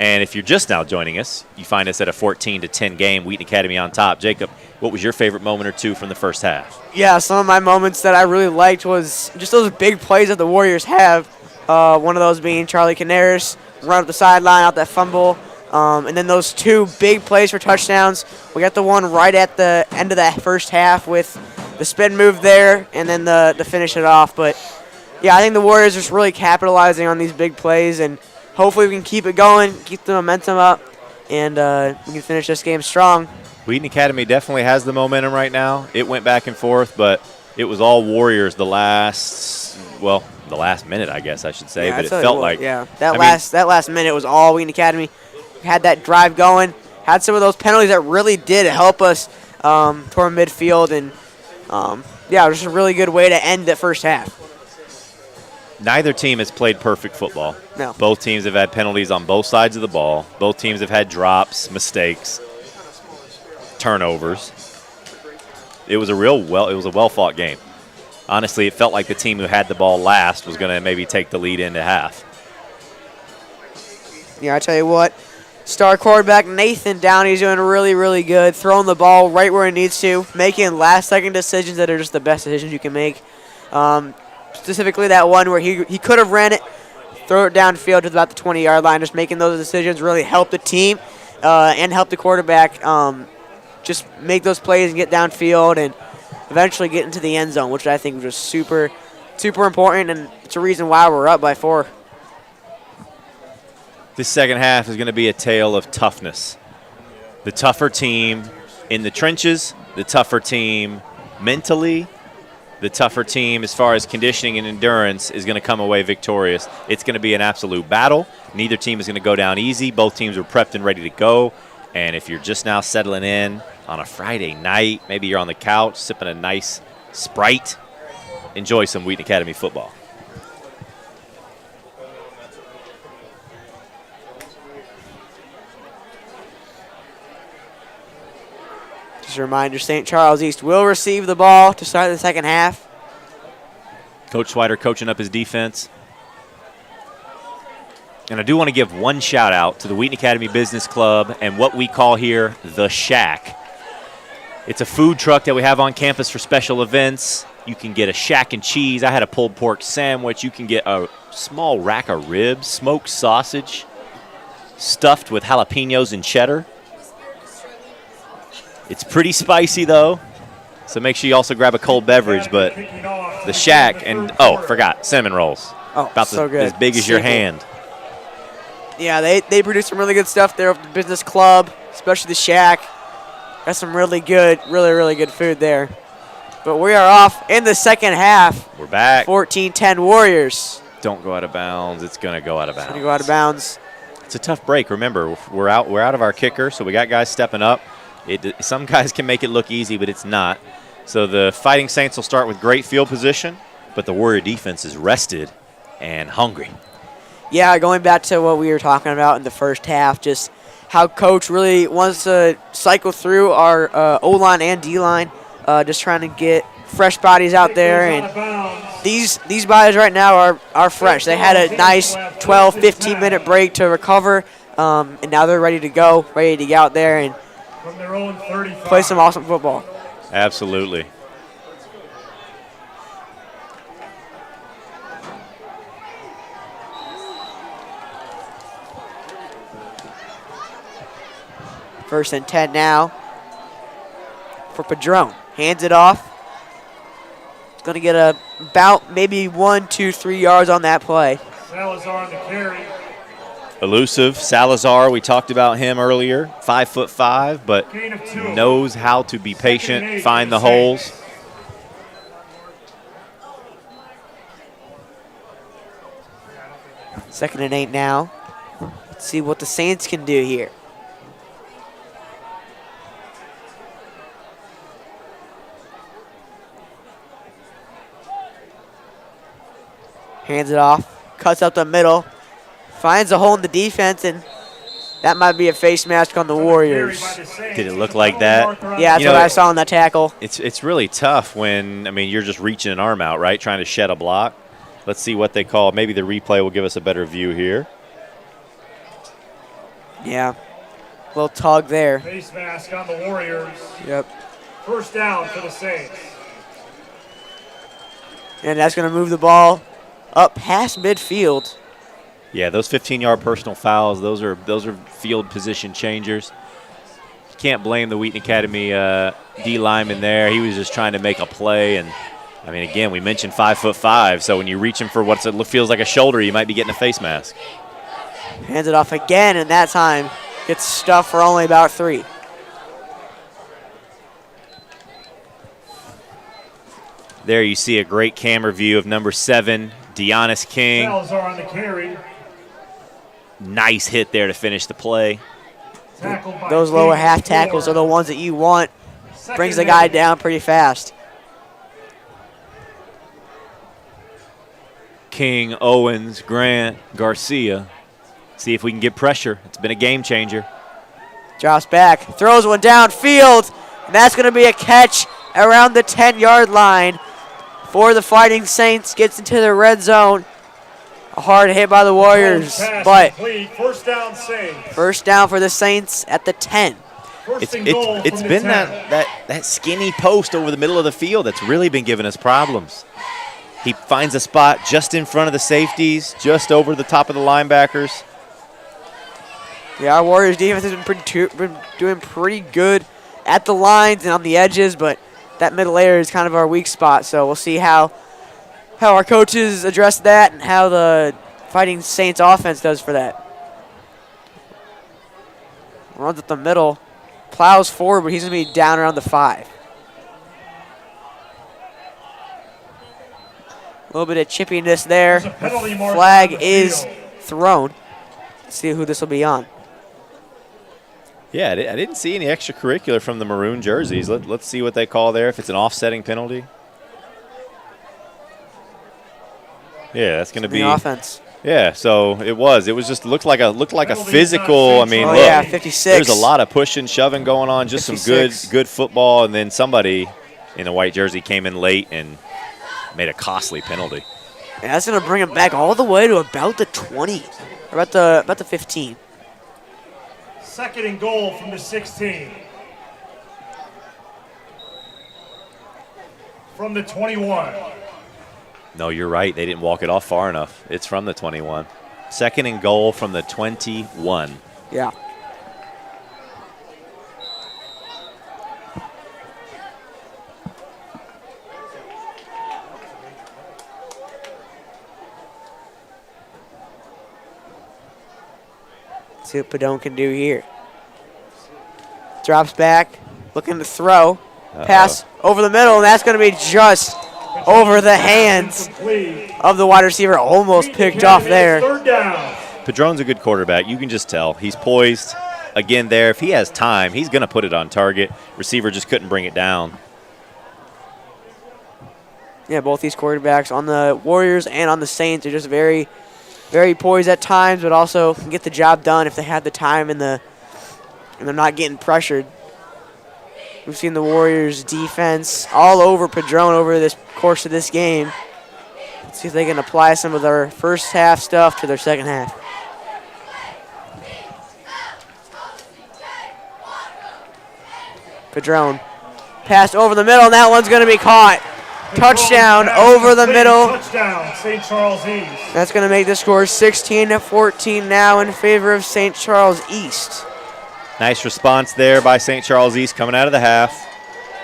and if you're just now joining us, you find us at a 14-10 game, Wheaton Academy on top. Jacob, what was your favorite moment or two from the first half? Yeah, some of my moments that I really liked was just those big plays that the Warriors have. One of those being Charlie Canaris, run up the sideline, out that fumble. And then those two big plays for touchdowns. We got the one right at the end of that first half with the spin move there and then the finish it off. But, yeah, I think the Warriors are just really capitalizing on these big plays, and hopefully we can keep it going, keep the momentum up, and we can finish this game strong. Wheaton Academy definitely has the momentum right now. It went back and forth, but it was all Warriors the last minute, I guess I should say. Yeah, but it felt like. Yeah, that last minute was all Wheaton Academy. Had that drive going, had some of those penalties that really did help us toward midfield, and it was just a really good way to end the first half. Neither team has played perfect football. No. Both teams have had penalties on both sides of the ball. Both teams have had drops, mistakes, turnovers. It was a well-fought game. Honestly, it felt like the team who had the ball last was going to maybe take the lead into half. Yeah, I tell you what. Star quarterback Nathan Downey's doing really, really good, throwing the ball right where he needs to, making last-second decisions that are just the best decisions you can make. Specifically that one where he could have ran it, throw it downfield to about the 20-yard line. Just making those decisions really help the team and help the quarterback just make those plays and get downfield and eventually get into the end zone, which I think was just super, super important, and it's a reason why we're up by 4. This second half is going to be a tale of toughness. The tougher team in the trenches, the tougher team mentally, the tougher team as far as conditioning and endurance is going to come away victorious. It's going to be an absolute battle. Neither team is going to go down easy. Both teams are prepped and ready to go. And if you're just now settling in on a Friday night, maybe you're on the couch sipping a nice Sprite, enjoy some Wheaton Academy football. Just a reminder, St. Charles East will receive the ball to start the second half. Coach Swider coaching up his defense. And I do want to give one shout out to the Wheaton Academy Business Club and what we call here the Shack. It's a food truck that we have on campus for special events. You can get a shack and cheese. I had a pulled pork sandwich. You can get a small rack of ribs, smoked sausage, stuffed with jalapenos and cheddar. It's pretty spicy, though, so make sure you also grab a cold beverage. But the Shack and, forgot, cinnamon rolls. Oh, about so good. as big as your hand. Yeah, they produce some really good stuff there with the business club, especially the Shack. Got some really good food there. But we are off in the second half. We're back. 14-10 Warriors. Don't go out of bounds. It's going to go out of bounds. It's going to go out of bounds. It's a tough break. Remember, we're out of our kicker, so we got guys stepping up. Some guys can make it look easy, but it's not. So the Fighting Saints will start with great field position, but the Warrior defense is rested and hungry. Yeah, going back to what we were talking about in the first half, just how Coach really wants to cycle through our O-line and D-line, just trying to get fresh bodies out there. And these bodies right now are fresh. They had a nice 12, 15-minute break to recover, and now they're ready to go, ready to get out there and from their own 35. play some awesome football. Absolutely. First and 10 now for Padron. Hands it off. It's going to get about maybe 1, 2, 3 yards on that play. Salazar on the carry. Elusive Salazar, we talked about him earlier, 5'5", but Gain of 2. knows how to be patient, 8, find the Saints. holes. Second and 8 now. Let's see what the Saints can do here. Hands it off, cuts up the middle, finds a hole in the defense, and that might be a face mask on the Warriors. Did it look like that? Yeah, that's what I saw on that tackle. It's really tough when, I mean, you're just reaching an arm out, right, trying to shed a block. Let's see what they call. Maybe the replay will give us a better view here. Yeah, little tug there. Face mask on the Warriors. Yep. First down for the Saints. And that's going to move the ball up past midfield. Yeah, those 15-yard personal fouls, those are field position changers. You can't blame the Wheaton Academy D lineman there. He was just trying to make a play. And, I mean, again, we mentioned 5'5", so when you're reaching for what feels like a shoulder, you might be getting a face mask. Hands it off again, and that time gets stuffed for only about 3. There you see a great camera view of number 7, Deonis King. Salazar on the carry. Nice hit there to finish the play. Tackled by Those King lower for half tackles 4. are the ones that you want. Second Brings the and guy 8. down pretty fast. King, Owens, Grant, Garcia. See if we can get pressure. It's been a game changer. Drops back, throws one downfield, and that's going to be a catch around the 10-yard line for the Fighting Saints. Gets into the red zone. A hard hit by the Warriors, Pass but complete. First down Saints. first down for the Saints at the 10. First and goal It's from the been 10. that skinny post over the middle of the field that's really been giving us problems. He finds a spot just in front of the safeties, just over the top of the linebackers. Yeah, our Warriors defense has been doing pretty good at the lines and on the edges, but that middle area is kind of our weak spot. So we'll see how our coaches address that and how the Fighting Saints offense does for that. Runs up the middle, plows forward, but he's going to be down around the 5. A little bit of chippiness there. There's a penalty mark Flag on the is field. thrown. Let's see who this will be on. Yeah, I didn't see any extracurricular from the maroon jerseys. Let's see what they call there, if it's an offsetting penalty. Yeah, that's going to be The offense. Yeah, so it was just looked like a Penalty physical. I not mean, Oh, look, yeah, 56. there's a lot of pushing, shoving going on, just 56. some good football, and then somebody in a white jersey came in late and made a costly penalty. And that's going to bring him back all the way to about the 20, or about the 15. Second and goal from the 16. From the 21. No, you're right. They didn't walk it off far enough. It's from the 21. Second and goal from the 21. Yeah. See what Padone can do here. Drops back, looking to throw. Pass over the middle, and that's going to be just over the hands Complete. of the wide receiver. Almost picked off there. Third down. Padron's a good quarterback. You can just tell. He's poised. Again, there, if he has time, he's going to put it on target. Receiver just couldn't bring it down. Yeah, both these quarterbacks on the Warriors and on the Saints are just very, very poised at times, but also can get the job done if they have the time and they're not getting pressured. We've seen the Warriors defense all over Padron over this course of this game. Let's see if they can apply some of their first half stuff to their second half. Padron Pass over the middle, and that one's going to be caught. Touchdown over the middle. Touchdown, St. Charles East. That's going to make the score 16-14 now in favor of St. Charles East. Nice response there by St. Charles East coming out of the half.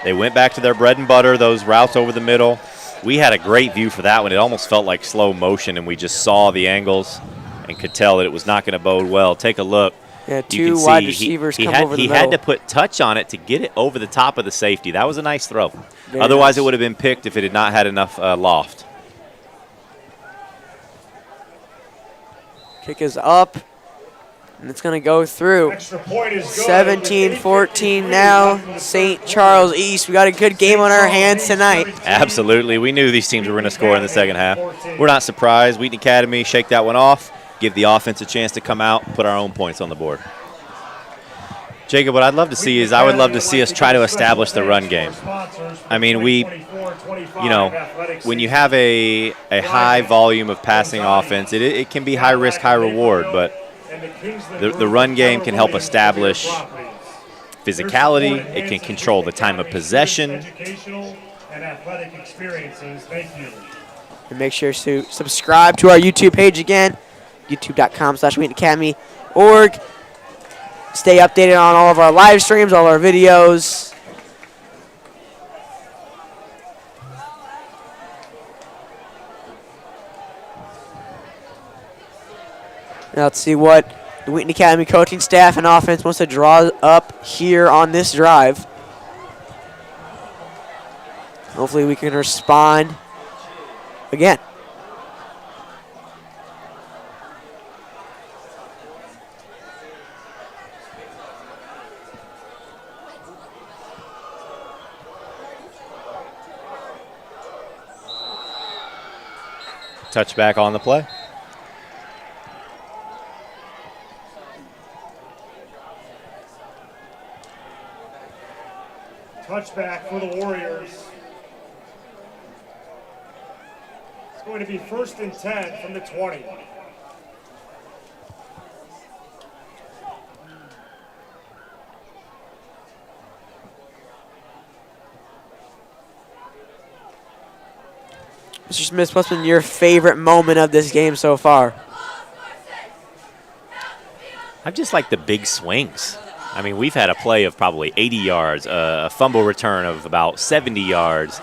They went back to their bread and butter, those routes over the middle. We had a great view for that one. It almost felt like slow motion, and we just saw the angles and could tell that it was not going to bode well. Take a look. Yeah, two wide receivers come over the middle. He had to put touch on it to get it over the top of the safety. That was a nice throw. Very Otherwise, nice. it would have been picked if it had not had enough loft. Kick is up, and it's going to go through. Extra point is good. 17-14 now, St. Charles East. We got a good game on our hands tonight. Absolutely. We knew these teams were going to score in the second half. We're not surprised. Wheaton Academy shake that one off, give the offense a chance to come out, put our own points on the board. Jacob, what I'd love to see is I would love to see us try to establish the run game. I mean, when you have a high volume of passing offense, it can be high risk, high reward, but the run game can help establish physicality. It can control the time of possession. And athletic experiences. Thank you. And make sure to subscribe to our YouTube page again, youtube.com/WheatonAcademy.org. Stay updated on all of our live streams, all our videos. Now let's see what the Wheaton Academy coaching staff and offense wants to draw up here on this drive. Hopefully we can respond again. Touchback on the play. Touchback for the Warriors. It's going to be 1st and 10 from the 20. Mr. Smith, what's been your favorite moment of this game so far? I just like the big swings. I mean, we've had a play of probably 80 yards, a fumble return of about 70 yards.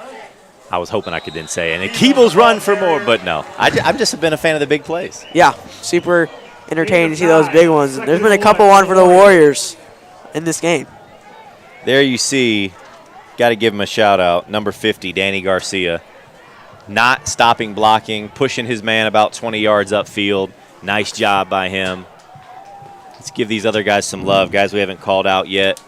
I was hoping I could then say, and the Keebles run for more, but no. I've just been a fan of the big plays. Yeah, super entertaining to see those big ones. There's been a couple on for the Warriors in this game. There you see, got to give him a shout out, number 50, Danny Garcia. Not stopping blocking, pushing his man about 20 yards upfield. Nice job by him. Let's give these other guys some love, guys we haven't called out yet.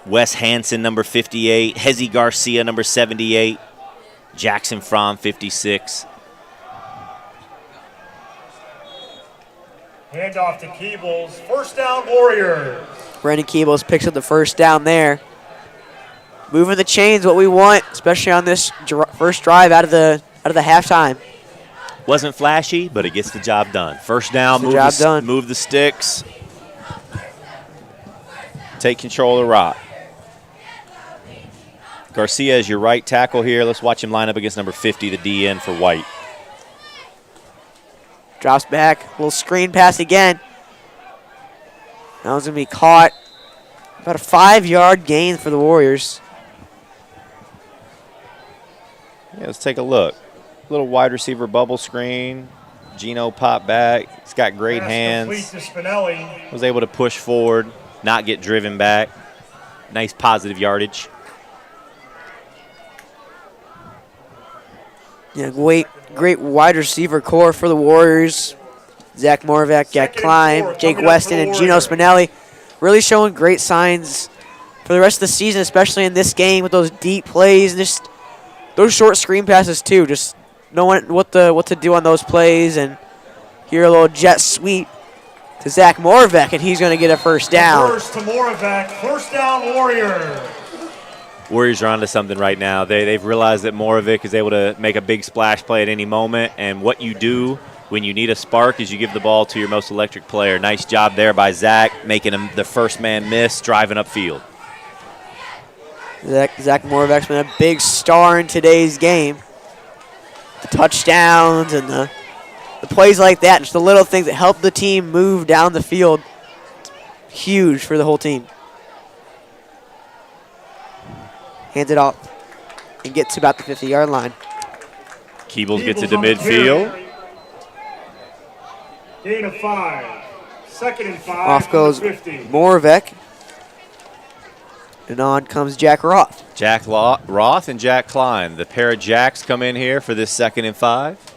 Wes Hansen, number 58. Hezzy Garcia, number 78. Jackson Fromm, 56. Handoff to Keebles. 1st down, Warriors. Brandon Keebles picks up the 1st down there. Moving the chains, what we want, especially on this first drive out of the halftime. Wasn't flashy, but it gets the job done. 1st down, move the sticks. Take control of the rock. Garcia is your right tackle here. Let's watch him line up against number 50, the DN for White. Drops back, little screen pass again. That one's going to be caught. About a 5-yard gain for the Warriors. Yeah, let's take a look. Little wide receiver bubble screen. Gino popped back. He's got great hands. Was able to push forward, not get driven back. Nice positive yardage. Yeah, great wide receiver core for the Warriors. Zach Morvac, Jack Klein, Jake Weston, and Gino Spinelli. Really showing great signs for the rest of the season, especially in this game with those deep plays and just those short screen passes too. Just knowing what to do on those plays, and here a little jet sweep to Zach Morvac, and he's going to get a 1st down. First to Morvac, 1st down, Warriors. Warriors are onto something right now. They've realized that Moravec is able to make a big splash play at any moment, and what you do when you need a spark is you give the ball to your most electric player. Nice job there by Zach, making him the first man miss, driving upfield. Zach Moravec's been a big star in today's game. The touchdowns and the plays like that, just the little things that help the team move down the field. Huge for the whole team. Hands it off and gets to about the 50-yard line. Keebles gets it to midfield. Gain of 5. 2nd and 5. Off goes 50. Moravec. And on comes Jack Roth. Jack Roth and Jack Klein. The pair of Jacks come in here for this 2nd and 5.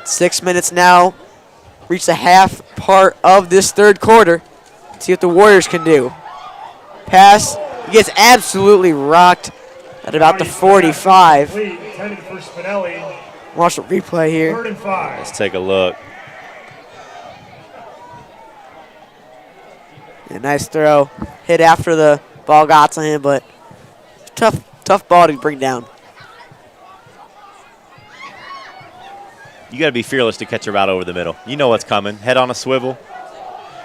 Six minutes now. Reach the half part of this third quarter. See what the Warriors can do. Pass. He gets absolutely rocked at about the 45. Intended for Spinelli. Watch the replay here. 3rd and 5. Let's take a look. A nice throw. Hit after the ball got to him, but tough ball to bring down. You got to be fearless to catch a route over the middle. You know what's coming. Head on a swivel.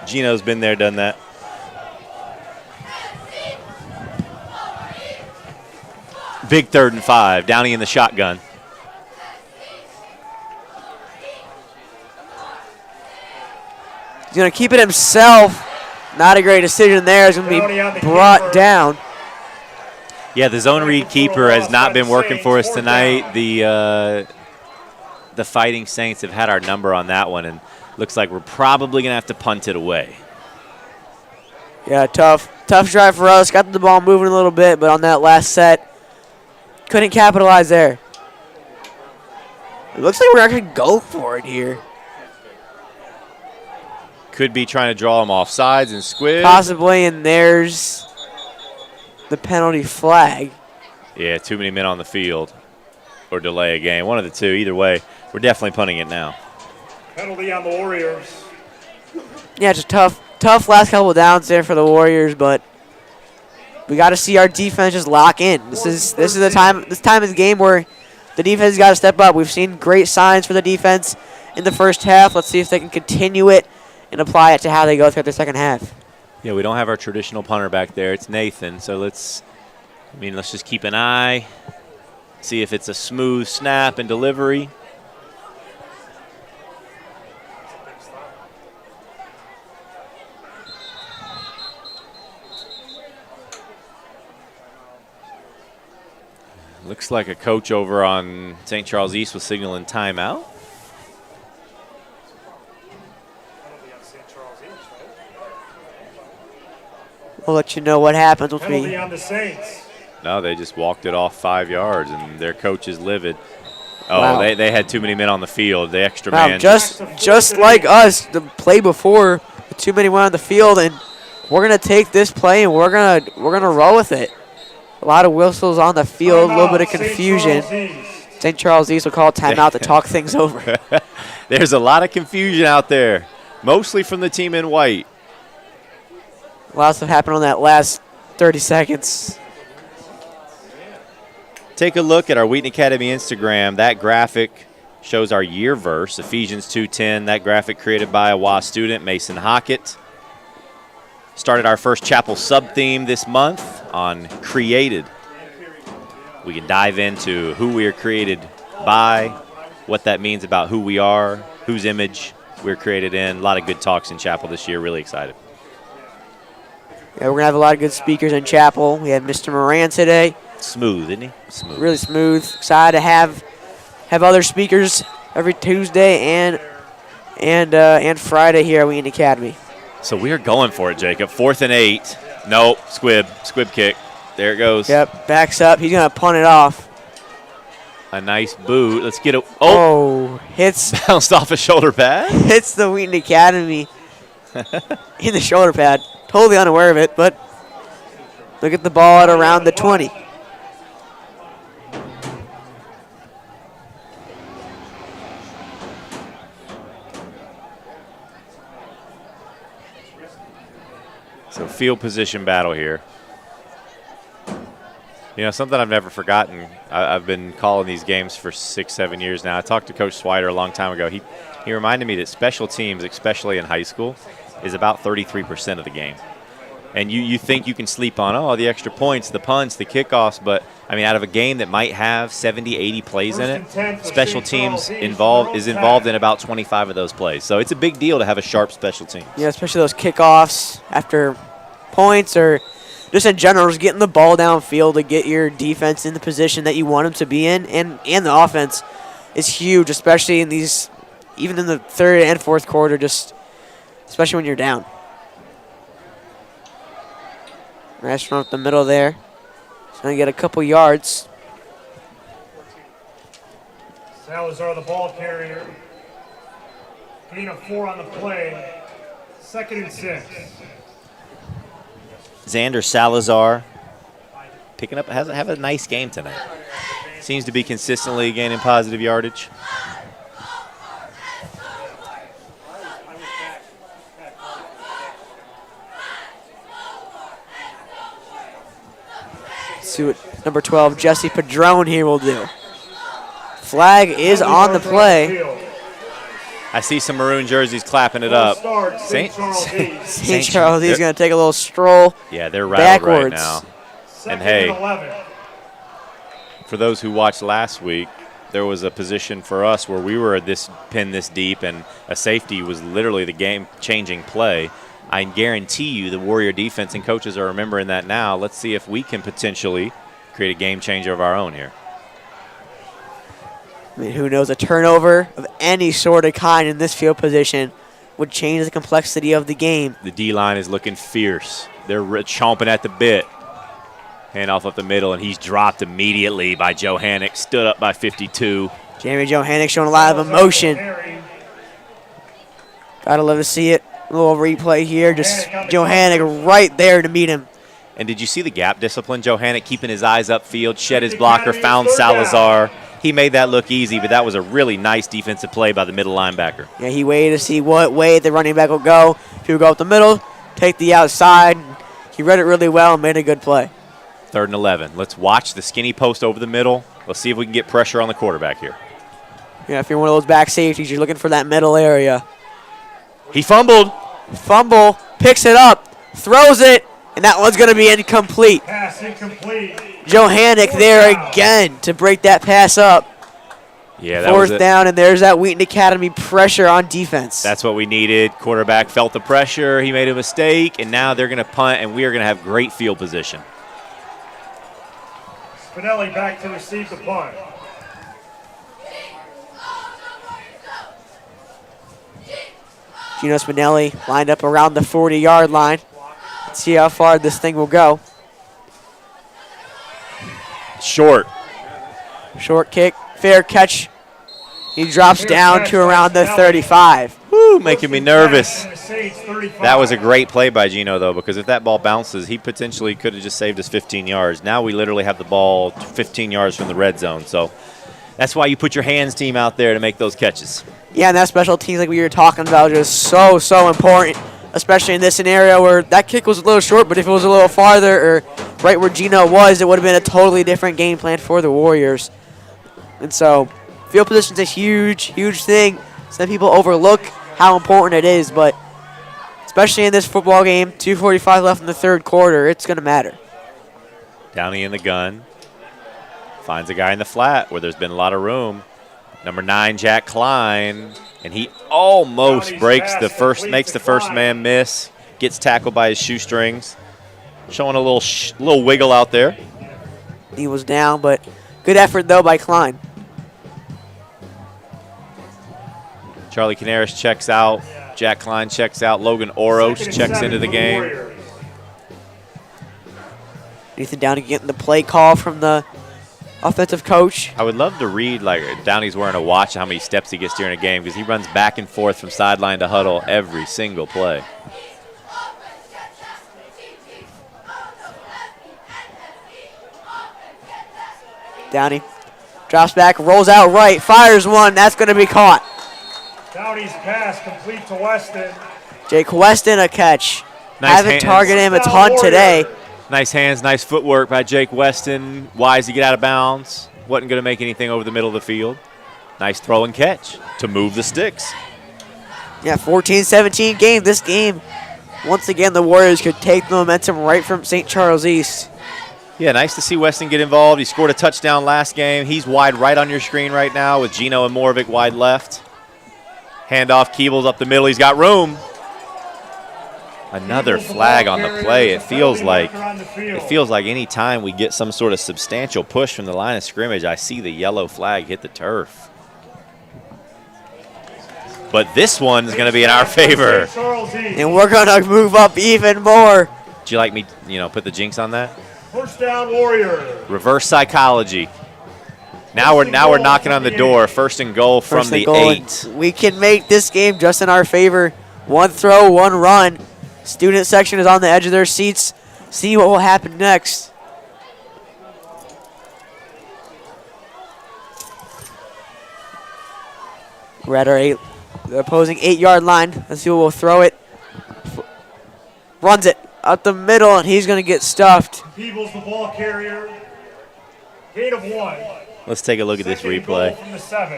Gino's been there, done that. Big 3rd and 5. Downey in the shotgun. He's going to keep it himself. Not a great decision there. He's going to be brought down. Yeah, the zone read keeper has not been working for us tonight. The Fighting Saints have had our number on that one, and looks like we're probably going to have to punt it away. Yeah, tough drive for us. Got the ball moving a little bit, but on that last set, couldn't capitalize there. It looks like we're not going to go for it here. Could be trying to draw them off sides and squib. Possibly, and there's the penalty flag. Yeah, too many men on the field or delay a game. One of the two. Either way, we're definitely punting it now. Penalty on the Warriors. Yeah, it's a tough last couple of downs there for the Warriors, but we got to see our defense just lock in. This is the time. This time is the game where the defense has got to step up. We've seen great signs for the defense in the first half. Let's see if they can continue it and apply it to how they go through the second half. Yeah, we don't have our traditional punter back there. It's Nathan. So let's just keep an eye, see if it's a smooth snap and delivery. Looks like a coach over on St. Charles East was signaling timeout. We'll let you know what happens once Penalty on the Saints. No, they just walked it off 5 yards, and their coach is livid. Oh, Wow. they had too many men on the field. The extra Wow, man. just like us, the play before, too many went on the field, and we're gonna take this play and we're gonna roll with it. A lot of whistles on the field, a little bit of confusion. St. Charles East will call timeout to talk things over. There's a lot of confusion out there, mostly from the team in white. A lot of stuff happened on that last 30 seconds. Take a look at our Wheaton Academy Instagram. That graphic shows our year verse, Ephesians 2:10. That graphic created by a WA student, Mason Hockett. Started our first chapel sub-theme this month on created. We can dive into who we are created by, what that means about who we are, whose image we're created in. A lot of good talks in chapel this year. Really excited. Yeah, we're going to have a lot of good speakers in chapel. We have Mr. Moran today. Smooth, isn't he? Smooth. Really smooth. Excited to have other speakers every Tuesday and Friday here at Wheaton Academy. So we are going for it, Jacob. 4th and 8. Nope, squib kick. There it goes. Yep, backs up. He's going to punt it off. A nice boot. Let's get it. Hits. Bounced off a shoulder pad. Hits the Wheaton Academy in the shoulder pad. Totally unaware of it, but look at the ball at around the 20. So field position battle here. You know, something I've never forgotten, I've been calling these games for 6-7 years now. I talked to Coach Swider a long time ago. He reminded me that special teams, especially in high school, is about 33% of the game. And you think you can sleep on, oh, the extra points, the punts, the kickoffs, but, I mean, out of a game that might have 70, 80 plays in it, special teams is involved in about 25 of those plays. So it's a big deal to have a sharp special team. Yeah, especially those kickoffs after points or just in general, just getting the ball downfield to get your defense in the position that you want them to be in, and the offense is huge, especially in these, even in the third and fourth quarter, just especially when you're down. Nice run up the middle there. He's going to get a couple yards. Salazar, the ball carrier. Gain of 4 on the play. 2nd and 6. Xander Salazar picking up, have a nice game tonight. Seems to be consistently gaining positive yardage. See what number 12, Jesse Padron here will do. Flag is on the play. I see some maroon jerseys clapping it up. St. Charles, he's going to take a little stroll. Yeah, they're rattled backwards. right now. And hey, for those who watched last week, there was a position for us where we were pinned this deep, and a safety was literally the game-changing play. I guarantee you the Warrior defense and coaches are remembering that now. Let's see if we can potentially create a game changer of our own here. I mean, who knows, a turnover of any sort of kind in this field position would change the complexity of the game. The D-line is looking fierce. They're chomping at the bit. Handoff up the middle, and he's dropped immediately by Johannick, stood up by 52. Jeremy Johannick showing a lot of emotion. Gotta love to see it. A little replay here, just Johannick right there to meet him. And did you see the gap discipline? Johannick keeping his eyes upfield, shed his blocker, found Salazar. He made that look easy, but that was a really nice defensive play by the middle linebacker. Yeah, he waited to see what way the running back will go. If he would go up the middle, take the outside. He read it really well and made a good play. 3rd and 11. Let's watch the skinny post over the middle. Let's see if we can get pressure on the quarterback here. Yeah, if you're one of those back safeties, you're looking for that middle area. He fumbled. Fumble, picks it up, throws it, and that one's going to be incomplete. Pass incomplete. Johannick there again to break that pass up. Yeah, that was it. 4th down, and there's that Wheaton Academy pressure on defense. That's what we needed. Quarterback felt the pressure. He made a mistake, and now they're going to punt, and we are going to have great field position. Spinelli back to receive the punt. Gino Spinelli lined up around the 40-yard line. Let's see how far this thing will go. Short. Short kick, fair catch. He drops down to around the 35. Woo, making me nervous. That was a great play by Gino, though, because if that ball bounces, he potentially could have just saved us 15 yards. Now we literally have the ball 15 yards from the red zone. So that's why you put your hands team out there to make those catches. Yeah, and that special teams like we were talking about is so important, especially in this scenario where that kick was a little short, but if it was a little farther or right where Gino was, it would have been a totally different game plan for the Warriors. And so field position is a huge thing. Some people overlook how important it is, but especially in this football game, 2:45 left in the 3rd quarter, it's going to matter. Downey in the gun. Finds a guy in the flat where there's been a lot of room. Number 9, Jack Klein, and he almost makes the first man miss. Gets tackled by his shoestrings. Showing a little wiggle out there. He was down, but good effort, though, by Klein. Charlie Canaris checks out. Jack Klein checks out. Logan Oros checks into the game. Nathan Downey getting the play call from the offensive coach. I would love to read, like, Downey's wearing a watch how many steps he gets during a game because he runs back and forth from sideline to huddle every single play. Downey drops back, rolls out right, fires one. That's going to be caught. Downey's pass complete to Weston. Jake Weston a catch. Haven't targeted him a ton today. Nice hands, nice footwork by Jake Weston. Wise to get out of bounds. Wasn't going to make anything over the middle of the field. Nice throw and catch to move the sticks. Yeah, 14-17 game. This game, once again, the Warriors could take the momentum right from St. Charles East. Yeah, nice to see Weston get involved. He scored a touchdown last game. He's wide right on your screen right now with Gino and Moravec wide left. Handoff, Keebles up the middle. He's got room. Another flag on the play. It feels like any time we get some sort of substantial push from the line of scrimmage, I see the yellow flag hit the turf. But this one's going to be in our favor. And we're going to move up even more. Do you like me, put the jinx on that? First down, Warrior. Reverse psychology. Now we're knocking on the door. First and goal from the 8. We can make this game just in our favor. One throw, one run. Student section is on the edge of their seats. See what will happen next. We're at the opposing 8-yard line. Let's see who will throw it. Runs it up the middle, and he's going to get stuffed. Peebles, the ball carrier. Gain of 1. Let's take a look at this replay.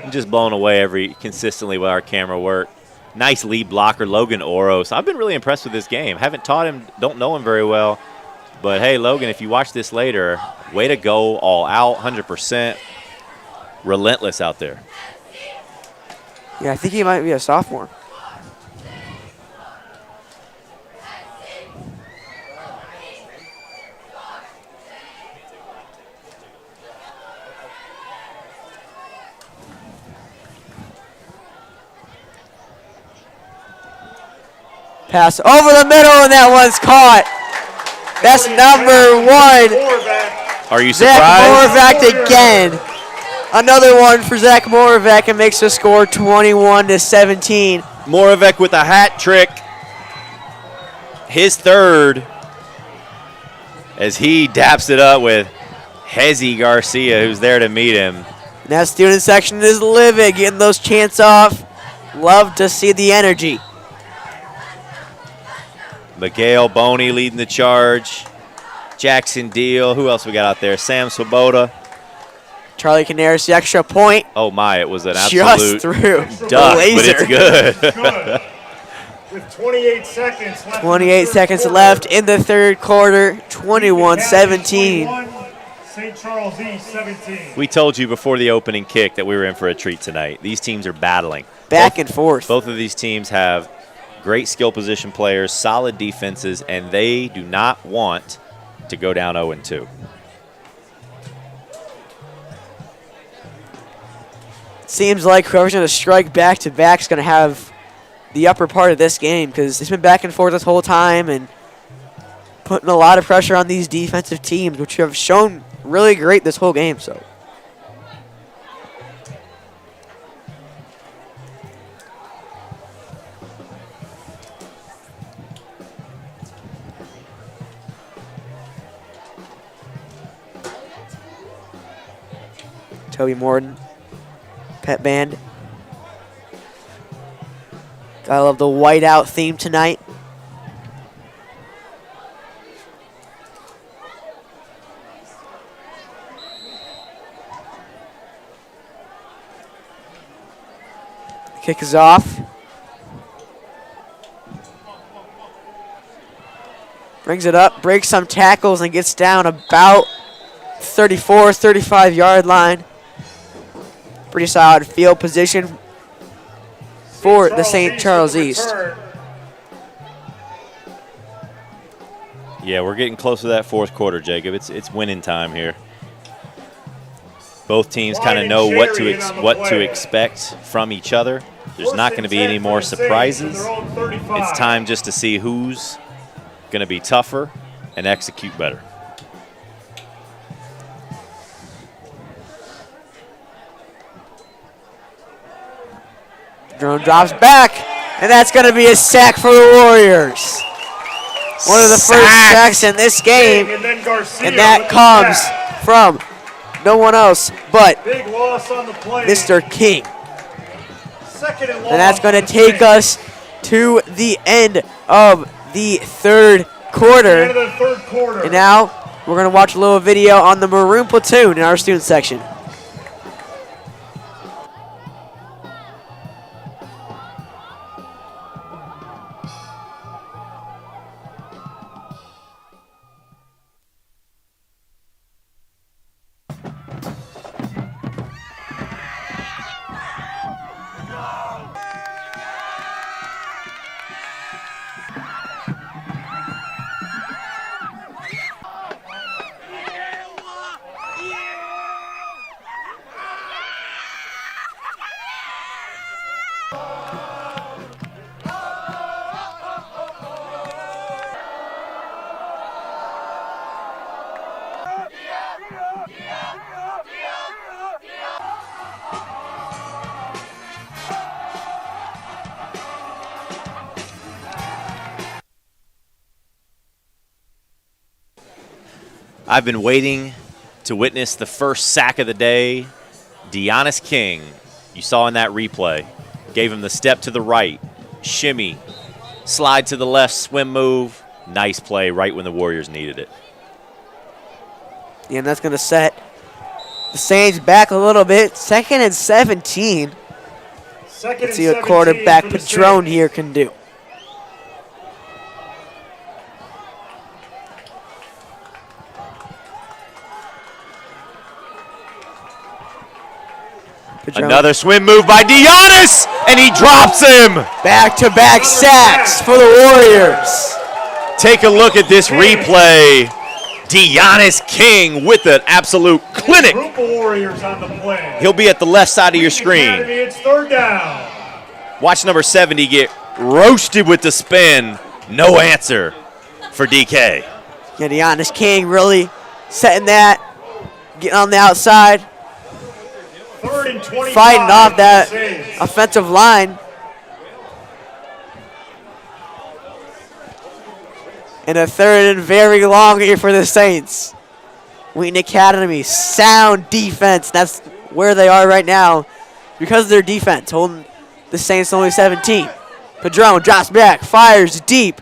I'm just blown away consistently with our camera work. Nice lead blocker, Logan Oros. I've been really impressed with this game. Haven't taught him, don't know him very well. But, hey, Logan, if you watch this later, way to go, all out, 100%. Relentless out there. Yeah, I think he might be a sophomore. Pass over the middle, and that one's caught. That's number 1. Are you Zach surprised? Moravec again. Another one for Zach Moravec, and makes the score 21-17. Moravec with a hat trick. His third as he daps it up with Hezi Garcia, who's there to meet him. That student section is livid, getting those chants off. Love to see the energy. Miguel Boney leading the charge. Jackson Deal. Who else we got out there? Sam Swoboda. Charlie Canaris, the extra point. Oh, my. It was an absolute just through. duck, but it's good. With 28 seconds left. 28 seconds left in the third quarter. 21-17. St. Charles East 17. We told you before the opening kick that we were in for a treat tonight. These teams are battling. Back and forth. Both of these teams have great skill position players, solid defenses, and they do not want to go down 0-2. Seems like whoever's going to strike back-to-back is going to have the upper part of this game, because it's been back and forth this whole time and putting a lot of pressure on these defensive teams, which have shown really great this whole game. So. Toby Morton, Pet Band. Gotta love the whiteout theme tonight. Kick is off. Brings it up, breaks some tackles, and gets down about 34, 35-yard line. Pretty solid field position for the St. Charles East. Yeah, we're getting close to that fourth quarter, Jacob. It's winning time here. Both teams kind of know what to expect from each other. There's not going to be any more surprises. It's time just to see who's going to be tougher and execute better. Drone drops back, and that's going to be a sack for the Warriors. One of the first sacks in this game, and that comes from no one else but Mr. King. And that's going to take us to the end of the third quarter. End of the third quarter. And now we're going to watch a little video on the Maroon Platoon in our student section. I've been waiting to witness the first sack of the day. Deonis King, you saw in that replay, gave him the step to the right, shimmy, slide to the left, swim move. Nice play right when the Warriors needed it. Yeah, and that's going to set the Saints back a little bit. 2nd and 17. Let's see what quarterback Padron here can do. Padron. Another swim move by Deonis, and he drops him. Back-to-back sacks for the Warriors. Take a look at this replay. Deonis King with an absolute clinic. Group of Warriors on the play. He'll be at the left side of your screen. Academy, it's third down. Watch number 70 get roasted with the spin. No answer for DK. Yeah, Deonis King really setting that, getting on the outside, 3rd and 25 fighting off that for the Saints. offensive line. And a 3rd and very long here for the Saints. Wheaton Academy, sound defense. That's where they are right now because of their defense, holding the Saints to only 17. Padron drops back, fires deep.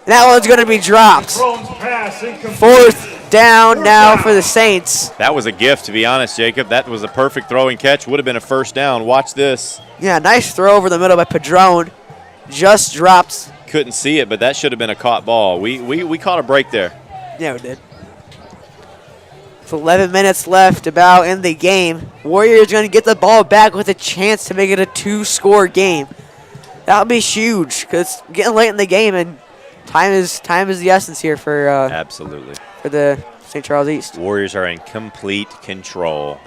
That one's going to be dropped. Thrown's pass incomplete. 4th down now for the Saints. That was a gift, to be honest, Jacob. That was a perfect throwing catch. Would have been a first down. Watch this. Yeah, nice throw over the middle by Padron. Just dropped. Couldn't see it, but that should have been a caught ball. We caught a break there. Yeah, we did. With 11 minutes left about in the game. Warriors going to get the ball back with a chance to make it a 2-score game. That would be huge because it's getting late in the game and time is the essence here for Absolutely. For the St. Charles East. Warriors are in complete control.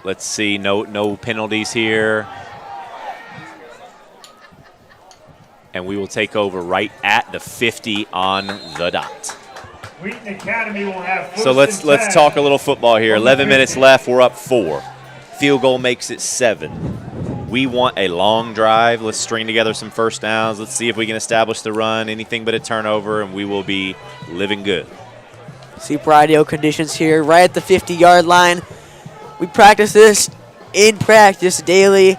Let's see, no penalties here. And we will take over right at the 50 on the dot. Wheaton Academy will have So let's talk a little football here. 11 minutes left. We're up 4. Field goal makes it 7. We want a long drive. Let's string together some first downs. Let's see if we can establish the run. Anything but a turnover, and we will be living good. Super ideal conditions here, right at the 50-yard line. We practice this in practice daily,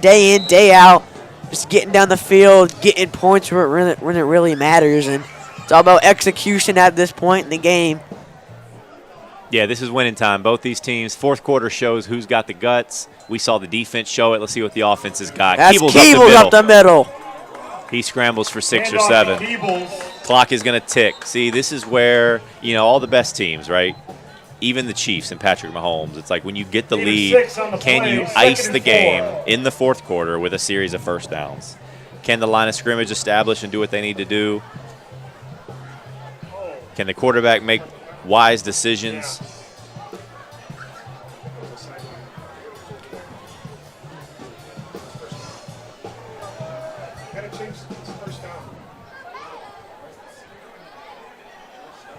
day in, day out. Just getting down the field, getting points when it really matters, and it's all about execution at this point in the game. Yeah, this is winning time. Both these teams, 4th quarter shows who's got the guts. We saw the defense show it. Let's see what the offense has got. That's Keebles up the middle. He scrambles for 6 or 7. Clock is going to tick. See, this is where, all the best teams, right? Even the Chiefs and Patrick Mahomes, it's like when you get the lead, can you ice the game in the 4th quarter with a series of first downs? Can the line of scrimmage establish and do what they need to do? Can the quarterback make wise decisions?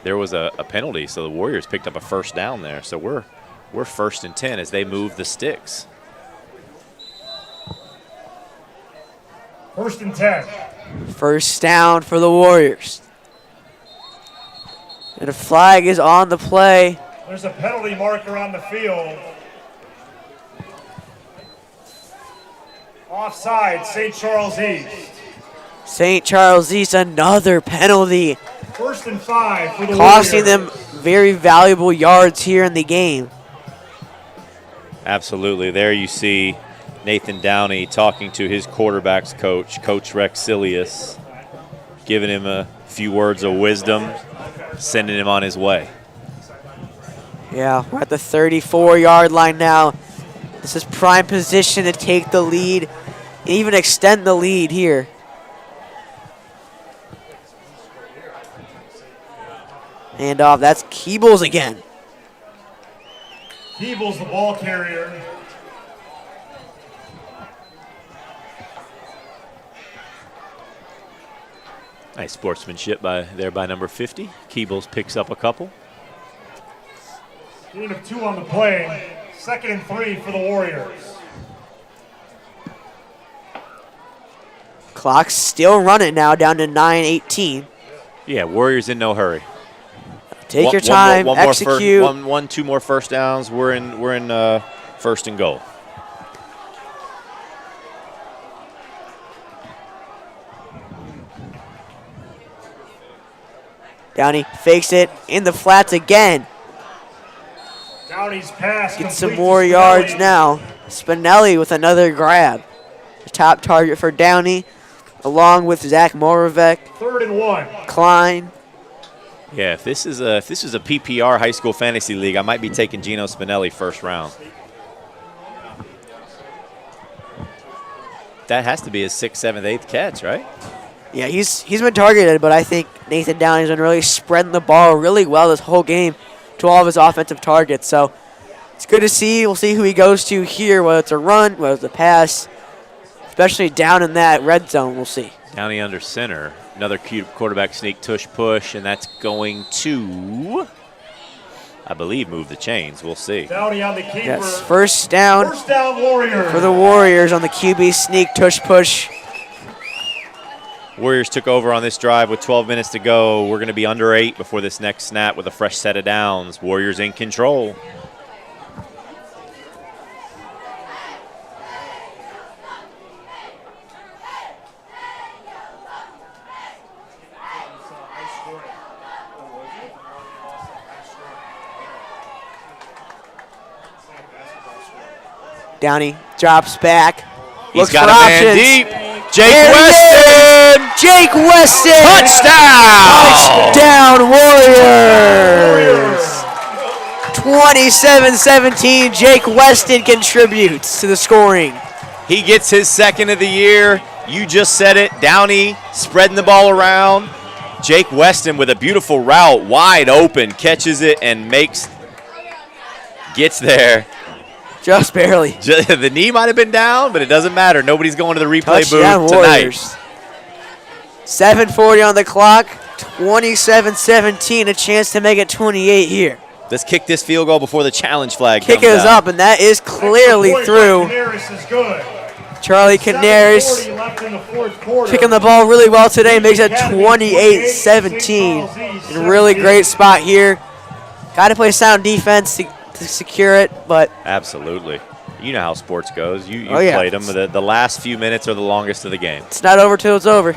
There was a penalty, so the Warriors picked up a first down there. So we're 1st and 10 as they move the sticks. 1st and 10. First down for the Warriors. And a flag is on the play. There's a penalty marker on the field. Offside, St. Charles East. St. Charles East, another penalty, 1st and 5 for the costing Warriors. them very valuable yards here in the game. Absolutely. There you see Nathan Downey talking to his quarterback's coach, Coach Rex Silius, giving him a few words of wisdom, sending him on his way. Yeah, we're at the 34-yard line now. This is prime position to take the lead and even extend the lead here. And off, that's Keebles again. Keebles, the ball carrier. Nice sportsmanship by number 50. Keebles picks up a couple. Gain of 2 on the play. 2nd and 3 for the Warriors. Clock's still running now, down to 9:18. Yeah, Warriors in no hurry. Take your time, execute. Two more first downs. We're in 1st and goal. Downey fakes it in the flats again. Downey's pass. Get some complete more to yards Spinelli. now. Spinelli with another grab. The top target for Downey, along with Zach Moravec, 3rd and 1. Klein. Yeah, if this is a PPR high school fantasy league, I might be taking Gino Spinelli 1st round. That has to be his 6th, 7th, 8th catch, right? Yeah, he's been targeted, but I think Nathan Downey's been really spreading the ball really well this whole game to all of his offensive targets. So it's good to see. We'll see who he goes to here, whether it's a run, whether it's a pass, especially down in that red zone. We'll see. Downey under center. Another cute quarterback sneak tush push, and that's going to, I believe, move the chains. We'll see. Downey on the keeper. Yes, first down 1st down Warriors. for the Warriors on the QB sneak tush push. Warriors took over on this drive with 12 minutes to go. We're going to be under 8 before this next snap with a fresh set of downs. Warriors in control. Downey drops back. He's Looks got for a man options. deep. Jake There he Weston! is! Jake Weston! Touchdown! Touchdown Warriors! 27-17, Jake Weston contributes to the scoring. He gets his 2nd of the year. You just said it. Downey spreading the ball around. Jake Weston with a beautiful route, wide open, catches it and gets there. Just barely. The knee might have been down, but it doesn't matter. Nobody's going to the replay Touchdown booth Warriors. tonight. 7:40 on the clock, 27-17, a chance to make it 28 here. Let's kick this field goal before the challenge flag Kick comes is out. up, and that is clearly through. Canaris is good. Charlie Canaris 7:40 left in the 4th quarter. kicking the ball really well today, makes it 28-17. In really great spot here. Got to play sound defense to secure it, but Absolutely. You know how sports goes. You Oh, yeah. played them. The last few minutes are the longest of the game. it's not over till it's over.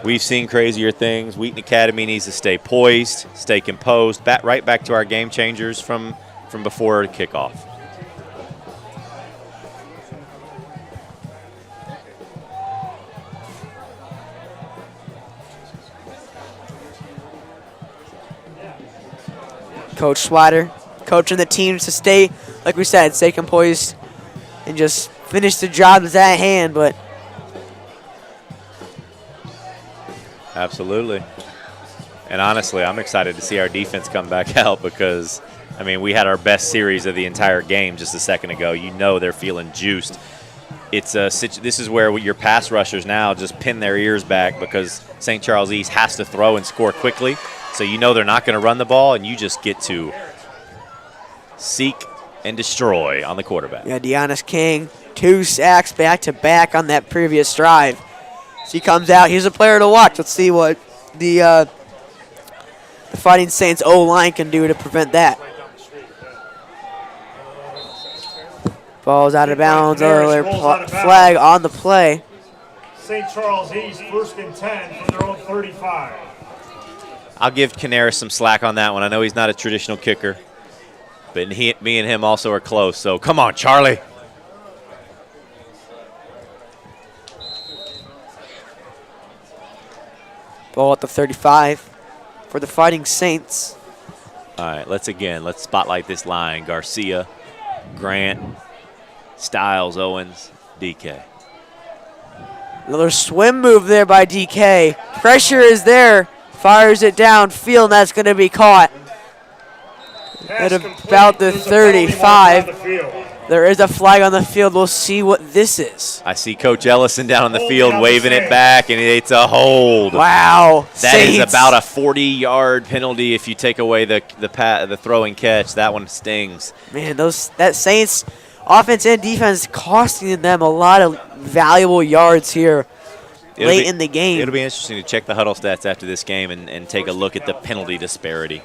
We've seen crazier things. Wheaton Academy needs to stay poised, stay composed, right back to our game changers from before kickoff. Coach Swider coaching the teams to stay, like we said, stay composed and just finish the job that's at hand. But Absolutely. And honestly, I'm excited to see our defense come back out because, I mean, we had our best series of the entire game just a second ago. You know they're feeling juiced. This is where your pass rushers now just pin their ears back because St. Charles East has to throw and score quickly. So you know they're not going to run the ball, and you just get to seek and destroy on the quarterback. yeah, Deonis King, 2 sacks back-to-back on that previous drive. So he comes out. He's a player to watch. Let's see what the Fighting Saints O-line can do to prevent that. Ball's out of bounds. Flag on the play. St. Charles East, 1st and 10 from their own 35. I'll give Canaris some slack on that one. I know he's not a traditional kicker, but me and him also are close. So come on, Charlie. Ball at the 35 for the Fighting Saints. All right, let's spotlight this line. Garcia, Grant, Styles, Owens, DK. Another swim move there by DK. Pressure is there. Fires it downfield, and that's going to be caught at about the 35. There is a flag on the field. We'll see what this is. I see Coach Ellison down on the field waving it back, and it's a hold. Wow. That is about a 40-yard penalty if you take away the throw and catch. That one stings. Man, that Saints offense and defense costing them a lot of valuable yards here late in the game. It'll be interesting to check the huddle stats after this game and take a look at the penalty disparity.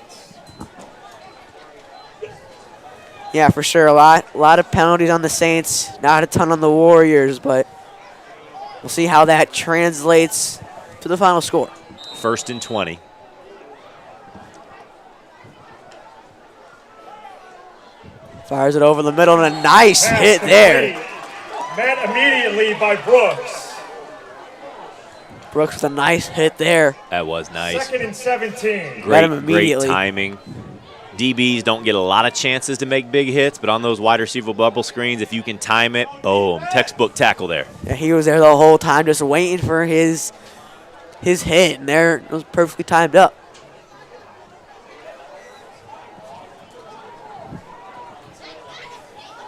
Yeah, for sure. A lot of penalties on the Saints, not a ton on the Warriors, but we'll see how that translates to the final score. 1st and 20. Fires it over the middle, and a nice hit there. Met immediately by Brooks. Brooks with a nice hit there. That was nice. 2nd and 17. Great timing. DBs don't get a lot of chances to make big hits, but on those wide receiver bubble screens, if you can time it, boom, textbook tackle there. Yeah, he was there the whole time just waiting for his hit, and there it was perfectly timed up.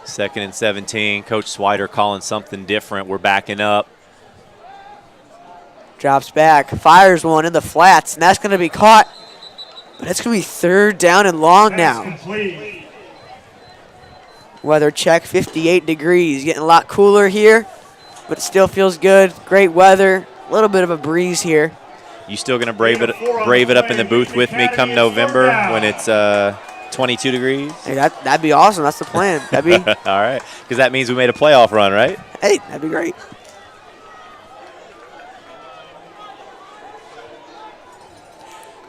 Second and 17. Coach Swider calling something different. We're backing up. Drops back, fires one in the flats, and that's going to be caught. But it's going to be 3rd down and long now. Complete. Weather check, 58 degrees. Getting a lot cooler here, but it still feels good. Great weather. A little bit of a breeze here. You still going to brave it up in the booth with me come November when it's 22 degrees? Hey, that'd be awesome. That's the plan. That'd be all right, because that means we made a playoff run, right? Hey, that'd be great.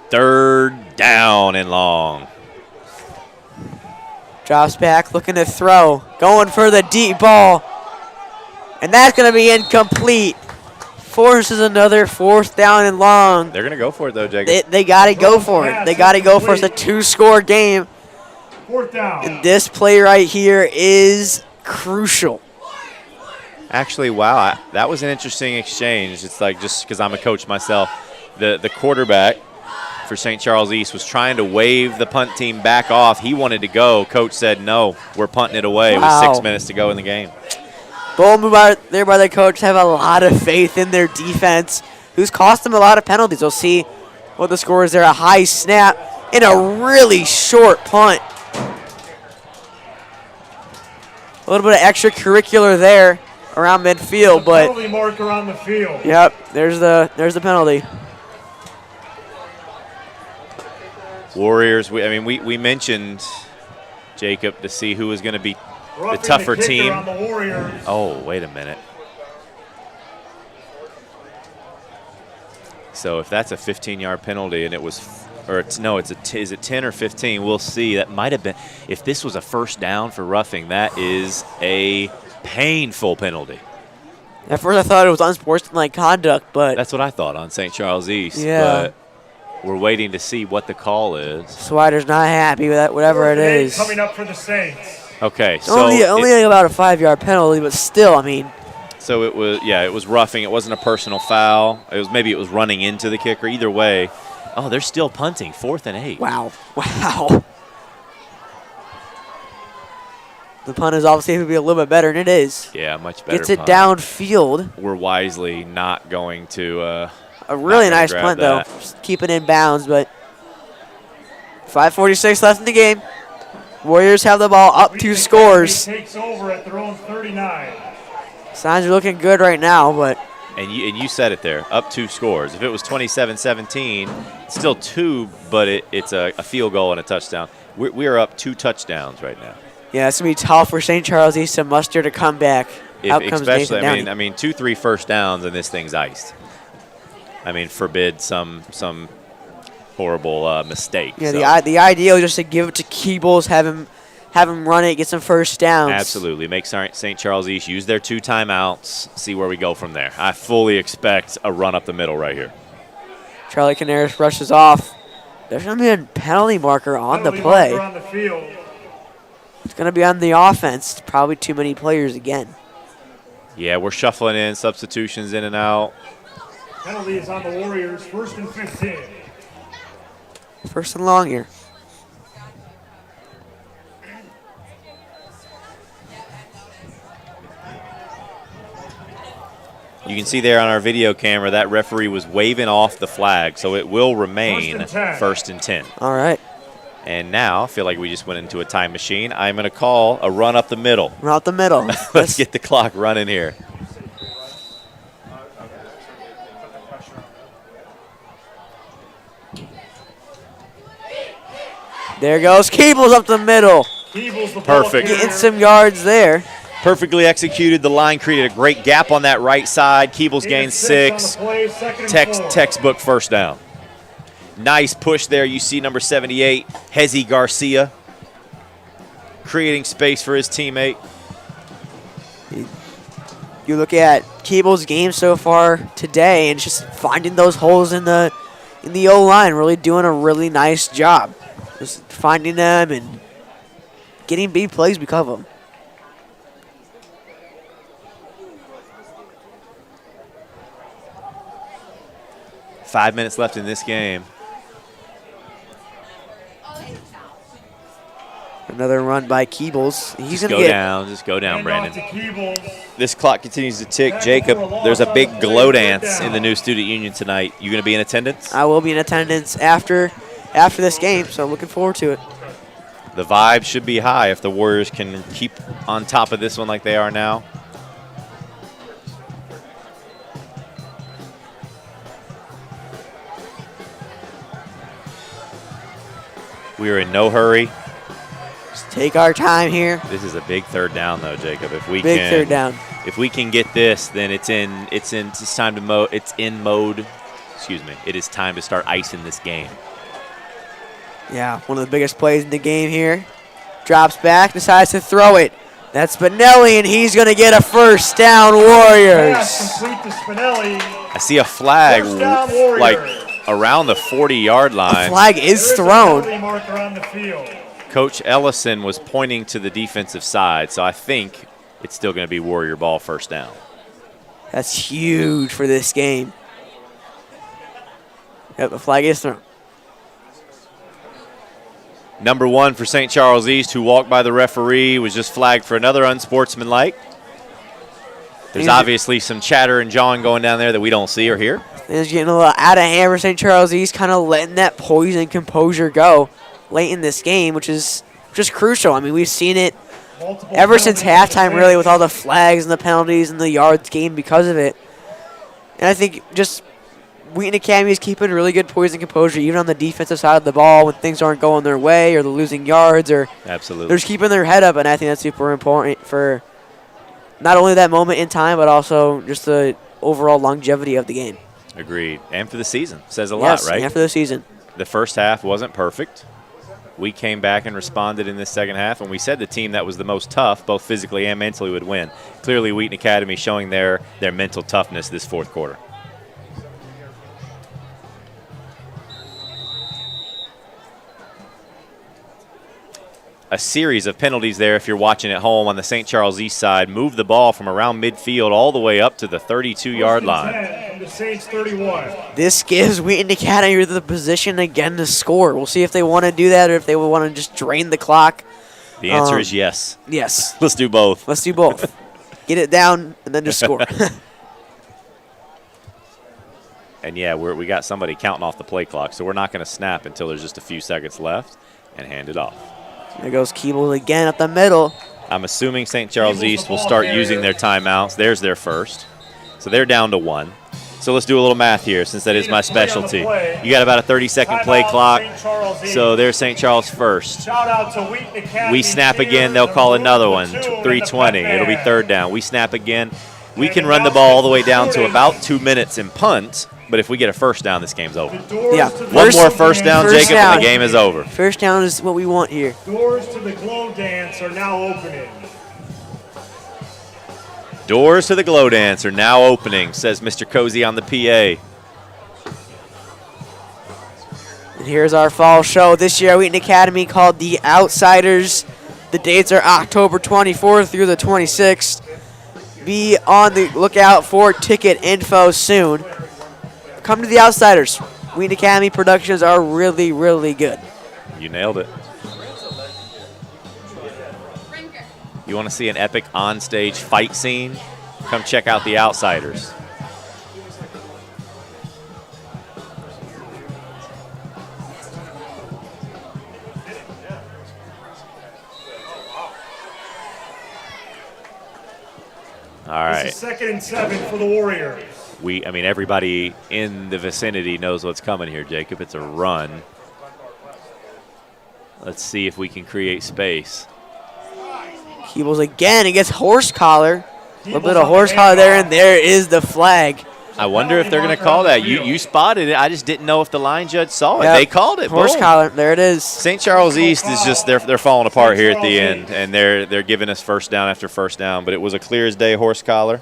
Third down and long. Drops back, looking to throw. Going for the deep ball. And that's going to be incomplete. Forces another 4th down and long. They're going to go for it, though, Jacob. They got to go for it. They got to go for it. It's a 2-score game. 4th down. And this play right here is crucial. Actually, wow, that was an interesting exchange. It's like, just because I'm a coach myself, the quarterback for St. Charles East was trying to wave the punt team back off. He wanted to go. Coach said, no, we're punting it away with 6 minutes to go in the game. Bold move out there by the coach. Have a lot of faith in their defense, who's cost them a lot of penalties. We'll see what the score is there. A high snap and a really short punt. A little bit of extracurricular there around midfield, but penalty marker on the field. Yep, there's the penalty. Warriors, we mentioned, Jacob, to see who was going to be the tougher team. On the Warriors. Oh, wait a minute. So if that's a 15-yard penalty and it was, is it 10 or 15? We'll see. That might have been, if this was a 1st down for roughing, that is a painful penalty. At first I thought it was unsportsmanlike conduct, but that's what I thought on St. Charles East. Yeah. But we're waiting to see what the call is. Swider's not happy with that, whatever it is. Coming up for the Saints. Okay, so only about a 5-yard penalty, but still, I mean. So it was roughing. It wasn't a personal foul. Maybe it was running into the kicker. Either way, oh, they're still punting. 4th and 8. Wow. The punt is obviously going to be a little bit better, and it is. Yeah, much better. Gets it downfield. We're wisely not going to. A really nice punt, though. Just keep it in bounds, but 5:46 left in the game. Warriors have the ball, up 2 scores. Takes over at their own 39. Signs are looking good right now, but. And you said it there, up 2 scores. If it was 27-17, it's still 2, but it's a field goal and a touchdown. We are up 2 touchdowns right now. Yeah, it's going to be tough for St. Charles East to muster to come back. out comes especially, Nathan Downey. I mean, 2-3 first downs and this thing's iced. I mean, forbid some horrible mistake. Yeah, so. the ideal is just to give it to Keebles, have him run it, get some first downs. Absolutely. Make St. Charles East use their 2 timeouts, see where we go from there. I fully expect a run up the middle right here. Charlie Canaris rushes off. There's going to be a penalty marker on the play. On the field. It's going to be on the offense. Probably too many players again. Yeah, we're shuffling in, substitutions in and out. Penalty is on the Warriors, 1st and 15. First and long here. You can see there on our video camera that referee was waving off the flag, so it will remain 1st and 10. All right. And now, I feel like we just went into a time machine. I'm going to call a run up the middle. Run up the middle. Let's get the clock running here. There goes Keebles up the middle. Perfect. Getting some yards there. Perfectly executed. The line created a great gap on that right side. Keebles gained 6. Textbook first down. Nice push there. You see number 78, Hezi Garcia, creating space for his teammate. You look at Keebles' game so far today, and just finding those holes in the O-line, really doing a really nice job. Just finding them and getting big plays because of them. Five minutes left in this game. Another run by Keebles. He's going to Go get down. Just go down, Brandon. This clock continues to tick. Jacob, there's a big glow dance in the new student union tonight. You going to be in attendance? I will be in attendance after this game, so looking forward to it. The vibe should be high if the Warriors can keep on top of this one like they are now. We are in no hurry. Just take our time here. This is a big third down, though, Jacob. If we Big third down. If we can get this, then it's time to mode. It's in mode. Excuse me. It is time to start icing this game. Yeah, one of the biggest plays in the game here. Drops back, decides to throw it. That's Spinelli, and he's going to get a first down, Warriors. Pass complete to Spinelli. I see a flag First down, Warriors. like around the 40-yard line. A flag is thrown. Penalty marker on the field. Coach Ellison was pointing to the defensive side, so I think it's still going to be Warrior ball first down. That's huge for this game. Yep, the flag is thrown. Number 1 for St. Charles East, who walked by the referee, was just flagged for another unsportsmanlike. There's obviously some chatter and jawing going down there that we don't see or hear. It's getting a little out of hand for St. Charles East, kind of letting that poise and composure go late in this game, which is just crucial. I mean, we've seen it ever since halftime, really, with all the flags and the penalties and the yards gained because of it. And I think just Wheaton Academy is keeping really good poise and composure, even on the defensive side of the ball when things aren't going their way or they're losing yards, or Absolutely. they're just keeping their head up, and I think that's super important for not only that moment in time, but also just the overall longevity of the game. Agreed. And for the season. Says a lot, right? And for the season. The first half wasn't perfect. We came back and responded in this second half, and we said the team that was the most tough, both physically and mentally, would win. Clearly, Wheaton Academy showing their mental toughness this fourth quarter. A series of penalties there if you're watching at home on the St. Charles East side. Move the ball from around midfield all the way up to the 32-yard line. The Saints 31. This gives Wheaton Academy the position again to score. We'll see if they want to do that or if they will want to just drain the clock. The answer is yes. Yes. Let's do both. Let's do both. Get it down and then just score. And, yeah, we got somebody counting off the play clock, so we're not going to snap until there's just a few seconds left and hand it off. There goes Keeble again up the middle. I'm assuming St. Charles East will start using their timeouts. There's their first. So they're down to 1. So let's do a little math here since that is my specialty. You got about a 30-second play clock. So there's St. Charles first. Shout out to Wheaton Academy. We snap again, they'll call another one, 3:20. It'll be third down. We snap again. We can run the ball all the way down to about 2 minutes and punt, but if we get a first down, this game's over. Yeah. One more first down, Jacob, and the game is over. First down is what we want here. Doors to the glow dance are now opening. Doors to the glow dance are now opening, says Mr. Cozy on the PA. And here's our fall show this year at Wheaton Academy called The Outsiders. The dates are October 24th through the 26th. Be on the lookout for ticket info soon. Come to The Outsiders. Wheaton Academy productions are really, really good. You nailed it. You want to see an epic on-stage fight scene? Come check out The Outsiders. All right. This is 2nd and 7 for the Warriors. Everybody in the vicinity knows what's coming here, Jacob. It's a run. Let's see if we can create space. Keebles again. He gets horse collar. A little bit of horse collar there, and there is the flag. I wonder if they're going to call that. You spotted it. I just didn't know if the line judge saw it. Yep. They called it. Horse Boom. collar. There it is. St. Charles East is just they're falling apart here at the end, and they're giving us first down after first down. But it was a clear as day horse collar.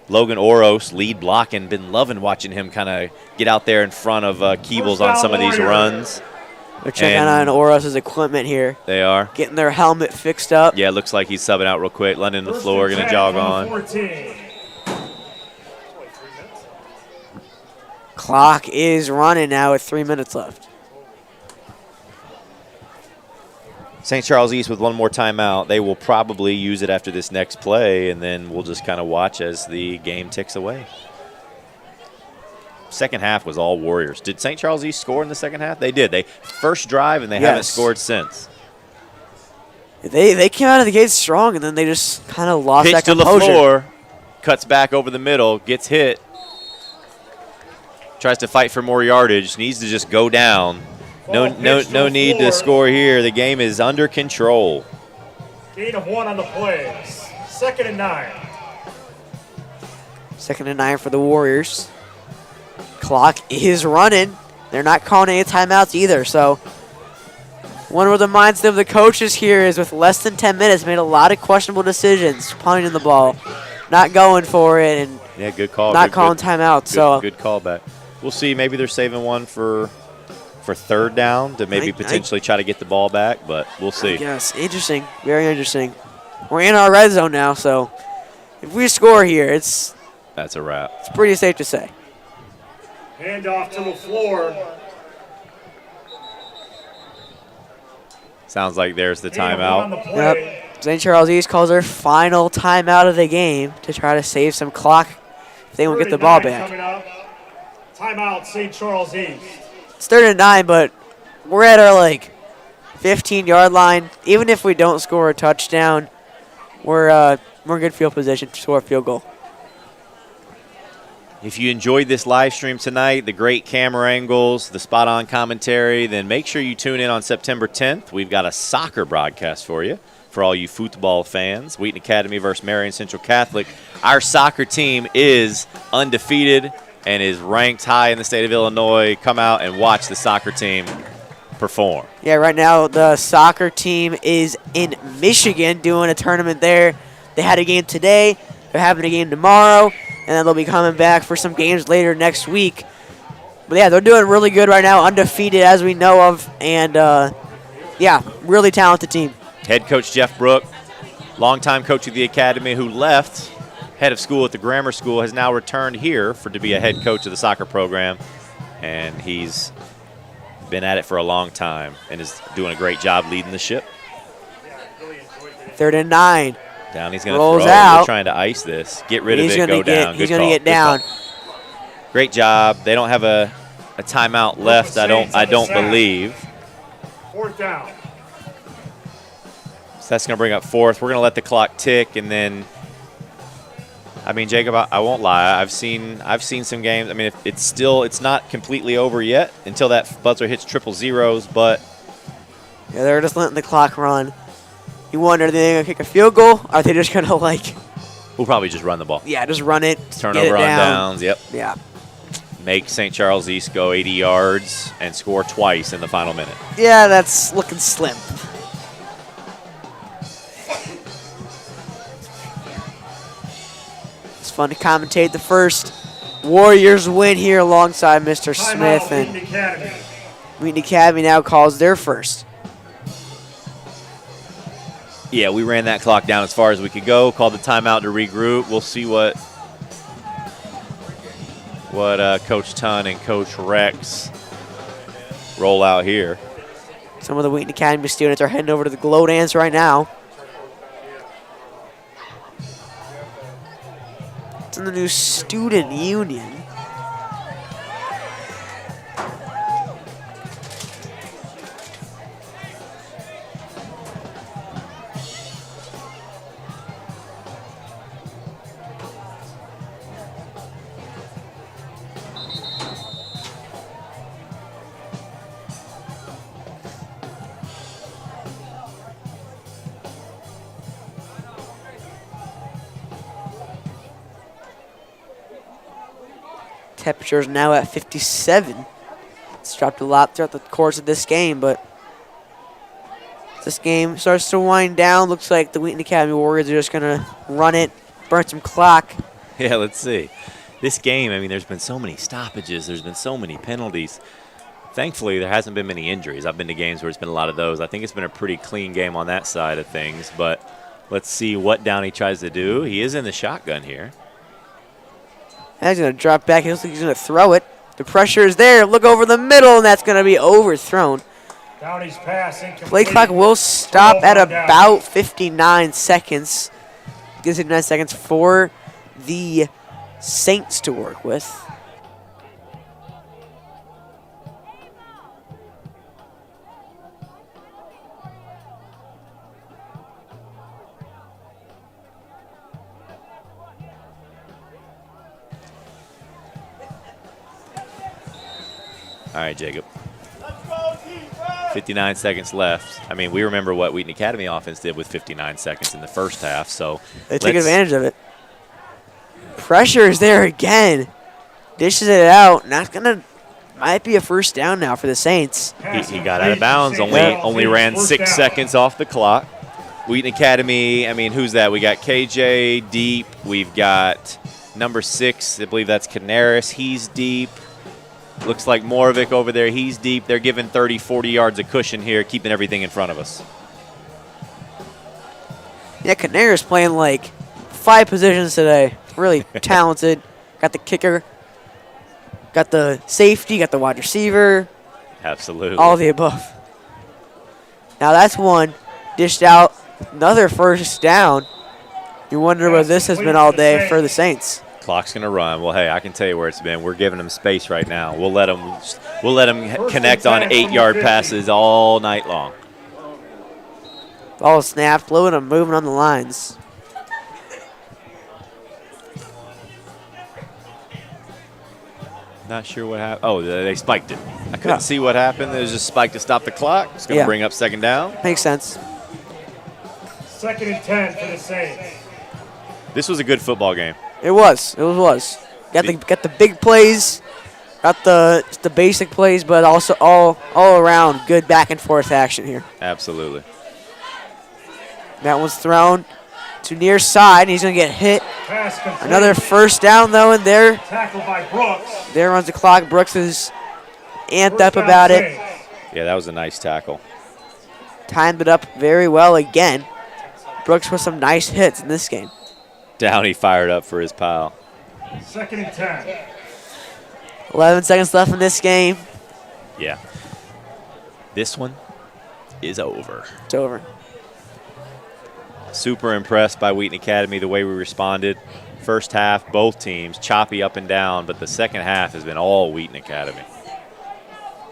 Logan Oros, lead blocking. Been loving watching him kind of get out there in front of Keebles on some of these runs. They're checking on Oros' equipment here. They are. Getting their helmet fixed up. Yeah, it looks like he's subbing out real quick. London on the floor, going to jog on. 14. Clock is running now with 3 minutes left. St. Charles East with one more timeout. They will probably use it after this next play, and then we'll just kind of watch as the game ticks away. Second half was all Warriors. Did St. Charles East score in the second half? They did. They first drive, and they haven't scored since. They came out of the gate strong, and then they just kind of lost Pitch that to the composure. floor, cuts back over the middle, gets hit, tries to fight for more yardage, needs to just go down. No need to score here. The game is under control. Gain of 1 on the plays. 2nd and 9. 2nd and 9 for the Warriors. Clock is running. They're not calling any timeouts either, so wonder what the mindset of the coaches here is with less than 10 minutes. Made a lot of questionable decisions, punting the ball, not going for it, and yeah, good call. Not calling timeouts. Good callback. We'll see. Maybe they're saving one for third down to maybe potentially try to get the ball back, but we'll see. Yes, interesting. Very interesting. We're in our red zone now, so if we score here, that's a wrap. It's pretty safe to say. Hand off to the floor. Sounds like there's the timeout. Yep. St. Charles East calls their final timeout of the game to try to save some clock if they won't get the ball back. Timeout, St. Charles East. It's 3rd and 9, but we're at our 15-yard line. Even if we don't score a touchdown, we're in good field position to score a field goal. If you enjoyed this live stream tonight, the great camera angles, the spot-on commentary, then make sure you tune in on September 10th. We've got a soccer broadcast for you, for all you football fans. Wheaton Academy versus Marion Central Catholic. Our soccer team is undefeated and is ranked high in the state of Illinois. Come out and watch the soccer team perform. Yeah, right now the soccer team is in Michigan doing a tournament there. They had a game today. They're having a game tomorrow. And then they'll be coming back for some games later next week. But, yeah, they're doing really good right now, undefeated as we know of. And, yeah, really talented team. Head coach Jeff Brook, longtime coach of the academy who left head of school at the grammar school, has now returned here to be a head coach of the soccer program. And he's been at it for a long time and is doing a great job leading the ship. 3rd and 9. Down, he's going to Rolls throw. out. We're trying to ice this. Get rid of it, go down. He's going to get down. Great job. They don't have a timeout left, I don't believe. 4th down. So that's going to bring up 4th. We're going to let the clock tick, and then I mean, Jacob, I won't lie. I've seen some games. I mean, it's not completely over yet until that buzzer hits triple zeros, but Yeah, they're just letting the clock run. You wonder, are they going to kick a field goal? Or are they just going to, like, we'll probably just run the ball. yeah, just run it, Turnover get it on down. downs, yep. Yeah. Make St. Charles East go 80 yards and score twice in the final minute. Yeah, that's looking slim. It's fun to commentate the first Warriors win here alongside Mr. Smith, Timeout, and Wheaton Academy. Wheaton Academy now calls their first. Yeah, we ran that clock down as far as we could go, called the timeout to regroup. We'll see what Coach Tunn and Coach Rex roll out here. Some of the Wheaton Academy students are heading over to the glow dance right now. It's in the new student union. Temperature is now at 57. It's dropped a lot throughout the course of this game, but this game starts to wind down. Looks like the Wheaton Academy Warriors are just going to run it, burn some clock. Yeah, let's see. This game, I mean, there's been so many stoppages. There's been so many penalties. Thankfully, there hasn't been many injuries. I've been to games where it's been a lot of those. I think it's been a pretty clean game on that side of things, but let's see what Downey tries to do. He is in the shotgun here. He's going to drop back. He looks like he's going to throw it. The pressure is there. Look over the middle, and that's going to be overthrown. Downey's pass incomplete. Play clock will stop at about 59 seconds. Gives it 9 seconds for the Saints to work with. All right, Jacob. 59 seconds left. I mean, we remember what Wheaton Academy offense did with 59 seconds in the first half, so They took advantage of it. Pressure is there again. Dishes it out. Might be a first down now for the Saints. He got out of bounds. Only ran 6 seconds off the clock. Wheaton Academy, I mean, who's that? We got KJ deep. We've got number 6. I believe that's Canaris. He's deep. Looks like Moravik over there. He's deep. They're giving 30, 40 yards of cushion here, keeping everything in front of us. Yeah, Canaris playing like 5 positions today. Really talented. Got the kicker. Got the safety. Got the wide receiver. Absolutely. All of the above. Now that's one. Dished out. Another first down. You wonder where this has been all day for the Saints. Clock's going to run. Well, hey, I can tell you where it's been. We're giving them space right now. We'll let them connect on 8-yard passes all night long. Ball snapped, blowing them, moving on the lines. Not sure what happened. Oh, they spiked it. I couldn't see what happened. It was just spiked to stop the clock. It's going to bring up second down. Makes sense. 2nd and 10 for the Saints. This was a good football game. It was. Got the big plays, got the basic plays, but also all around good back and forth action here. Absolutely. That one's thrown to near side. He's gonna get hit. Another first down though, and there. Tackled by Brooks. There runs the clock. Brooks is amped up about it. Yeah, that was a nice tackle. Timed it up very well again. Brooks with some nice hits in this game. Downey fired up for his pal. 2nd and 10. 11 seconds left in this game. Yeah. This one is over. It's over. Super impressed by Wheaton Academy, the way we responded. First half, both teams, choppy up and down, but the second half has been all Wheaton Academy.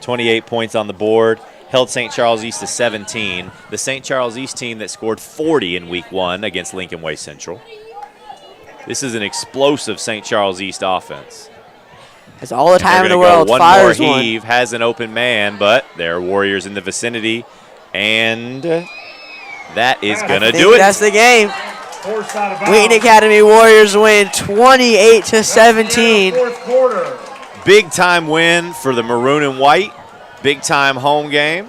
28 points on the board, held St. Charles East to 17. The St. Charles East team that scored 40 in week 1 against Lincoln Way Central. This is an explosive St. Charles East offense. Has all the time in They're the gonna world. go one Fires more one. heave, has an open man, but there are Warriors in the vicinity, and that is going to do it. That's the game. Forced out of bounds. Wheaton Academy Warriors win 28-17. Fourth quarter. Big time win for the Maroon and White. Big time home game.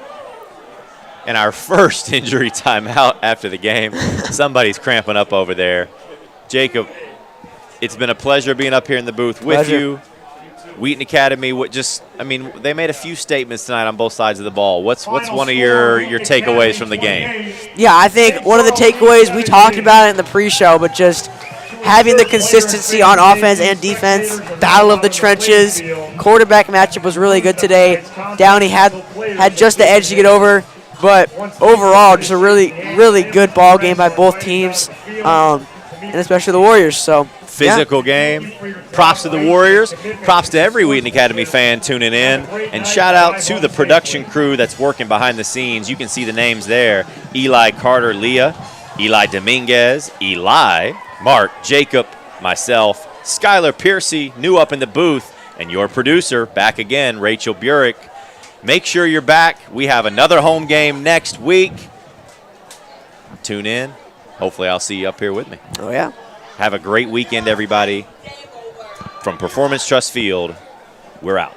And our first injury timeout after the game. Somebody's cramping up over there. Jacob, it's been a pleasure being up here in the booth with you. Wheaton Academy, they made a few statements tonight on both sides of the ball. What's one of your takeaways from the game? Yeah, I think one of the takeaways, we talked about it in the pre-show, but just having the consistency on offense and defense, battle of the trenches, quarterback matchup was really good today. Downey had just the edge to get over, but overall, just a really, really good ball game by both teams, and especially the Warriors. So. Physical game. Props to the Warriors. Props to every Wheaton Academy fan tuning in. And shout out to the production crew that's working behind the scenes. You can see the names there. Eli Carter, Leah, Eli Dominguez, Eli, Mark, Jacob, myself, Skylar Piercy, new up in the booth, and your producer, back again, Rachel Burek. Make sure you're back. We have another home game next week. Tune in. Hopefully I'll see you up here with me. Oh, yeah. Have a great weekend, everybody. From Performance Trust Field, we're out.